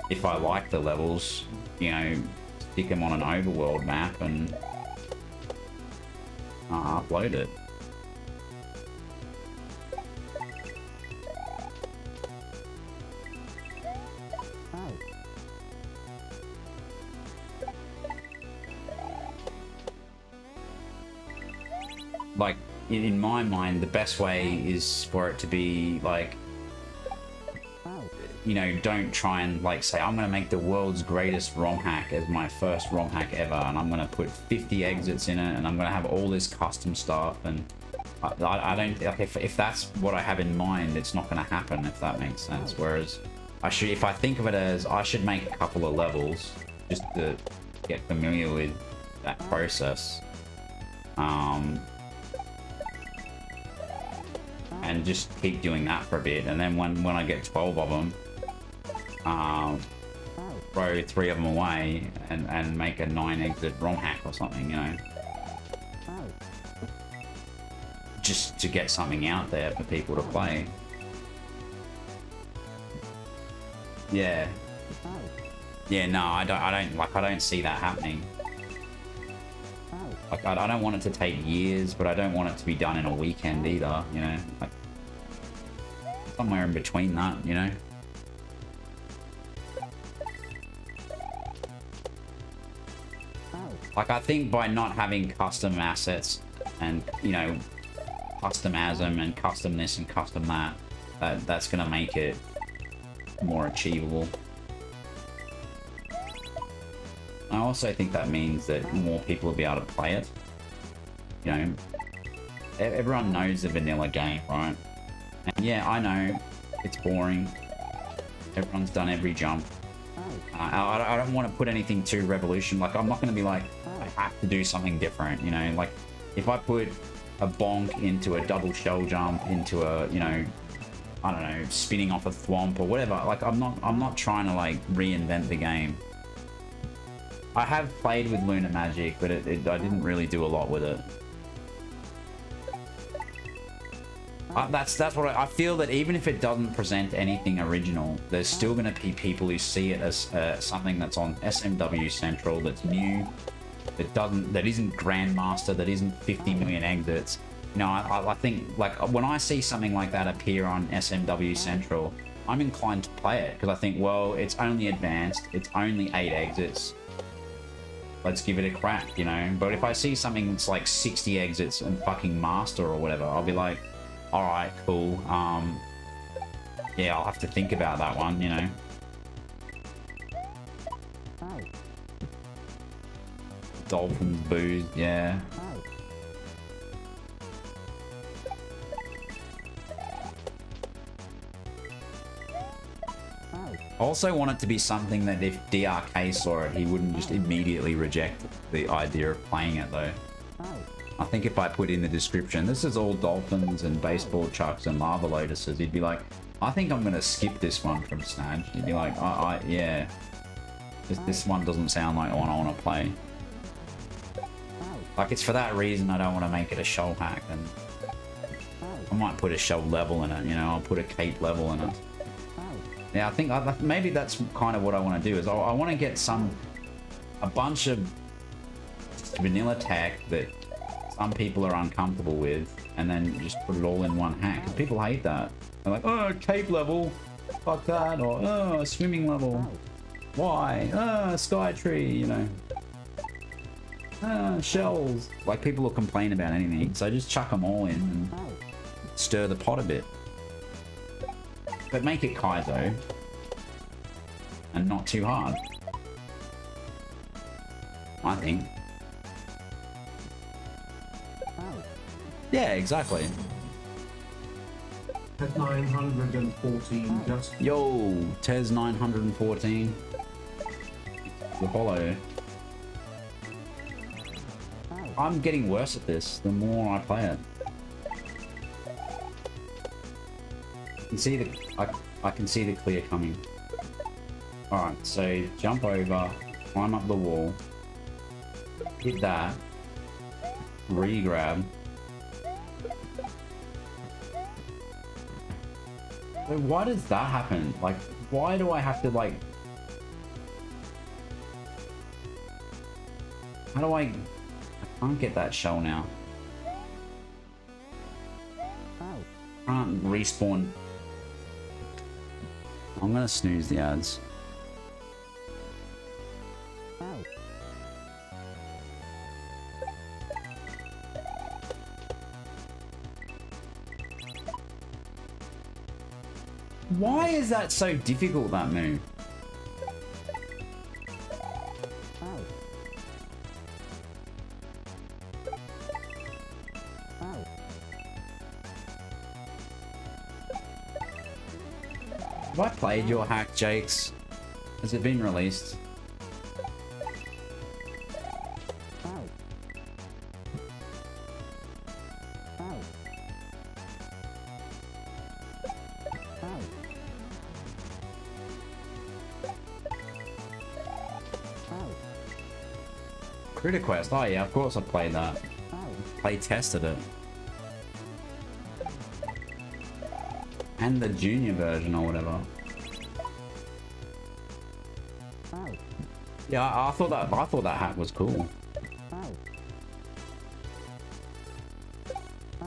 if I like the levels, you know, stick them on an overworld map and upload it. Like, in my mind, the best way is for it to be like, you know, don't try and, like, say, I'm going to make the world's greatest ROM hack as my first ROM hack ever, and I'm going to put 50 exits in it, and I'm going to have all this custom stuff, and I don't, like, if that's what I have in mind, it's not going to happen, if that makes sense. Whereas, if I think of it as, I should make a couple of levels, just to get familiar with that process. And just keep doing that for a bit, and then when I get 12 of them, throw 3 of them away and make a 9-exit ROM hack or something, you know. Just to get something out there for people to play. Yeah. Yeah, no, I don't see that happening. Like, I don't want it to take years, but I don't want it to be done in a weekend either, you know? Like, somewhere in between that, you know? Like, I think by not having custom assets and, you know, custom ASM and custom this and custom that, that's gonna make it more achievable. I also think that means that more people will be able to play it. You know, everyone knows the vanilla game, right? And yeah, I know it's boring. Everyone's done every jump. I don't want to put anything too revolution. Like, I'm not going to be like, I have to do something different, you know? Like, if I put a bonk into a double shell jump into a, you know, I don't know, spinning off a thwomp or whatever, like, I'm not trying to, like, reinvent the game. I have played with Lunar Magic, but I didn't really do a lot with it. That's what I feel, that even if it doesn't present anything original, there's still going to be people who see it as something that's on SMW Central, that's new, that isn't Grandmaster, that isn't 50 million exits. You know, I think, like, when I see something like that appear on SMW Central, I'm inclined to play it because I think, well, it's only advanced, it's only 8 exits. Let's give it a crack, you know? But if I see something that's like 60 exits and fucking master or whatever, I'll be like, alright, cool. Yeah, I'll have to think about that one, you know? Dolphins booze, yeah. I also want it to be something that if DRK saw it, he wouldn't just immediately reject the idea of playing it, though. I think if I put in the description, this is all dolphins and baseball chucks and lava lotuses, he'd be like, I think I'm going to skip this one from Snatch. He'd be like, yeah. This one doesn't sound like one I want to play. Like, it's for that reason I don't want to make it a shell hack, and I might put a shell level in it, you know, I'll put a cape level in it. Yeah, I think maybe that's kind of what I want to do, is I want to get a bunch of vanilla tech that some people are uncomfortable with, and then just put it all in one hack. And people hate that. They're like, oh, cape level, fuck that, or oh, swimming level, why? Sky tree, you know. Shells. Like, people will complain about anything, so just chuck them all in and stir the pot a bit. But make it Kaizo. And not too hard. I think. Yeah, exactly. At 914 just... Yo, Tez 914. The follow. I'm getting worse at this the more I play it. I can see the clear coming. Alright, so jump over, climb up the wall, hit that, re-grab. So why does that happen? Like, why do I have to, like... How do I can't get that shell now. Can't respawn. I'm gonna snooze the ads. Why is that so difficult, that move? Have I played your hack, Jakes? Has it been released? Critter Quest. Oh yeah, of course I played that. Play tested it. And the junior version or whatever. Yeah, I thought that hat was cool.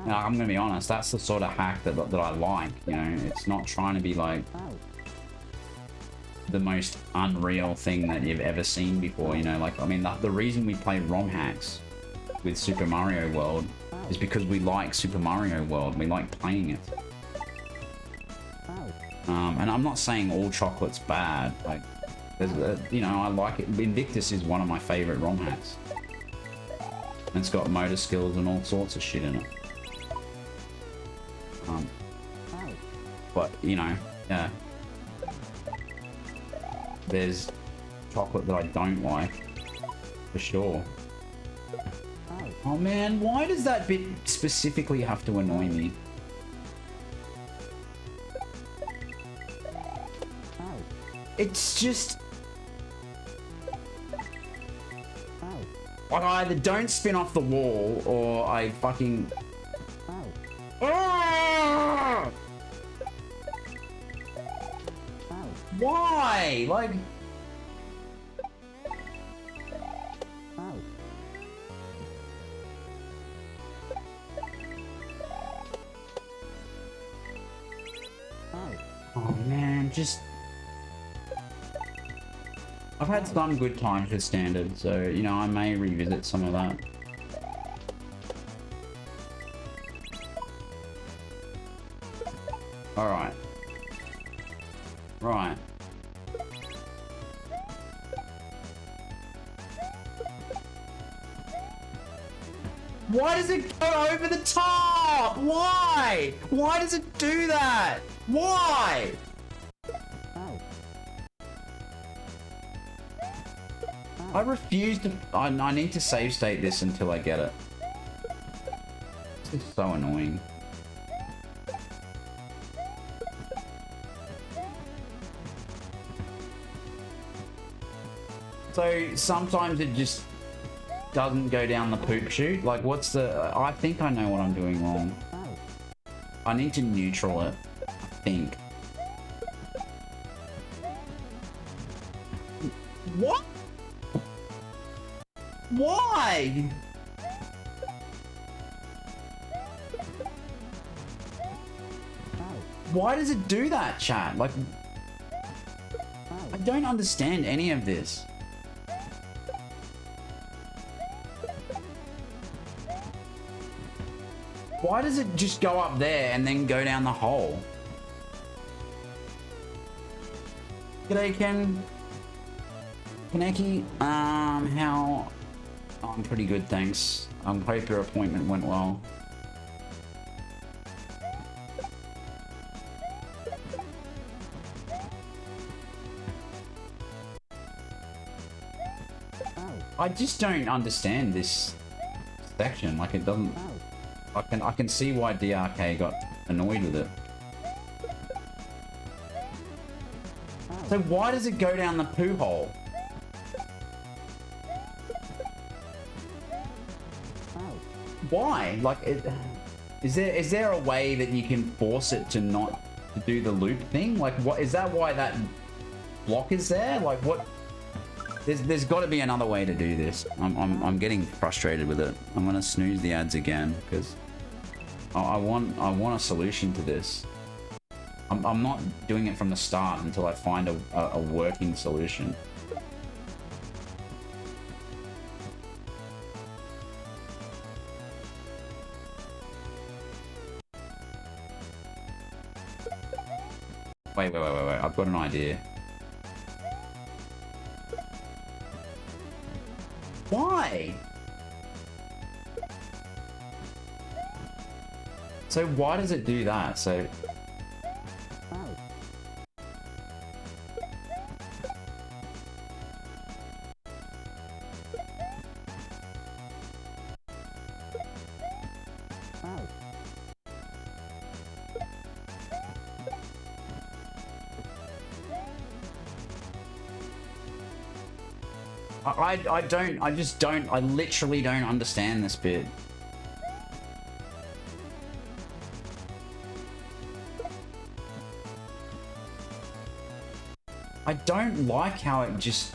Now, I'm gonna be honest, that's the sort of hack that I like, you know. It's not trying to be like the most unreal thing that you've ever seen before, you know. Like, I mean, the reason we play ROM hacks with Super Mario World is because we like Super Mario World. We like playing it. And I'm not saying all chocolate's bad. Like, there's you know, I like it. Invictus is one of my favorite ROM hacks. And it's got motor skills and all sorts of shit in it. But, you know, yeah. There's chocolate that I don't like, for sure. Oh man, why does that bit specifically have to annoy me? It's just... Like, I either don't spin off the wall, or I fucking... Why? Like... Oh man, just... I've had some good times with standard, so, you know, I may revisit some of that. Alright. Right. Why does it go over the top? Why? Why does it do that? Why? I refuse to... I need to save state this until I get it. This is so annoying. So sometimes it just doesn't go down the poop chute. Like, what's the... I think I know what I'm doing wrong. I need to neutral it, I think. What? Why? Why does it do that, chat? Like, I don't understand any of this. Why does it just go up there and then go down the hole? G'day, Ken. Kaneki, how... Oh, I'm pretty good, thanks. Hope your appointment went well. I just don't understand this section. Like, it doesn't... I can see why DRK got annoyed with it. So why does it go down the poo hole? Why? Like, is there a way that you can force it to not do the loop thing? Like, what is that? Why that block is there? Like, what? There's got to be another way to do this. I'm getting frustrated with it. I'm gonna snooze the ads again because I want a solution to this. I'm not doing it from the start until I find a working solution. Wait. I've got an idea. Why? So why does it do that? So... I literally don't understand this bit. I don't like how it just...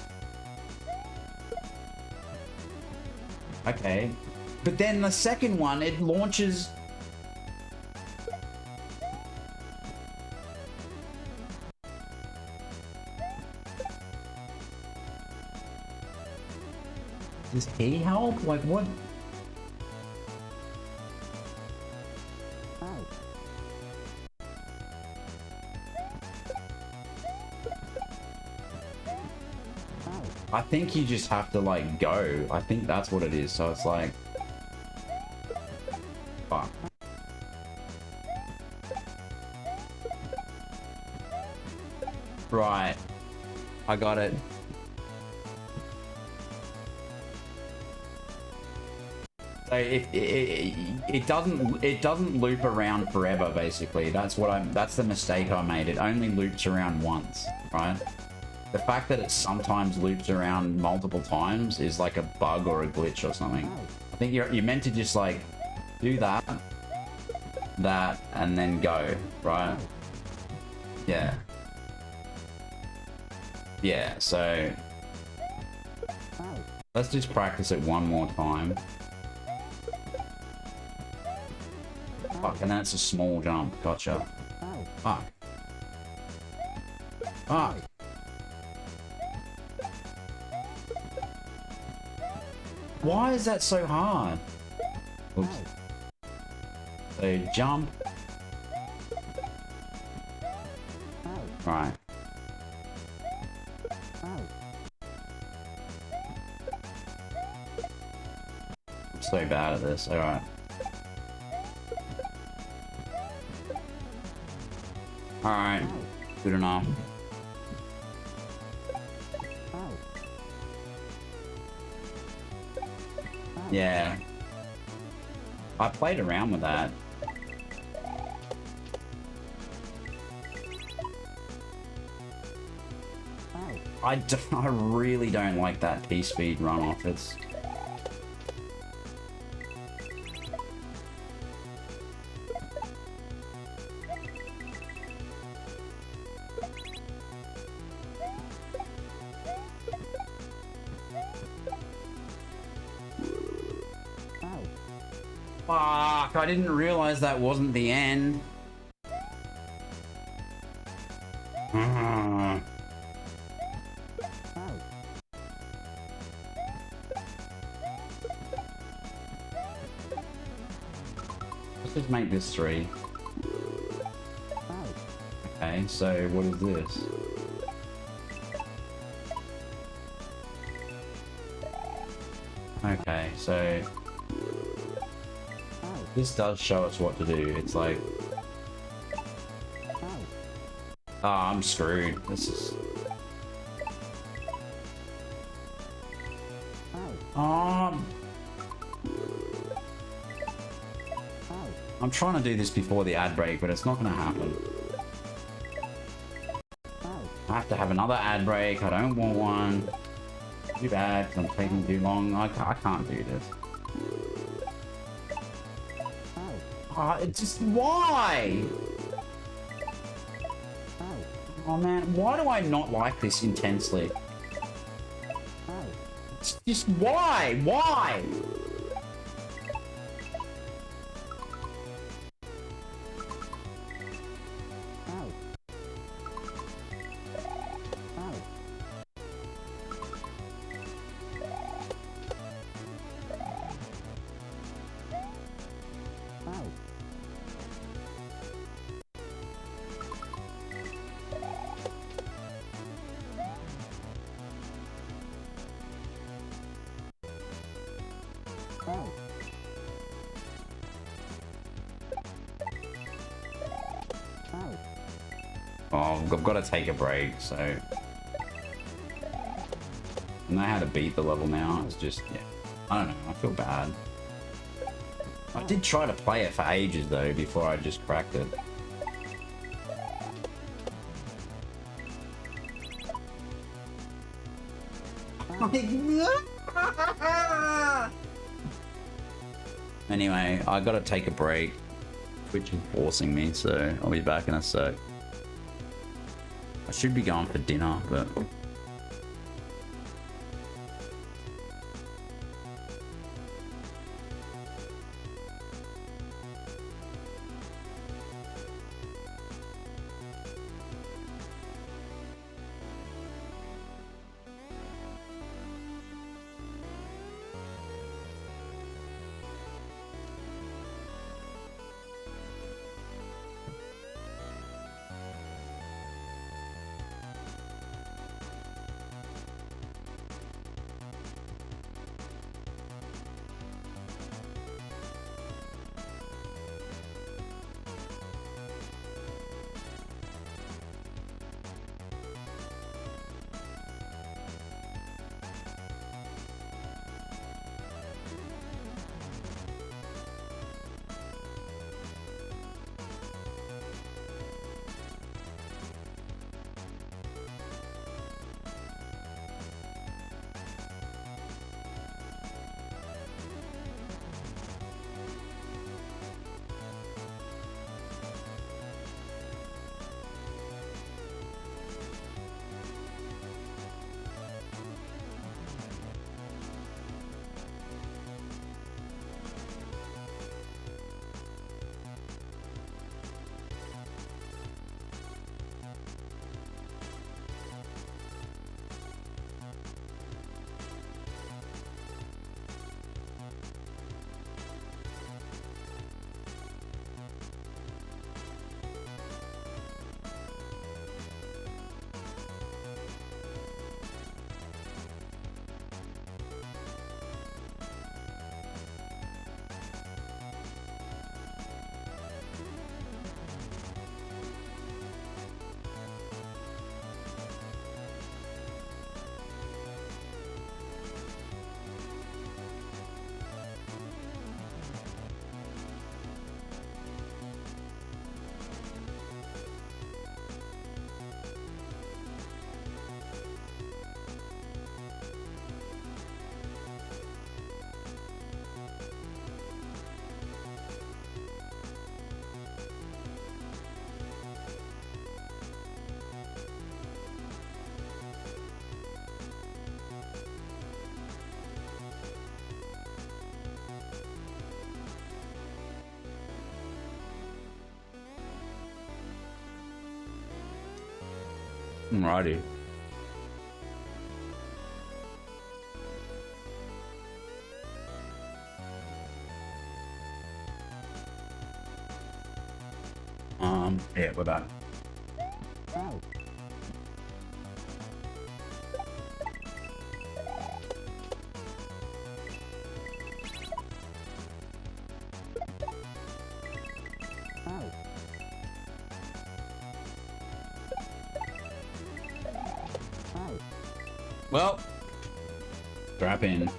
Okay. But then the second one, it launches... Does he help? Like, what? I think you just have to, like, go. I think that's what it is. So it's like... Fuck. Right. I got it. So it doesn't loop around forever, basically. That's the mistake I made. It only loops around once, right? The fact that it sometimes loops around multiple times is like a bug or a glitch or something. I think you're meant to just like do that, and then go, right? Yeah. Yeah, so let's just practice it one more time. Fuck, and then it's a small jump. Gotcha. Fuck. Fuck. Why is that so hard? Oops. So jump. Right. I'm so bad at this. Alright. Alright. Good enough. Yeah. I played around with that. I really don't like that P-speed runoff. It's... Fuck, I didn't realize that wasn't the end. Let's just make this 3. Okay, so what is this? Okay, so this does show us what to do. It's like, I'm screwed. This is... I'm trying to do this before the ad break, but it's not going to happen. I have to have another ad break. I don't want one. Too bad, 'cause I'm taking too long. I can't do this. It's just... Why? Oh man, why do I not like this intensely? It's just... Why? Why? Oh, I've got to take a break, so... I know how to beat the level now, it's just, yeah. I don't know, I feel bad. I did try to play it for ages, though, before I just cracked it. Anyway, I gotta take a break. Twitch is forcing me, so I'll be back in a sec. I should be going for dinner, but... Alrighty. Yeah, we're back. Well, strap in.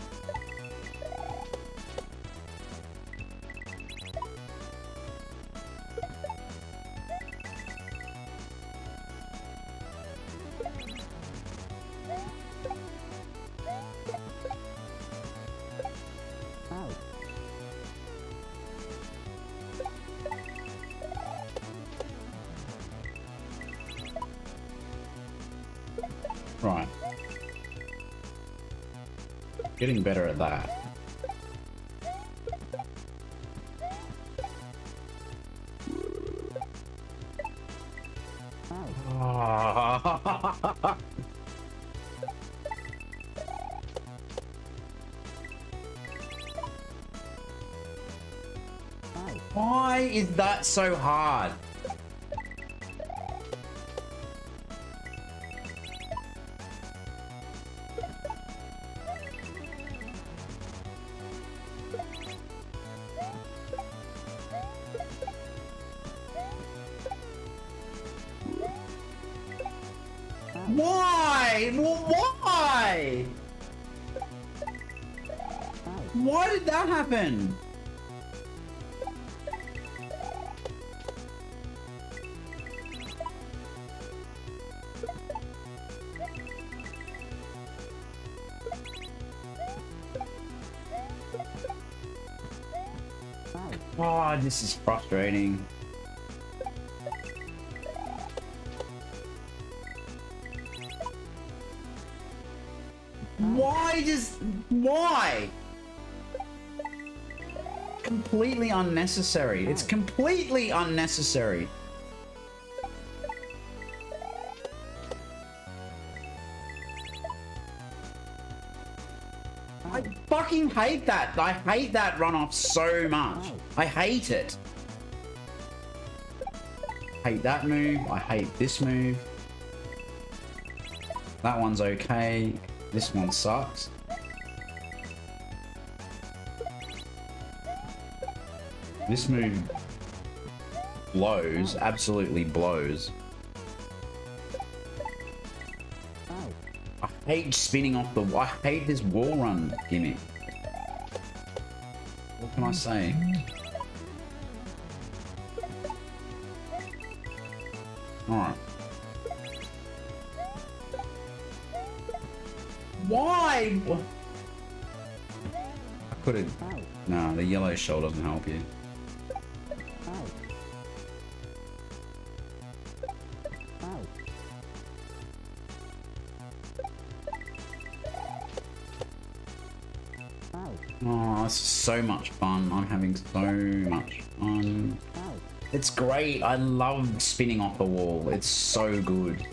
Right. Getting better at that. Why is that so hard? Why? Why? Why did that happen? Oh, this is frustrating. Why? Completely unnecessary. It's completely unnecessary. I fucking hate that. I hate that runoff so much. I hate it. I hate that move. I hate this move. That one's okay. This one sucks. This move blows. Absolutely blows. I hate spinning off the wall. I hate this wall run gimmick. What can I say? Alright. Why? I could've... No, the yellow shell doesn't help you. Oh, this is so much fun. I'm having so much fun. It's great. I love spinning off the wall. It's so good.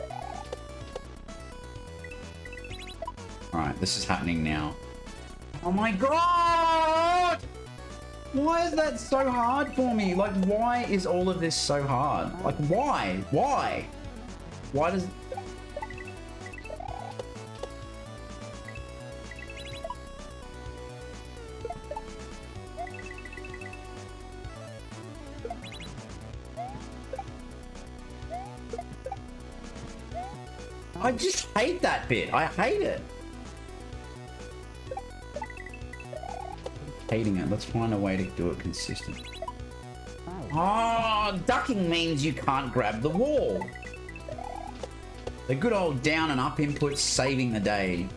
Alright, this is happening now. Oh my god! Why is that so hard for me? Like, why is all of this so hard? Like, why? Why? Why does... I just hate that bit. I hate it. Hating it. Let's find a way to do it consistent. Oh, ducking means you can't grab the wall. The good old down and up inputs saving the day.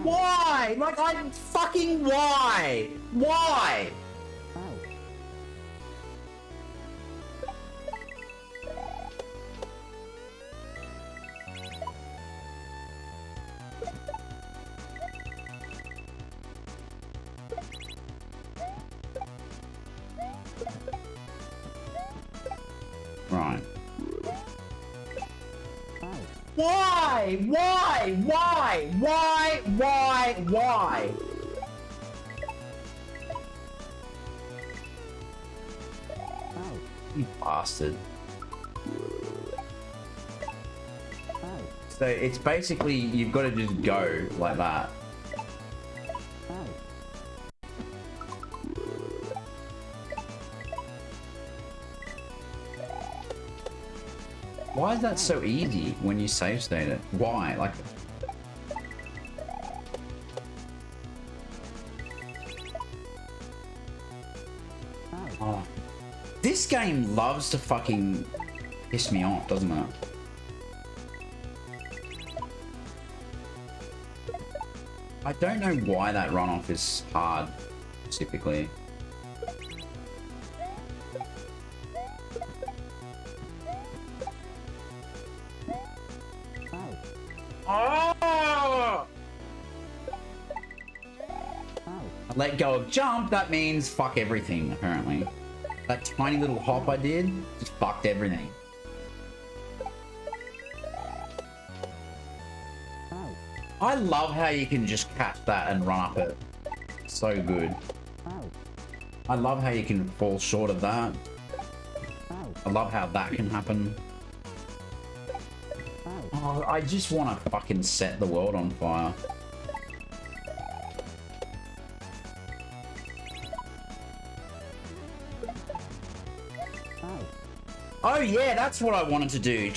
Why? Like, I'm fucking why? Why? Right. Why? Why? Why? Why? Why? Why? You bastard. So it's basically, you've got to just go like that. Why is that so easy when you save state it? Why? Like... Oh. This game loves to fucking piss me off, doesn't it? I don't know why that runoff is hard, specifically. Oh! Let go of jump, that means fuck everything, apparently. That tiny little hop I did just fucked everything. I love how you can just catch that and run up it. So good. I love how you can fall short of that. I love how that can happen. Oh, I just want to fucking set the world on fire. Oh yeah, that's what I wanted to do.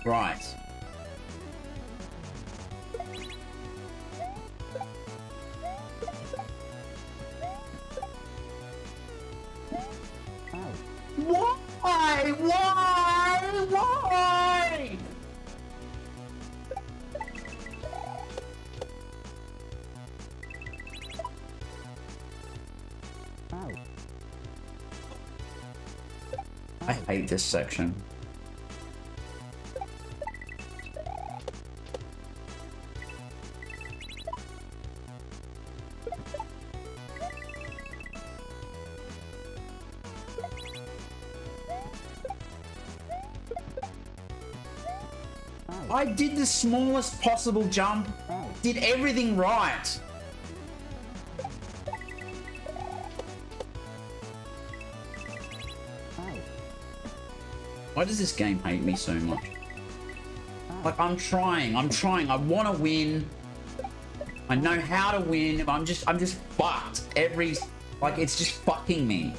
Right. Why? Why? Why? I hate this section. I did the smallest possible jump, did everything right. Why does this game hate me so much? Like, I'm trying, I want to win. I know how to win, but I'm just fucked like, it's just fucking me.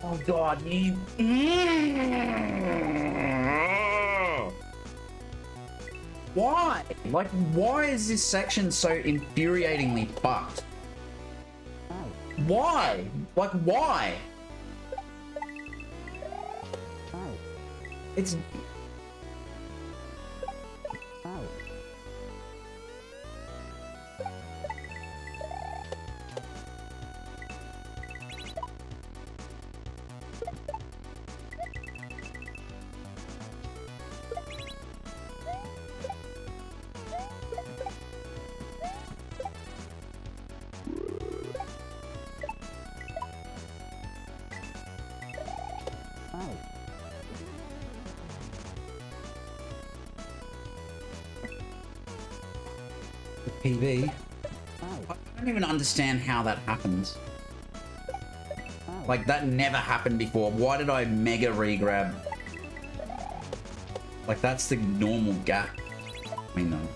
Oh god, you... Why? Like, why is this section so infuriatingly fucked? Why? Like, why? It's... PV. I don't even understand how that happens. Like, that never happened before. Why did I mega regrab? Like, that's the normal gap. I mean, though.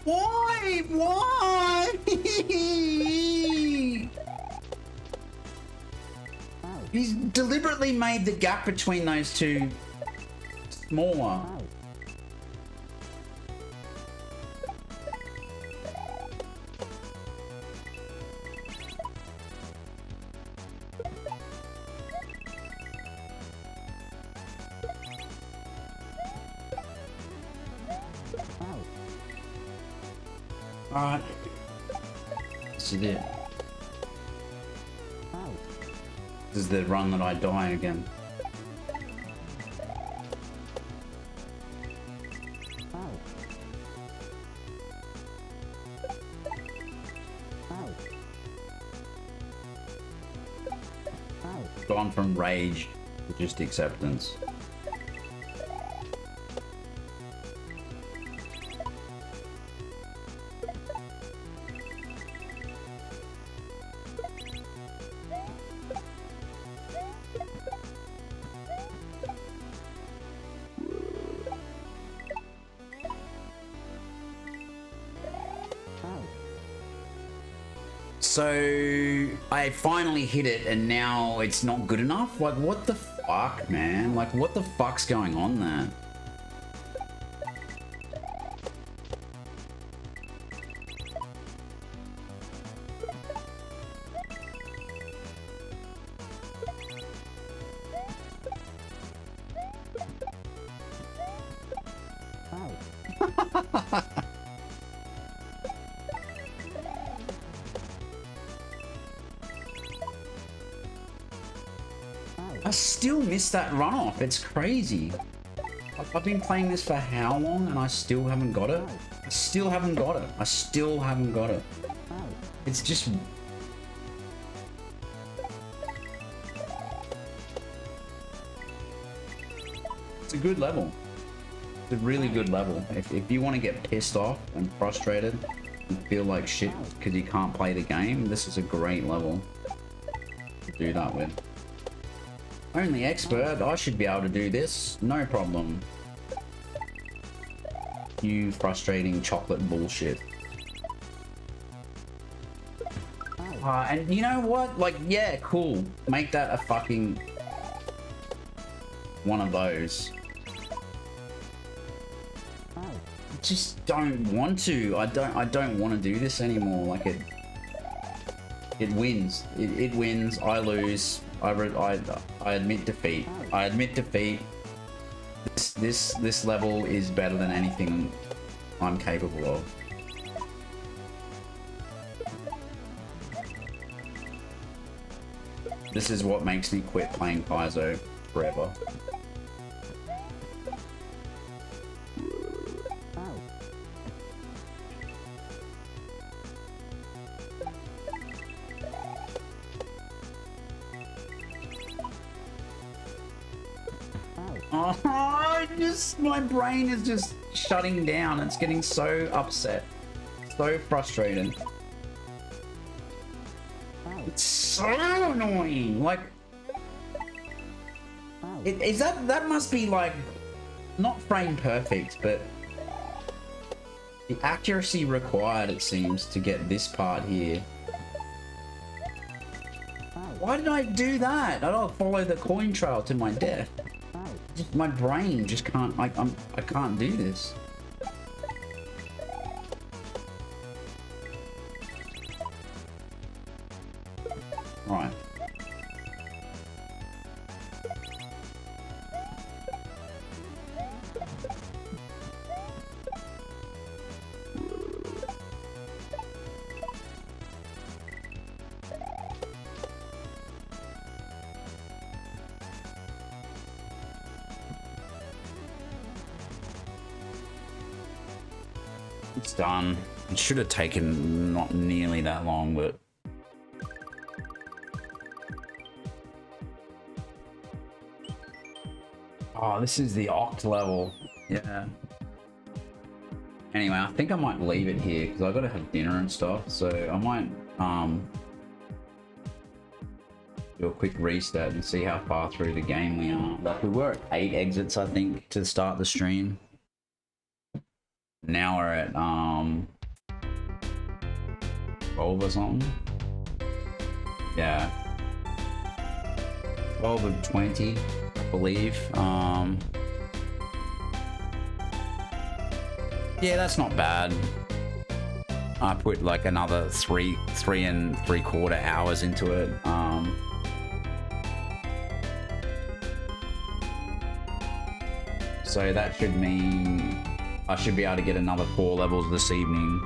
Why? Why? He's deliberately made the gap between those two smaller. Alright. This is it. This is the run that I die again. Gone from rage to just acceptance. So I finally hit it and now it's not good enough? Like, what the fuck, man? Like, what the fuck's going on there? I still missed that runoff. It's crazy. I've been playing this for how long and I still haven't got it? I still haven't got it. I still haven't got it. It's just... It's a good level. It's a really good level. If you want to get pissed off and frustrated and feel like shit because you can't play the game, this is a great level to do that with. Only expert, I should be able to do this, no problem. You frustrating chocolate bullshit. And you know what? Like, yeah, cool. Make that a fucking one of those. I just don't want to. I don't want to do this anymore. Like it wins. It wins. I lose. I admit defeat. I admit defeat. This level is better than anything I'm capable of. This is what makes me quit playing Paizo forever. Oh, my brain is just shutting down. It's getting so upset, so frustrated. It's so annoying. Like, that must be like not frame perfect, but the accuracy required, it seems, to get this part here. Why did I do that? I don't follow the coin trail to my death. Just, my brain just can't. I can't do this. Right. It's done. It should have taken not nearly that long, but oh, this is the Oct level. Yeah. Anyway, I think I might leave it here because I gotta have dinner and stuff. So I might do a quick reset and see how far through the game we are. Like, we were at 8 exits, I think, to start the stream. Now we're at 12 or something. Yeah. 12 of 20, I believe. Yeah, that's not bad. I put like another three and 3/4 hours into it. So that should mean I should be able to get another 4 levels this evening.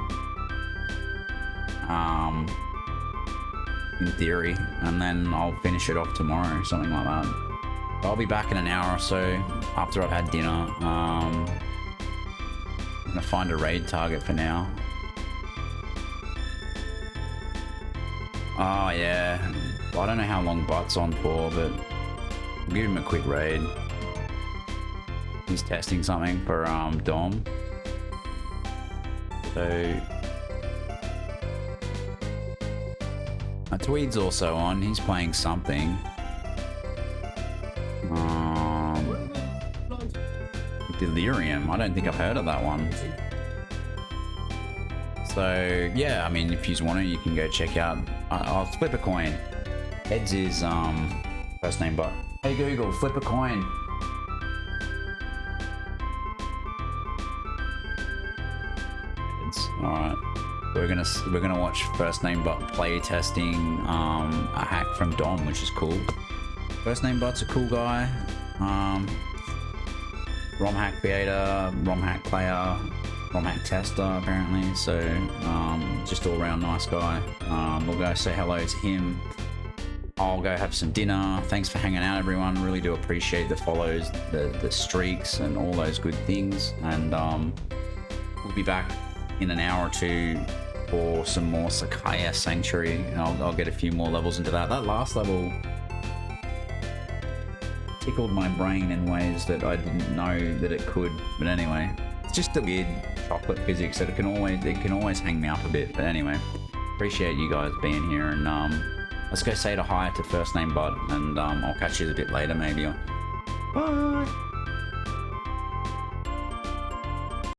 In theory, and then I'll finish it off tomorrow, something like that. I'll be back in an hour or so after I've had dinner. I'm gonna find a raid target for now. Oh yeah, well, I don't know how long Butt's on for, but I'll give him a quick raid. He's testing something for Dom. So Tweed's also on. He's playing something. Delirium. I don't think I've heard of that one. So yeah, I mean, if you want to, you can go check out. I'll flip a coin. Heads is first name bot. Hey Google, flip a coin. Heads. All right. We're gonna watch first name bot play testing a hack from Dom, which is cool. First name bot's a cool guy. ROM hack creator, ROM hack player, ROM hack tester apparently. So just all around nice guy. We'll go say hello to him. I'll go have some dinner. Thanks for hanging out, everyone. Really do appreciate the follows, the streaks, and all those good things. And we'll be back in an hour or two for some more Sakaya Sanctuary, and I'll get a few more levels into that. That last level tickled my brain in ways that I didn't know that it could. But anyway, it's just the weird chocolate physics that it can always hang me up a bit. But anyway, appreciate you guys being here, and Let's go say hi to first name Bud, and I'll catch you a bit later maybe. Bye!